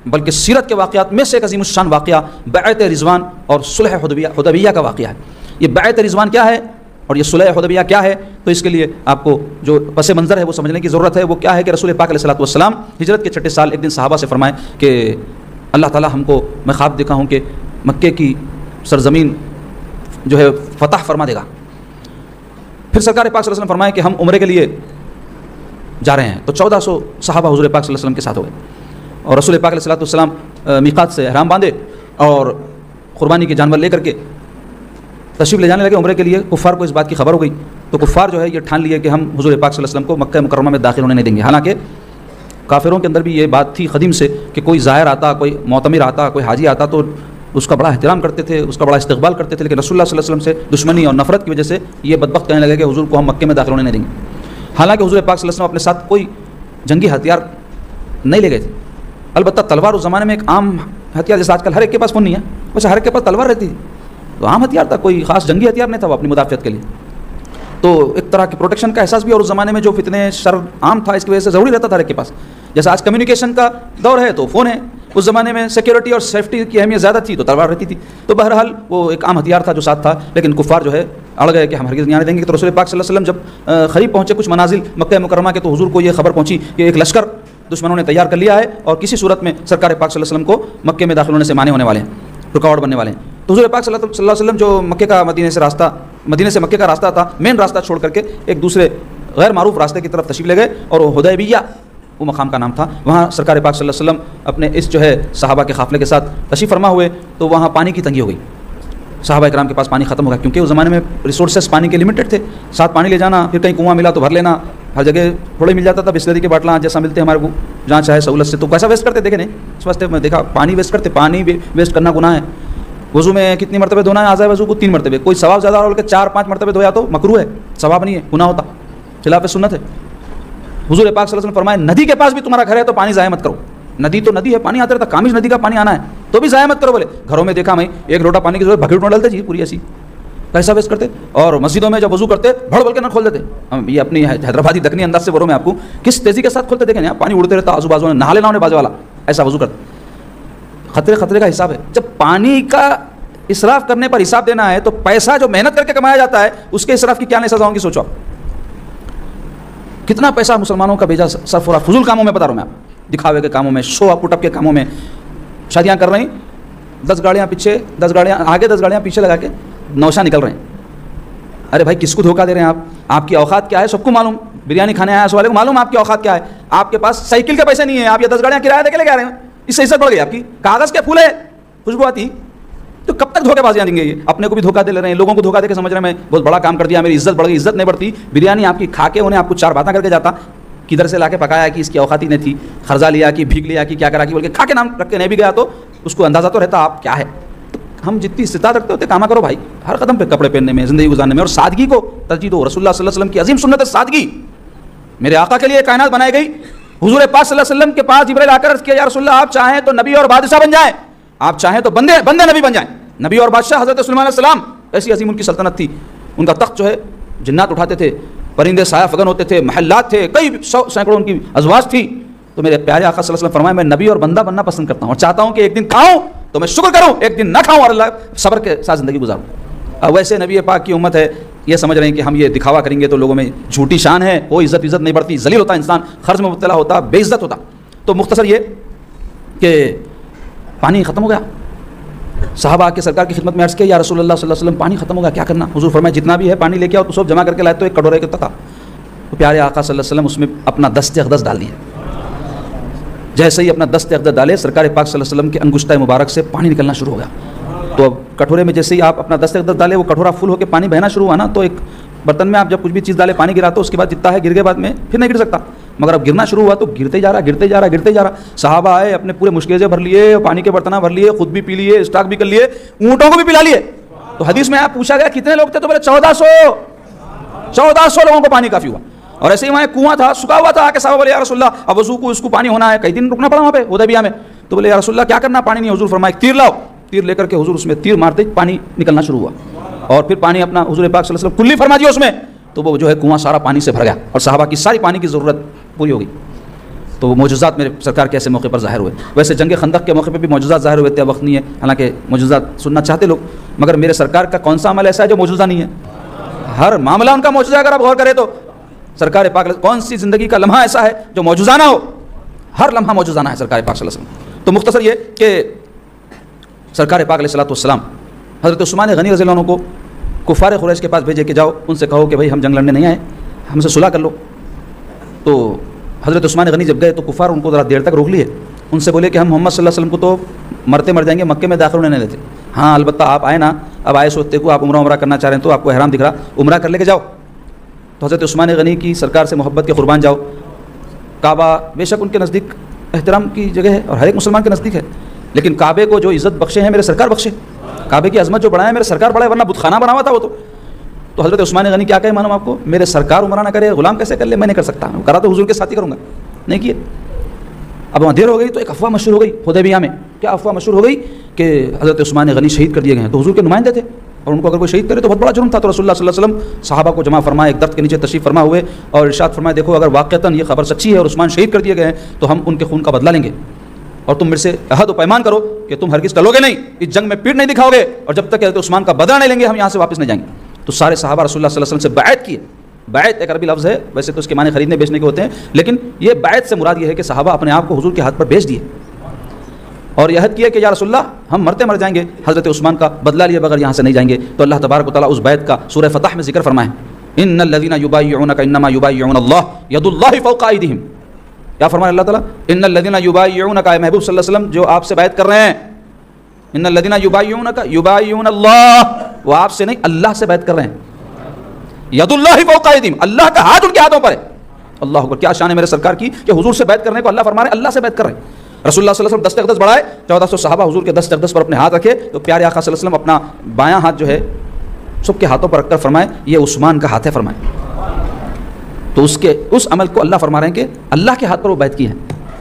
بلکہ سیرت کے واقعات میں سے ایک عظیم الشان واقعہ بیعت رضوان اور صلح حدیبیہ کا واقعہ ہے۔ یہ بیعت رضوان کیا ہے اور یہ صلح حدیبیہ کیا ہے، تو اس کے لیے آپ کو جو پس منظر ہے وہ سمجھنے کی ضرورت ہے۔ وہ کیا ہے کہ رسول پاک علیہ الصلوۃ والسلام ہجرت کے 6 سال ایک دن صحابہ سے فرمائے کہ اللہ تعالیٰ ہم کو، میں خواب دیکھا ہوں کہ مکے کی سرزمین فتح فرما دے گا۔ پھر سرکار پاک صلی اللہ علیہ وسلم فرمائے کہ ہم عمرے کے لیے جا رہے ہیں، تو 1400 صحابہ حضور پاک صلی اللہ علیہ وسلم کے ساتھ ہو گئے، اور رسول پاک علیہ الصلوۃ والسلام میقات سے احرام باندھے اور قربانی کے جانور لے کر کے تشریف لے جانے لگے عمرے کے لیے۔ کفار کو اس بات کی خبر ہو گئی، تو کفار یہ ٹھان لیے کہ ہم حضور پاک صلی اللہ علیہ وسلم کو مکہ مکرمہ میں داخل ہونے نہیں دیں گے۔ حالانکہ کافروں کے اندر بھی یہ بات تھی قدیم سے کہ کوئی زائر آتا، کوئی معتمر آتا، کوئی حاجی آتا تو اس کا بڑا احترام کرتے تھے، اس کا بڑا استقبال کرتے تھے، لیکن رسول اللہ صلی اللہ علیہ وسلم سے دشمنی اور نفرت کی وجہ سے یہ بدبخت کہنے لگے کہ حضور کو ہم مکے میں داخل ہونے نہیں دیں گے۔ حالانکہ حضور پاک صلی اللہ علیہ وسلم اپنے ساتھ کوئی جنگی ہتھیار نہیں لے گئے تھے، البتہ تلوار اس زمانے میں ایک عام ہتھیار، جیسے آج کل ہر ایک کے پاس فون نہیں ہے، ویسے ہر ایک کے پاس تلوار رہتی تھی، تو عام ہتھیار تھا، کوئی خاص جنگی ہتھیار نہیں تھا وہ اپنی مدافعت کے لیے۔ تو ایک طرح کی پروٹیکشن کا احساس بھی، اور اس زمانے میں جو فتنے شر عام تھا اس کی وجہ سے ضروری رہتا تھا ہر ایک کے پاس۔ جیسے آج کمیونیکیشن کا دور ہے تو فون ہے، اس زمانے میں سیکیورٹی اور سیفٹی کی اہمیت زیادہ تھی تو تلوار رہتی تھی۔ تو بہرحال وہ ایک عام ہتھیار تھا جو ساتھ تھا، لیکن کفار جو ہے اڑ گئے کہ ہم ہرگز نہیں آنے دیں گے۔ تو رسول پاک صلی اللہ علیہ وسلم جب قریب پہنچے کچھ منازل مکہ مکرمہ کے، تو حضور کو یہ خبر پہنچی کہ ایک لشکر دشمنوں نے تیار کر لیا ہے اور کسی صورت میں سرکار پاک صلی اللہ علیہ وسلم کو مکے میں داخل ہونے سے مانے ہونے والے ہیں، رکاوٹ بننے والے ہیں۔ تو حضور پاک صلی اللہ علیہ وسلم جو مدینے سے مکے کا راستہ تھا، مین راستہ چھوڑ کر کے ایک دوسرے غیر معروف راستے کی طرف تشریف لے گئے، اور حدیبیہ وہ مقام کا نام تھا۔ وہاں سرکار پاک صلی اللہ علیہ وسلم اپنے اس جو ہے صحابہ کے قافلے کے ساتھ تشریف فرما ہوئے، تو وہاں پانی کی تنگی ہو گئی، صحابہ کرام کے پاس پانی ختم ہو گیا، کیونکہ اس زمانے میں ریسورسز پانی کے لمیٹڈ تھے، ساتھ پانی لے جانا، پھر کہیں کنواں ملا تو بھر لینا، ہر جگہ تھوڑے مل جاتا تھا، بسلری کے باٹلاں جیسا ملتے ہیں ہمارے کو جہاں چاہے سہولت سے، تو پیسہ ویسٹ کرتے دیکھے نہیں، اس واسطے میں دیکھا پانی ویسٹ کرتے، پانی ویسٹ کرنا گناہ ہے۔ وضو میں کتنی مرتبہ دھونا ہے؟ اعضاء وضو کو 3 مرتبہ، کوئی ثواب زیادہ ہو کے 4-5 مرتبہ دھویا تو مکروہ ہے، ثواب نہیں ہے، گناہ ہوتا، خلاف سنت ہے۔ حضور پاک صلی اللہ علیہ وسلم فرمائے ندی کے پاس بھی تمہارا گھر ہے تو پانی ضائع مت کرو، ندی تو ندی ہے، پانی آتا رہتا، کامش ندی کا پانی آنا ہے تو بھی ضائع مت کرو۔ بولے گھروں میں دیکھا میں ایک لوٹا پانی کی ضرورت بکیٹ میں ڈالتے جی پوری ایسی، پیسہ ویسٹ کرتے، اور مسجدوں میں جب وضو کرتے بھڑ بول کے نہ کھول دیتے۔ ہم یہ اپنی حیدرآبادی دکنی انداز سے بولوں میں آپ کو، کس تیزی کے ساتھ کھولتے دیکھیں نا، پانی اڑتے رہتا، آزو بازو میں نہا لینا انہیں بازو والا ایسا وضو کرتے۔ خطرے کا حساب ہے، جب پانی کا اسراف کرنے پر حساب دینا ہے تو پیسہ جو محنت کر کے کمایا جاتا ہے اس کے اسراف کی کیا نہیں سزا ہوں گی، سوچو کتنا پیسہ مسلمانوں کا بھیجا صرف اور فضول کاموں میں، بتا رہا ہوں میں آپ، دکھاوے کے کاموں میں، شو اپ پٹ اپ کے کاموں میں، شادیاں کر رہی 10 گاڑیاں پیچھے، 10 گاڑیاں آگے، 10 گاڑیاں پیچھے لگا کے نوشا نکل رہے ہیں۔ ارے بھائی کس کو دھوکہ دے رہے ہیں آپ کی اوقات کیا ہے سب کو معلوم، بریانی کھانے آیا اس والے کو معلوم آپ کی اوقات کیا ہے، آپ کے پاس سائیکل کے پیسے نہیں ہیں، آپ یہ 10 گاڑیاں کرایہ دے کے لے کے آ رہے ہیں، اس سے عزت بڑھ گئی آپ کی، کاغذ کے پھول ہے، خوشبو آتی، تو کب تک دھوکے بازیاں دیں گے؟ یہ اپنے کو بھی دھوکہ دے لے رہے ہیں، لوگوں کو دھوکہ دے کے سمجھ رہے ہیں میں بہت بڑا کام کر دیا، میری عزت بڑھ گئی، عزت نہیں بڑھتی۔ بریانی آپ کی کھا کے انہیں آپ کو 4 باتیں کر کے جاتا، کدھر سے لا کے پکایا کہ اس کی اوقات ہی نہیں تھی، خرچہ لیا کہ بھیگ لیا کہ کیا کرا کہ بول کے کھا کے نام رکھ کے نہیں بھی گیا تو اس کو اندازہ تو رہتا آپ کیا ہے۔ تو ہم جتنی استطاعت رکھتے ہوتے کاما کرو بھائی، ہر قدم پہ کپڑے پہننے میں، زندگی گزارنے میں، اور سادگی کو ترجیح دو۔ رسول اللہ صلی اللہ علیہ وسلم کی عظیم سنت ہے سادگی، میرے آقا کے لیے کائنات بنائی گئی۔ حضور پاک صلی اللہ علیہ وسلم کے پاس جبرائیل آ کر عرض کیا، یا رسول اللہ آپ چاہیں تو نبی اور بادشاہ بن جائیں، آپ چاہیں تو بندے نبی بن جائیں، نبی اور بادشاہ۔ حضرت سلیمان علیہ السلام ایسی عظیم ان کی سلطنت تھی، ان کا تخت جو ہے جنات اٹھاتے تھے، پرندے سایہ فگن ہوتے تھے، محلات تھے، کئی سینکڑوں ان کی ازواج تھی۔ تو میرے پیارے آقا صلی اللہ علیہ وسلم فرمایا، میں نبی اور بندہ بننا پسند کرتا ہوں اور چاہتا ہوں کہ ایک دن کھاؤں تو میں شکر کروں، ایک دن نہ کھاؤں اور اللہ صبر کے ساتھ زندگی گزاروں۔ اب ویسے نبی پاک کی امت ہے، یہ سمجھ رہے ہیں کہ ہم یہ دکھاوا کریں گے تو لوگوں میں جھوٹی شان ہے، کوئی عزت نہیں بڑھتی، ذلیل ہوتا انسان، خرچ میں مبتلا ہوتا، بے عزت ہوتا۔ تو مختصر یہ کہ پانی ختم ہو گیا، صحابہ کے سرکار کی خدمت میں عرض کیا، یا رسول اللہ صلی اللہ علیہ وسلم پانی ختم ہو گیا، کیا کرنا؟ حضور فرمایا جتنا بھی ہے پانی لے کے آؤ، تو سب جمع کر کے لائے تو ایک کٹورے کا تھا، تو پیارے آقا صلی اللہ علیہ وسلم اس میں اپنا دست اقدس ڈال دیے۔ جیسے ہی اپنا دست اقدس ڈالے، سرکار پاک صلی اللہ علیہ وسلم کے انگشتہ مبارک سے پانی نکلنا شروع ہو گیا۔ تو اب کٹورے میں جیسے ہی آپ اپنا دست اقدس ڈالے، وہ کٹورا فل ہو کے پانی بہنا شروع ہوا نا، تو ایک برتن میں آپ جب کچھ بھی چیز ڈالے پانی گرا تو اس کے بعد جتنا ہے گر کے بعد میں پھر نہیں گر سکتا، مگر اب گرنا شروع ہوا تو گرتے جا رہا۔ صحابہ آئے، اپنے پورے مشکل بھر لیے، پانی کے برتن بھر لیے، خود بھی پی لیے، اسٹاک بھی کر لیے، اونٹوں کو بھی پلا لیے۔ تو حدیث میں آپ پوچھا گیا کتنے لوگ تھے، تو بولے 1400 لوگوں کو پانی کافی ہوا۔ اور ایسے ہی وہاں کنواں تھا، سکا ہوا تھا، آ کے صحابہ بولے یا رسول اللہ اب وضو کو اس کو پانی ہونا ہے، کئی دن رکنا پڑا وہاں پہ حدیبیہ میں۔ تو بولے یا رسول اللہ کیا کرنا، پانی نہیں۔ حضور فرمائے تیر لاؤ، تیر لے کر کے حضور اس میں تیر مارتے پانی نکلنا شروع ہوا، اور پھر پانی اپنا حضور پاک صلی اللہ علیہ وسلم کلی فرما دیا اس میں، تو وہ جو ہے کنواں سارا پانی سے بھر گیا اور صحابہ کی ساری پانی کی ضرورت پوری ہو گئی۔ تو وہ معجزات میرے سرکار کے ایسے موقع پر ظاہر ہوئے۔ ویسے جنگ خندق کے موقع پہ بھی معجزات ظاہر ہوئے تھے، وقت نہیں ہے حالانکہ معجزات سننا چاہتے لوگ، مگر میرے سرکار کا کون سا عمل ایسا ہے جو معجزہ نہیں ہے؟ ہر معاملہ ان کا معجزہ ہے۔ اگر آپ غور کریں تو سرکار پاک کون سی زندگی کا لمحہ ایسا ہے جو معجزانہ ہو؟ ہر لمحہ معجزانہ ہے سرکار پاک صلی اللہ علیہ وسلم۔ تو مختصر یہ کہ سرکار پاک علیہ الصلوۃ والسلام حضرت عثمان غنی رضی اللہ عنہ کو کفار قریش کے پاس بھیجے کہ جاؤ ان سے کہو کہ بھائی ہم جنگ لڑنے نہیں آئے، ہم سے صلح کر لو۔ تو حضرت عثمان غنی جب گئے تو کفار ان کو ذرا دیر تک روک لیے، ان سے بولے کہ ہم محمد صلی اللہ علیہ وسلم کو تو مرتے مر جائیں گے، مکے میں داخل ہونے نہیں دیتے، ہاں البتہ آپ آئے نا، اب آئے سوچتے کو آپ عمرہ کرنا چاہ رہے ہیں تو آپ کو احرام دکھ رہا، عمرہ کر لے کے جاؤ۔ تو حضرت عثمان غنی کی سرکار سے محبت کے قربان جاؤ، کعبہ بے شک ان کے نزدیک احترام کی جگہ ہے اور ہر ایک مسلمان کے نزدیک ہے، لیکن کعبے کو جو عزت بخشے ہیں میرے سرکار بخشے، کعبے کی عظمت جو بڑھائے ہیں میرے سرکار بڑھائے، ورنہ بت خانہ بنا ہوا تھا وہ تو حضرت عثمان غنی کیا کہے معلوم آپ کو، میرے سرکار عمرہ نہ کرے غلام کیسے کر لے، میں نہیں کر سکتا، کرا تو حضور کے ساتھ ہی کروں گا، نہیں کیے۔ اب وہاں دیر ہو گئی تو ایک افواہ مشہور ہو گئی حدیبیہ میں، کیا افواہ مشہور ہو گئی کہ حضرت عثمان غنی شہید کر دیے گئے ہیں، تو حضور کے نمائندے تھے اور ان کو اگر کوئی شہید کرے تو بہت بڑا جرم تھا، تو رسول اللہ صلی اللہ علیہ وسلم صحابہ کو جمع فرمائے، ایک درخت کے نیچے تشریف فرما ہوئے اور ارشاد فرمائے دیکھو اگر واقعتاً یہ خبر سچی ہے اور عثمان شہید کر دیے گئے ہیں تو ہم ان کے خون کا بدلہ لیں گے، اور تم میرے سے عہد و پیمان کرو کہ تم ہرگز ٹلو گے نہیں، اس جنگ میں پیٹ نہیں دکھاؤ گے، اور جب تک حضرت عثمان کا بدلہ نہیں لیں گے ہم یہاں سے واپس نہیں جائیں گے۔ تو سارے صحابہ رسول اللہ صلی اللہ علیہ وسلم سے بیعت کیے۔ بیعت ایک عربی لفظ ہے، ویسے تو اس کے معنی خریدنے بیچنے کے ہوتے ہیں، لیکن یہ بیعت سے مراد یہ ہے کہ صحابہ اپنے آپ کو حضور کے ہاتھ پر بیچ دیے اور یہ عہد کیا کہ یا رسول اللہ ہم مرتے مر جائیں گے، حضرت عثمان کا بدلہ لیے بغیر یہاں سے نہیں جائیں گے۔ تو اللہ تبارک و تعالیٰ اس بیعت کا سورہ فتح میں ذکر فرمائے، ان الذین یبایعونک انما یبایعون اللہ ید اللہ فوق ایدیہم، کیا فرمایا اللہ تعالیٰ، ان الذین یبایعونک، اے محبوب صلی اللہ علیہ وسلم جو آپ سے بیعت کر رہے ہیں، ان الذین یبایعونک یبایعون اللہ، وہ آپ سے نہیں اللہ سے بیعت کر رہے ہیں، ید اللہ فوق ایدیہم، اللہ کا ہاتھ ان کے ہاتھوں پر ہے۔ اللہ اکبر، کیا شان ہے میرے سرکار کی کہ حضور سے بیعت کرنے کو اللہ فرما رہے ہیں، اللہ سے بیعت کر رہے ہیں۔ رسول اللہ صلی اللہ علیہ وسلم دست اقدس بڑھائے، 1400 صحابہ حضور کے دست اقدس پر اپنے ہاتھ رکھے، تو پیارے آقا صلی اللہ علیہ وسلم اپنا بایاں ہاتھ جو ہے سب کے ہاتھوں پر رکھ کر فرمائے یہ عثمان کا ہاتھ ہے، فرمائے۔ تو اس عمل کو اللہ فرما رہے ہیں کہ اللہ کے ہاتھ پر وہ بیعت کی ہے،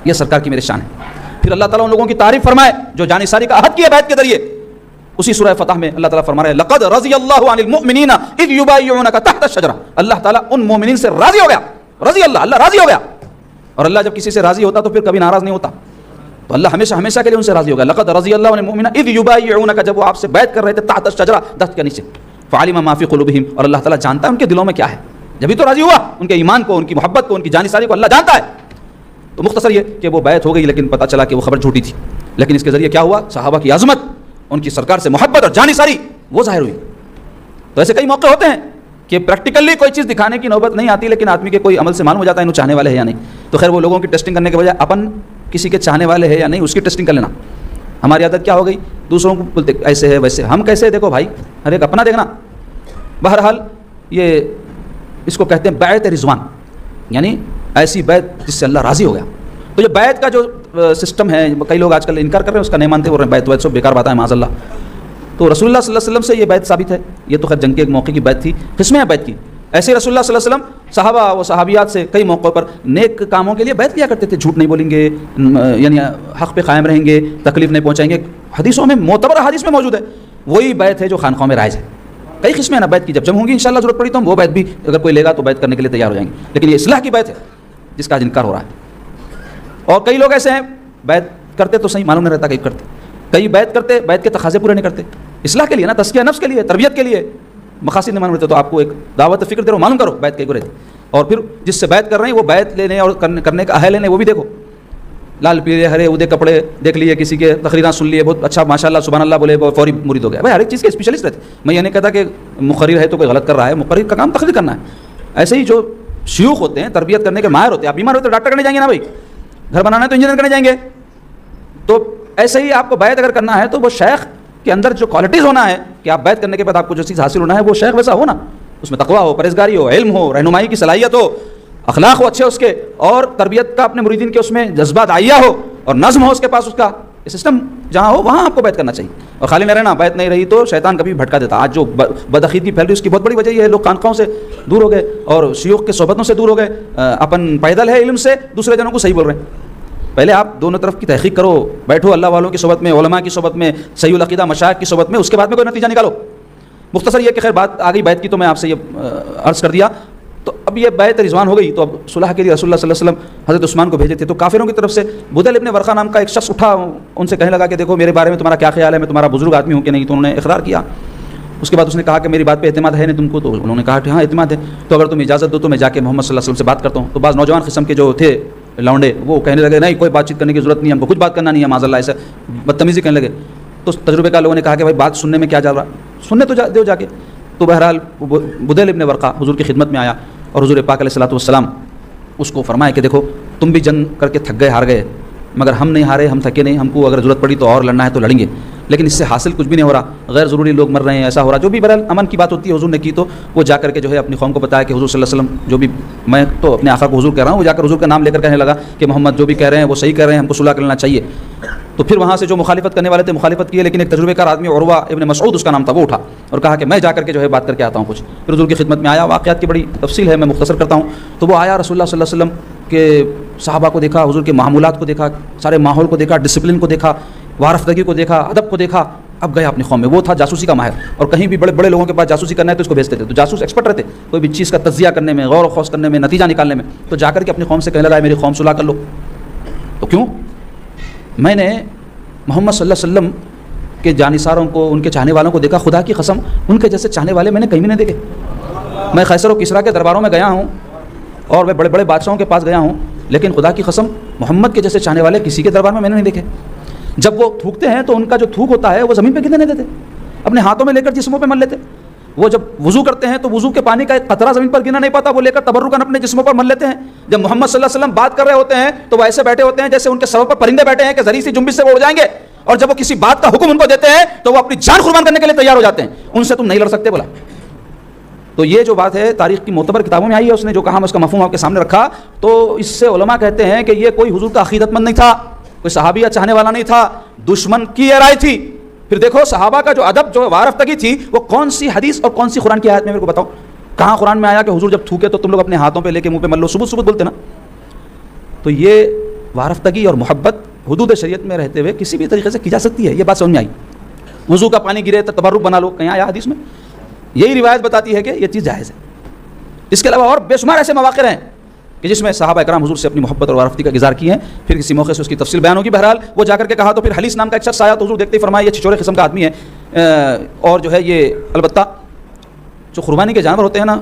یہ سرکار کی میرے شان ہے۔ پھر اللہ تعالیٰ ان لوگوں کی تعریف فرمائے جو جانثاری کا عہد کیا بیعت کے ذریعے، اسی سورہ فتح میں اللہ تعالیٰ فرما رہے ہیں لقد رضی اللہ عن المؤمنین اذ یبایعونک تحت الشجرہ، اللہ تعالیٰ ان مومنین سے راضی ہو گیا، رضی اللہ راضی ہو گیا، اور اللہ جب کسی سے راضی ہوتا تو پھر کبھی ناراض نہیں ہوتا، تو اللہ ہمیشہ کے لیے ان سے راضی ہوگا۔ لقد رضی اللہ عن المؤمنین اذ یبایعونک، جب وہ آپ سے بیعت کر رہے تھے تحت الشجرہ، درخت کے نیچے، فعلم ما فی قلوبہم، اور اللہ تعالیٰ جانتا ہے ان کے دلوں میں کیا ہے، جبھی تو راضی ہوا، ان کے ایمان کو، ان کی محبت کو، ان کی جانثاری کو اللہ جانتا ہے۔ تو مختصر یہ کہ وہ بیعت ہو گئی لیکن پتہ چلا کہ وہ خبر جھوٹی تھی، لیکن اس کے ذریعے کیا ہوا، صحابہ کی عظمت، ان کی سرکار سے محبت اور جانثاری وہ ظاہر ہوئی۔ تو ایسے کئی موقع ہوتے ہیں کہ پریکٹیکلی کوئی چیز دکھانے کی نوبت نہیں آتی، لیکن آدمی کے کوئی عمل سے معلوم ہو جاتا ہے انہوں چاہنے والے ہیں یا نہیں۔ تو خیر وہ لوگوں کی ٹیسٹنگ کرنے کے بجائے اپن کسی کے چاہنے والے ہیں یا نہیں اس کی ٹیسٹنگ کر لینا۔ ہماری عادت کیا ہو گئی، دوسروں کو بولتے ایسے ہے ویسے، ہم کیسے ہیں دیکھو بھائی، ہر ایک اپنا دیکھنا۔ بہرحال یہ اس کو کہتے ہیں بیعت رضوان، یعنی ایسی بیعت جس سے اللہ راضی ہو گیا۔ تو یہ بیعت کا جو سسٹم ہے، کئی لوگ آج کل انکار کر رہے ہیں، اس کا نہیں مانتے، وہ بیعت سب بیکار بات ہے معاذ اللہ۔ تو رسول اللہ صلی اللہ علیہ وسلم سے یہ بیعت ثابت ہے، یہ تو خیر جنگ کے ایک موقع کی بیعت تھی، قسمیں بیعت کی۔ ایسے رسول اللہ صلی اللہ علیہ وسلم صحابہ و صحابیات سے کئی موقعوں پر نیک کاموں کے لیے بیعت کیا کرتے تھے، جھوٹ نہیں بولیں گے، یعنی حق پہ قائم رہیں گے، تکلیف نہیں پہنچائیں گے، حدیثوں میں معتبر حدیث میں موجود ہے، وہی بیعت ہے جو خانقاہوں میں رائج ہے۔ کئی قسمیں ہیں نا بیعت کی، جب ہوں گی انشاءاللہ ضرورت پڑی تو ہم وہ بیعت بھی اگر کوئی لے گا تو بیعت کرنے کے لیے تیار ہو جائیں گے، لیکن یہ اصلاح کی بیعت ہے جس کا آج انکار ہو رہا ہے۔ اور کئی لوگ ایسے ہیں بیعت کرتے تو صحیح، معلوم نہیں رہتا کہ کرتے، کئی بیعت کرتے بیعت کے تقاضے پورے نہیں کرتے، اصلاح کے لیے نا، تزکیہ نفس کے لیے، تربیت کے لیے، مقاصد نہیں معلوم رہتے، تو آپ کو ایک دعوت فکر دے رہو، معلوم کرو بیعت کی رہتی، اور پھر جس سے بیعت کر رہے ہیں وہ بیعت لینے اور کرنے کا اہل ہے وہ بھی دیکھو، لال پیلے ہرے ادے کپڑے دیکھ لیے، کسی کے تقریریں سن لیے، بہت اچھا ماشاءاللہ سبحان اللہ بولے، فوری مرید ہو گیا۔ بھائی ہر ایک چیز کے اسپیشلسٹ رہتے، میں یہ نہیں کہتا کہ مقرر ہے تو کوئی غلط کر رہا ہے، مقرر کا کام تقریر کرنا ہے۔ ایسے ہی جو شیوخ ہوتے ہیں تربیت کرنے کے ماہر ہوتے ہیں، آپ بیمار ہوتے تو ڈاکٹر کرنے جائیں گے نا بھائی، گھر بنانا ہے تو انجینئر کرنے جائیں گے، تو ایسے ہی آپ کو بیعت اگر کرنا ہے تو وہ شیخ کے اندر جو کوالٹیز ہونا ہے کہ آپ بیعت کرنے کے بعد آپ کو جو چیز حاصل ہونا ہے وہ شیخ ویسا ہو نا، اس میں تقویٰ ہو، پرہیزگاری ہو، علم ہو، رہنمائی کی صلاحیت ہو، اخلاق ہو اچھے اس کے، اور تربیت کا اپنے مریدین کے اس میں جذبات عالیہ ہو اور نظم ہو اس کے پاس، اس کا سسٹم جہاں ہو وہاں آپ کو بیعت کرنا چاہیے، اور خالی نہیں رہنا۔ بیعت نہیں رہی تو شیطان کبھی بھٹکا دیتا۔ آج جو بدعقیدگی پھیل رہی اس کی بہت بڑی وجہ یہ ہے، لوگ خانقاہوں سے دور ہو گئے اور شیوخ کے صحبتوں سے دور ہو گئے، اپن پیدل ہے علم سے دوسرے جنوں کو صحیح بول رہے ہیں۔ پہلے آپ دونوں طرف کی تحقیق کرو، بیٹھو اللہ والوں کی صحبت میں، علماء کی صحبت میں، صحیح العقیدہ مشائخ کی صحبت میں، اس کے بعد میں کوئی نتیجہ نکالو۔ مختصر یہ کہ خیر بات آ گئی بیعت کی، تو میں آپ سے یہ عرض کر دیا۔ تو اب یہ بیعت رضوان ہو گئی، تو اب صلح کے لیے رسول اللہ صلی اللہ علیہ وسلم حضرت عثمان کو بھیجے تھے، تو کافروں کی طرف سے بدیل ابن ورقہ نام کا ایک شخص اٹھا، ان سے کہنے لگا کہ دیکھو میرے بارے میں تمہارا کیا خیال ہے، میں تمہارا بزرگ آدمی ہوں کہ نہیں، تو انہوں نے اقرار کیا۔ اس کے بعد اس نے کہا کہ میری بات پہ اعتماد ہے نہیں تم کو، تو انہوں نے کہا کہ ہاں اعتماد ہے، تو اگر تم اجازت دو تو میں جا کے محمد صلی اللہ علیہ وسلم سے بات کرتا ہوں۔ تو بعض نوجوان قسم کے جو تھے لونڈے وہ کہنے لگے نہیں کوئی بات چیت کرنے کی ضرورت نہیں ہے، ہم کو کچھ بات کرنا نہیں ہے، معاذ اللہ، ایسے بدتمیزی کہنے لگے۔ تو تجربے کا لوگوں نے کہا کہ بھائی بات سننے میں کیا جا رہا، سننے تو دو جا کے۔ تو بہرحال بدیل ابن ورقہ حضور کی خدمت میں آیا اور حضور پاک علیہ الصلوۃ والسلام اس کو فرمایا کہ دیکھو تم بھی جنگ کر کے تھک گئے، ہار گئے، مگر ہم نہیں ہارے، ہم تھکے نہیں، ہم کو اگر ضرورت پڑی تو اور لڑنا ہے تو لڑیں گے۔ لیکن اس سے حاصل کچھ بھی نہیں ہو رہا, غیر ضروری لوگ مر رہے ہیں, ایسا ہو رہا, جو بھی بہرحال امن کی بات ہوتی ہے حضور نے کی, تو وہ جا کر کے جو ہے اپنی قوم کو بتایا کہ حضور صلی اللہ علیہ وسلم جو بھی, میں تو اپنے آقا کو حضور کہہ رہا ہوں, وہ جا کر حضور کا نام لے کر کہنے لگا کہ محمد جو بھی کہہ رہے ہیں وہ صحیح کہہ رہے ہیں, ہم کو صلح کر لینا چاہیے. تو پھر وہاں سے جو مخالفت کرنے والے تھے مخالفت کیے, لیکن ایک تجربے کار آدمی عروہ ابن مسعود اس کا نام تھا, وہ اٹھا اور کہا کہ میں جا کر کے جو ہے بات کر کے آتا ہوں کچھ. پھر حضور کی خدمت میں آیا, واقعات کی بڑی تفصیل ہے, میں مختصر کرتا ہوں. تو وہ آیا, رسول اللہ صلی اللہ علیہ وسلم کے صحابہ کو دیکھا, حضور کے معمولات کو دیکھا, سارے ماحول کو دیکھا, ڈسپلن کو دیکھا, وارفتگی کو دیکھا, ادب کو دیکھا. اب گیا اپنی قوم میں, وہ تھا جاسوسی کا ماہر, اور کہیں بھی بڑے بڑے لوگوں کے پاس جاسوسی کرنا ہے تو اس کو بھیجتے تھے. تو جاسوس ایکسپرٹ رہتے, کوئی بھی چیز کا تجزیہ کرنے میں, غور و خوض کرنے میں, نتیجہ نکالنے میں. تو جا کر کے اپنی قوم سے کہنے لگا میری قوم صلح کر لو. تو کیوں؟ میں نے محمد صلی اللہ علیہ وسلم کے جانثاروں کو, ان کے چاہنے والوں کو دیکھا, خدا کی قسم ان کے جیسے چاہنے والے میں نے کہیں بھی نہیں دیکھے. میں قیصر و کسریٰ کے درباروں میں گیا ہوں اور میں بڑے بڑے بادشاہوں کے پاس گیا ہوں, لیکن خدا کی قسم محمد کے جیسے چاہنے والے کسی کے دربار میں نے نہیں دیکھے. جب وہ تھوکتے ہیں تو ان کا جو تھوک ہوتا ہے وہ زمین پہ گرنے نہیں دیتے, اپنے ہاتھوں میں لے کر جسموں پہ مل لیتے. وہ جب وضو کرتے ہیں تو وضو کے پانی کا ایک قطرہ زمین پر گرنا نہیں پاتا, وہ لے کر تبرکاً اپنے جسموں پر مل لیتے ہیں. جب محمد صلی اللہ علیہ وسلم بات کر رہے ہوتے ہیں تو وہ ایسے بیٹھے ہوتے ہیں جیسے ان کے سر پر پرندے بیٹھے ہیں کہ ذری سی جنبش سے وہ اڑ جائیں گے, اور جب وہ کسی بات کا حکم ان کو دیتے ہیں تو وہ اپنی جان قربان کرنے کے لیے تیار ہو جاتے ہیں. ان سے تم نہیں لڑ سکتے بولا. تو یہ جو بات ہے تاریخ کی معتبر کتابوں میں آئی ہے, اس نے جو کہا میں اس کا مفہوم آپ کے سامنے رکھا. تو اس سے علماء کہتے ہیں کہ یہ کوئی حضور کا عقیدت مند نہیں تھا, کوئی صحابیہ چاہنے والا نہیں تھا, دشمن کی یہ رائے تھی. پھر دیکھو صحابہ کا جو ادب, جو وارفتگی تھی, وہ کون سی حدیث اور کون سی قرآن کی آیت میں میرے کو بتاؤ, کہاں قرآن میں آیا کہ حضور جب تھوکے تو تم لوگ اپنے ہاتھوں پہ لے کے منہ پہ مل لو, ثبوت بولتے نا. تو یہ وارفتگی اور محبت حدود شریعت میں رہتے ہوئے کسی بھی طریقے سے کی جا سکتی ہے. یہ بات سمجھ میں آئی. وضو کا پانی گرے تو تبرک بنا لو, کہیں آیا حدیث میں؟ یہی روایت بتاتی ہے کہ یہ چیز جائز ہے. اس کے علاوہ اور بے شمار ایسے مواقع ہیں کہ جس میں صحابہ اکرام حضور سے اپنی محبت اور وارفتی کا اظہار کی ہیں. پھر کسی موقع سے اس کی تفصیل بیان ہوگی. بہرحال وہ جا کر کے کہا تو پھر حلیس نام کا ایک شخص آیا, تو حضور دیکھتے ہی فرمایا یہ چھچورے قسم کا آدمی ہے, اور جو ہے یہ البتہ جو قربانی کے جانور ہوتے ہیں نا,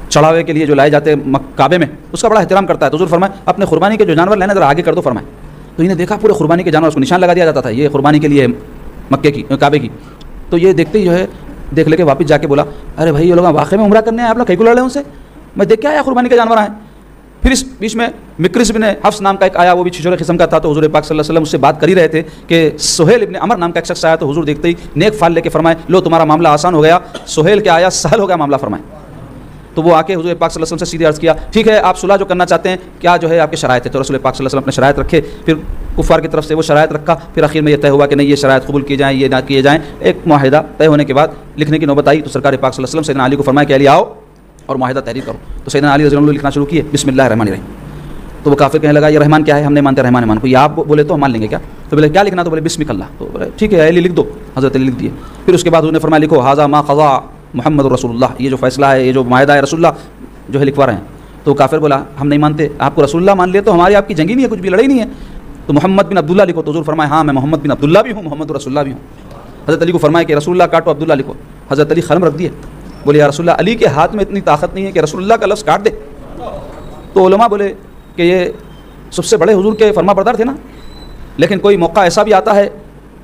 چڑھاوے کے لیے جو لائے جاتے ہیں کعبے میں, اس کا بڑا احترام کرتا ہے. تو حضور فرمائے اپنے قربانی کے جو جانور لینا ذرا آگے کر دو فرمائے. تو انہیں دیکھا پورے قربانی کے جانور, اس کو نشان لگا دیا جاتا تھا یہ قربانی کے لیے مکے کی, کعبے کی. تو یہ دیکھتے ہی جو ہے دیکھ لے کے واپس جا کے بولا ارے بھائی یہ لوگ واقعی میں عمرہ کرنے ہیں, آپ لوگ کہیں کو لڑ رہے ہیں ان سے, میں دیکھ کے آیا قربانی کے جانور آئے. پھر اس بیچ میں مکرس بن حفص نام کا ایک آیا, وہ بھی چھچورے قسم کا تھا. تو حضور پاک صلی اللہ علیہ وسلم اس سے بات کر ہی رہے تھے کہ سہیل ابن عمر نام کا ایک شخص آیا. تو حضور دیکھتے ہی نیک فال لے کے فرمائے لو تمہارا معاملہ آسان ہو گیا. سہیل کیا آیا, سہل ہو گیا معاملہ فرمائے. تو وہ آ کے حضور پاک صلی اللہ علیہ وسلم سے سیدھے عرض کیا ٹھیک ہے آپ صلح جو کرنا چاہتے ہیں کیا جو ہے آپ کے شرائط ہے. تو رسول پاک صلی اللہ علیہ وسلم اپنے شرائط رکھے, پھر کفار کی طرف سے وہ شرائط رکھا. پھر آخر میں یہ طے ہوا کہ نہیں یہ شرائط قبول کی جائیں, یہ نہ کیے جائیں. ایک معاہدہ طے ہونے کے بعد لکھنے کی نوبت آئی. تو سرکار پاک صلی اللہ علیہ وسلم سیدنا علی کو فرمایا کہ علی آؤ اور معاہدہ تحریر کرو. تو سیدنا علی رضی اللہ عنہ لکھنا شروع کیے بسم اللہ الرحمن الرحیم. تو وہ کافر کہنے لگا یہ رحمان کیا ہے, ہم نہیں مانتے رحمان کو, یہ آپ بولے تو ہم مان لیں گے کیا. تو بولے کیا لکھنا, تو بولے بسمک اللہ. تو بولے ٹھیک ہے علی لکھ دو. حضرت علی لکھ دیے. پھر اس کے بعد انہوں نے فرمایا لکھو ھذا ما قضا محمد رسول اللہ, یہ جو فیصلہ ہے, یہ جو معاہدہ ہے رسول اللہ جو ہے لکھوا رہے ہیں. تو کافر بولا ہم نہیں مانتے, آپ کو رسول اللہ مان لیے تو ہماری آپ کی جنگی نہیں ہے, کچھ بھی لڑائی نہیں ہے. تو محمد بن عبداللہ لکھو. تو حضور فرمایا ہاں میں محمد بن عبداللہ بھی ہوں, محمد رسول اللہ بھی ہوں. حضرت علی کو فرمایا کہ رسول اللہ کاٹو, عبداللہ لکھو. حضرت علی قلم رکھ دیے, بولے یا رسول اللہ, علی کے ہاتھ میں اتنی طاقت نہیں ہے کہ رسول اللہ کا لفظ کاٹ دے. تو علماء بولے کہ یہ سب سے بڑے حضور کے فرما بردار تھے نا, لیکن کوئی موقع ایسا بھی آتا ہے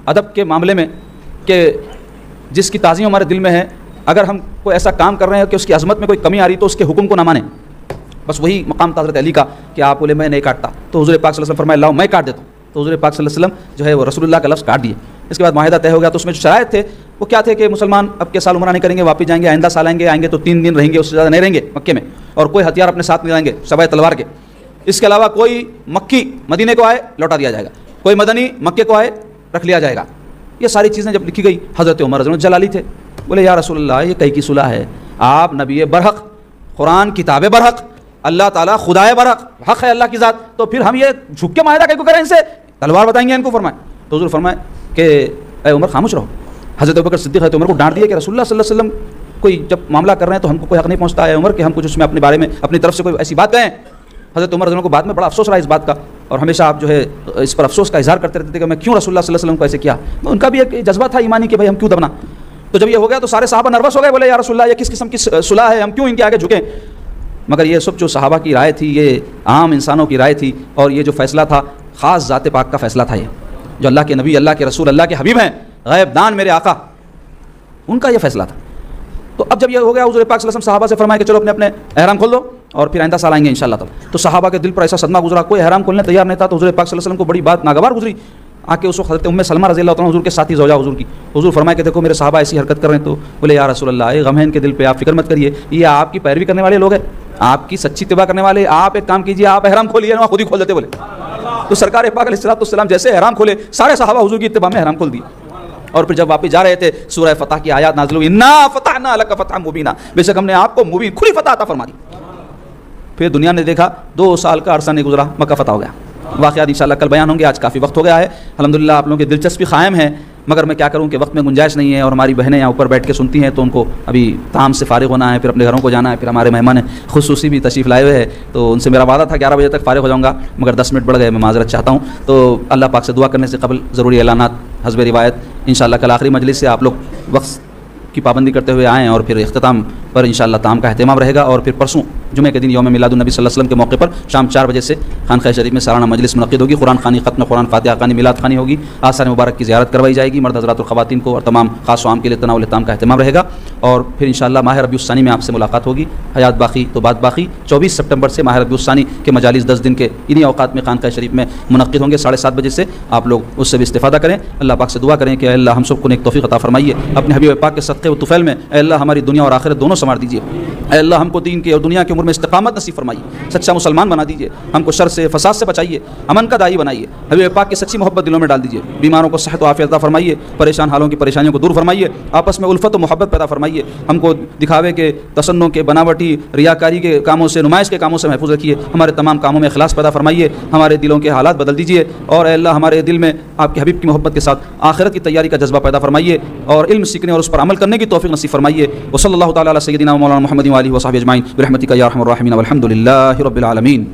ادب کے معاملے میں کہ جس کی تعظیم ہمارے دل میں ہے, اگر ہم کوئی ایسا کام کر رہے ہیں کہ اس کی عظمت میں کوئی کمی آ رہی تو اس کے حکم کو نہ مانیں. بس وہی مقام تھا حضرت علی کا کہ آپ بولے میں نہیں کاٹتا. تو حضور پاک صلی اللہ علیہ وسلم فرمایا لاؤ میں کاٹ دیتا ہوں. تو حضور پاک صلی اللہ علیہ وسلم جو ہے وہ رسول اللہ کا لفظ کاٹ دیے. اس کے بعد معاہدہ طے ہو گیا. تو اس میں جو شرائط تھے وہ کیا تھے کہ مسلمان اب کے سال عمرہ نہیں کریں گے, واپس جائیں گے, آئندہ سال آئیں گے تو 3 دن رہیں گے, اس سے زیادہ نہیں رہیں گے مکے میں, اور کوئی ہتھیار اپنے ساتھ نہیں لائیں گے سوائے تلوار کے. اس کے علاوہ کوئی مکی مدینے کو آئے لوٹا دیا جائے گا, کوئی مدنی مکے کو آئے رکھ لیا جائے گا. یہ ساری چیزیں جب لکھی گئی, حضرت عمر رضی اللہ عنہ جلالی تھے, بولے یا رسول اللہ یہ کئی کی صلح ہے, آپ نبی برحق, قرآن کتاب برحق, اللہ تعالیٰ خدائے برحق, حق ہے اللہ کی ذات, تو پھر ہم یہ جھک کے معاہدہ کئی کو کریں, ان سے تلوار بتائیں گے ان کو فرمائے. تو حضور فرمائے کہ اے عمر خاموش رہو. حضرت ابوبکر صدیق حضرت عمر کو ڈانٹ دیا کہ رسول اللہ صلی اللہ علیہ وسلم کوئی جب معاملہ کر رہے ہیں تو ہم کو کوئی حق نہیں پہنچتا ہے عمر کہ ہم کچھ اس میں اپنے بارے میں اپنی طرف سے کوئی ایسی بات کہیں. حضرت عمر رضی اللہ عنہ کو بعد میں بڑا افسوس رہا اس بات کا, اور ہمیشہ آپ جو ہے اس پر افسوس کا اظہار کرتے رہتے تھے کہ میں کیوں رسول اللہ صلی اللہ علیہ وسلم کو ایسے کیا. ان کا بھی ایک جذبہ تھا ایمانی کہ بھائی ہم کیوں دبنا. تو جب یہ ہو گیا تو سارے صحابہ نروس ہو گئے, بولے یا رسول اللہ یہ کس قسم کی صلح ہے, ہم کیوں ان کے آگے جھکیں. مگر یہ سب جو صحابہ کی رائے تھی یہ عام انسانوں کی رائے تھی, اور یہ جو فیصلہ تھا خاص ذات پاک کا فیصلہ تھا, یہ جو اللہ کے نبی, اللہ کے رسول, اللہ کے حبیب ہیں, غیب دان میرے آقا, ان کا یہ فیصلہ تھا. تو اب جب یہ ہو گیا حضور پاک صلی اللہ علیہ وسلم صحابہ سے فرمایا کہ چلو اپنے اپنے احرام کھول دو اور پھر آئندہ سال آئیں گے انشاءاللہ تعالی. تو صحابہ کے دل پر ایسا صدمہ گزرا, کوئی احرام کھولنے تیار نہیں تھا. تو حضور پاک صلی اللہ علیہ وسلم کو بڑی بات ناگوار گزری آ کے اس وقت حضرت ام سلمہ رضی اللہ تعالیٰ حضور کے ساتھی زوجہ حضور کی، حضور فرمائے کہ دیکھو میرے صحابہ ایسی حرکت کر رہے ہیں، تو بولے یا رسول اللہ غم ہے ان کے دل پہ، آپ فکر مت کریے، یہ آپ کی پیروی کرنے والے لوگ ہیں، آپ کی سچی اتباع کرنے والے، آپ ایک کام کیجیے، آپ احرام کھولیے نا، خود ہی کھول دیتے بولے. تو سرکار پاک علیہ السلام جیسے احرام کھولے سارے صحابہ حضور کی اتباع میں احرام کھول دیے. اور پھر جب واپس جا رہے تھے سورہ فتح کی آیات نازل ہوئی، انا فتحنا لک فتحا مبینا، بے شک ہم نے آپ کو مبین کھلی فتح عطا فرما دی. پھر دنیا نے دیکھا 2 سال کا عرصہ نہیں گزرا مکہ فتح ہو گیا. واقعات انشاءاللہ کل بیان ہوں گے، آج کافی وقت ہو گیا ہے. الحمدللہ آپ لوگوں کی دلچسپی قائم ہے، مگر میں کیا کروں کہ وقت میں گنجائش نہیں ہے، اور ہماری بہنیں یہاں اوپر بیٹھ کے سنتی ہیں تو ان کو ابھی طعام سے فارغ ہونا ہے، پھر اپنے گھروں کو جانا ہے. پھر ہمارے مہمان خصوصی بھی تشریف لائے ہوئے ہیں، تو ان سے میرا وعدہ تھا 11 بجے تک فارغ ہو جاؤں گا، مگر 10 منٹ بڑھ گئے، میں معذرت چاہتا ہوں. تو اللہ پاک سے دعا کرنے سے قبل ضروری اعلانات حسب روایت. انشاءاللہ کل آخری مجلس سے آپ لوگ وقت کی پابندی کرتے ہوئے آئیں، اور پھر اختتام پر انشاءاللہ طعام کا اہتمام رہے گا. اور پھر پرسوں جمعہ کے دن یوم میلاد النبی صلی اللہ علیہ وسلم کے موقع پر شام 4 بجے سے خانقاہ شریف میں سالانہ مجلس منعقد ہوگی. قرآن خوانی، ختم قرآن، فاتحہ خوانی، میلاد خوانی ہوگی. آثار مبارک کی زیارت کروائی جائے گی مرد حضرات اور خواتین کو، اور تمام خاص و عام کے لیے تناول طعام کا اہتمام رہے گا. اور پھر انشاءاللہ ماہ ربیع الثانی میں آپ سے ملاقات ہوگی. حیات باقی تو بات باقی. 24 سپٹمبر سے ماہ ربیع الثانی کے مجالس 10 دن کے انہی اوقات میں خانقاہ شریف میں منعقد ہوں گے 7:30 بجے سے. آپ لوگ اس سے بھی استفادہ کریں. اللہ پاک سے دعا کریں کہ اے اللہ ہم سب کو نیک توفیق عطا فرمائیے. اپنے حبیب پاک کے صدقے و طفیل میں اے اللہ ہماری دنیا اور آخرت دونوں سنوار دیجیے. اے اللہ ہم کو دین کے اور دنیا کے امور میں استقامت نصیب فرمائیے. سچا مسلمان بنا دیجیے. ہم کو شر سے، فساد سے بچائیے. امن کا داعی بنائیے. حبیب پاک کی سچی محبت دلوں میں ڈال دیجیے. بیماروں کو صحت و عافیت عطا فرمائیے. پریشان حالوں کی پریشانیوں کو دور فرمائیے. آپس میں الفت و محبت پیدا فرمائیے. ہم کو دکھاوے کے، تصنع کے، بناوٹی، ریاکاری کے کاموں سے، نمائش کے کاموں سے محفوظ رکھیے. ہمارے تمام کاموں میں اخلاص پیدا فرمائیے. ہمارے دلوں کے حالات بدل دیجیے. اور اے اللہ ہمارے دل میں آپ کے حبیب کی محبت کے ساتھ آخرت کی تیاری کا جذبہ پیدا فرمائیے. اور علم سیکھنے اور اس پر عمل کرنے کی توفیق نصیب فرمائیے. وصلی اللہ تعالی علی سیدنا مولانا محمد و آلہ و صحبہ اجمعین برحمتک یا ارحم الراحمین والحمد للہ رب العالمین.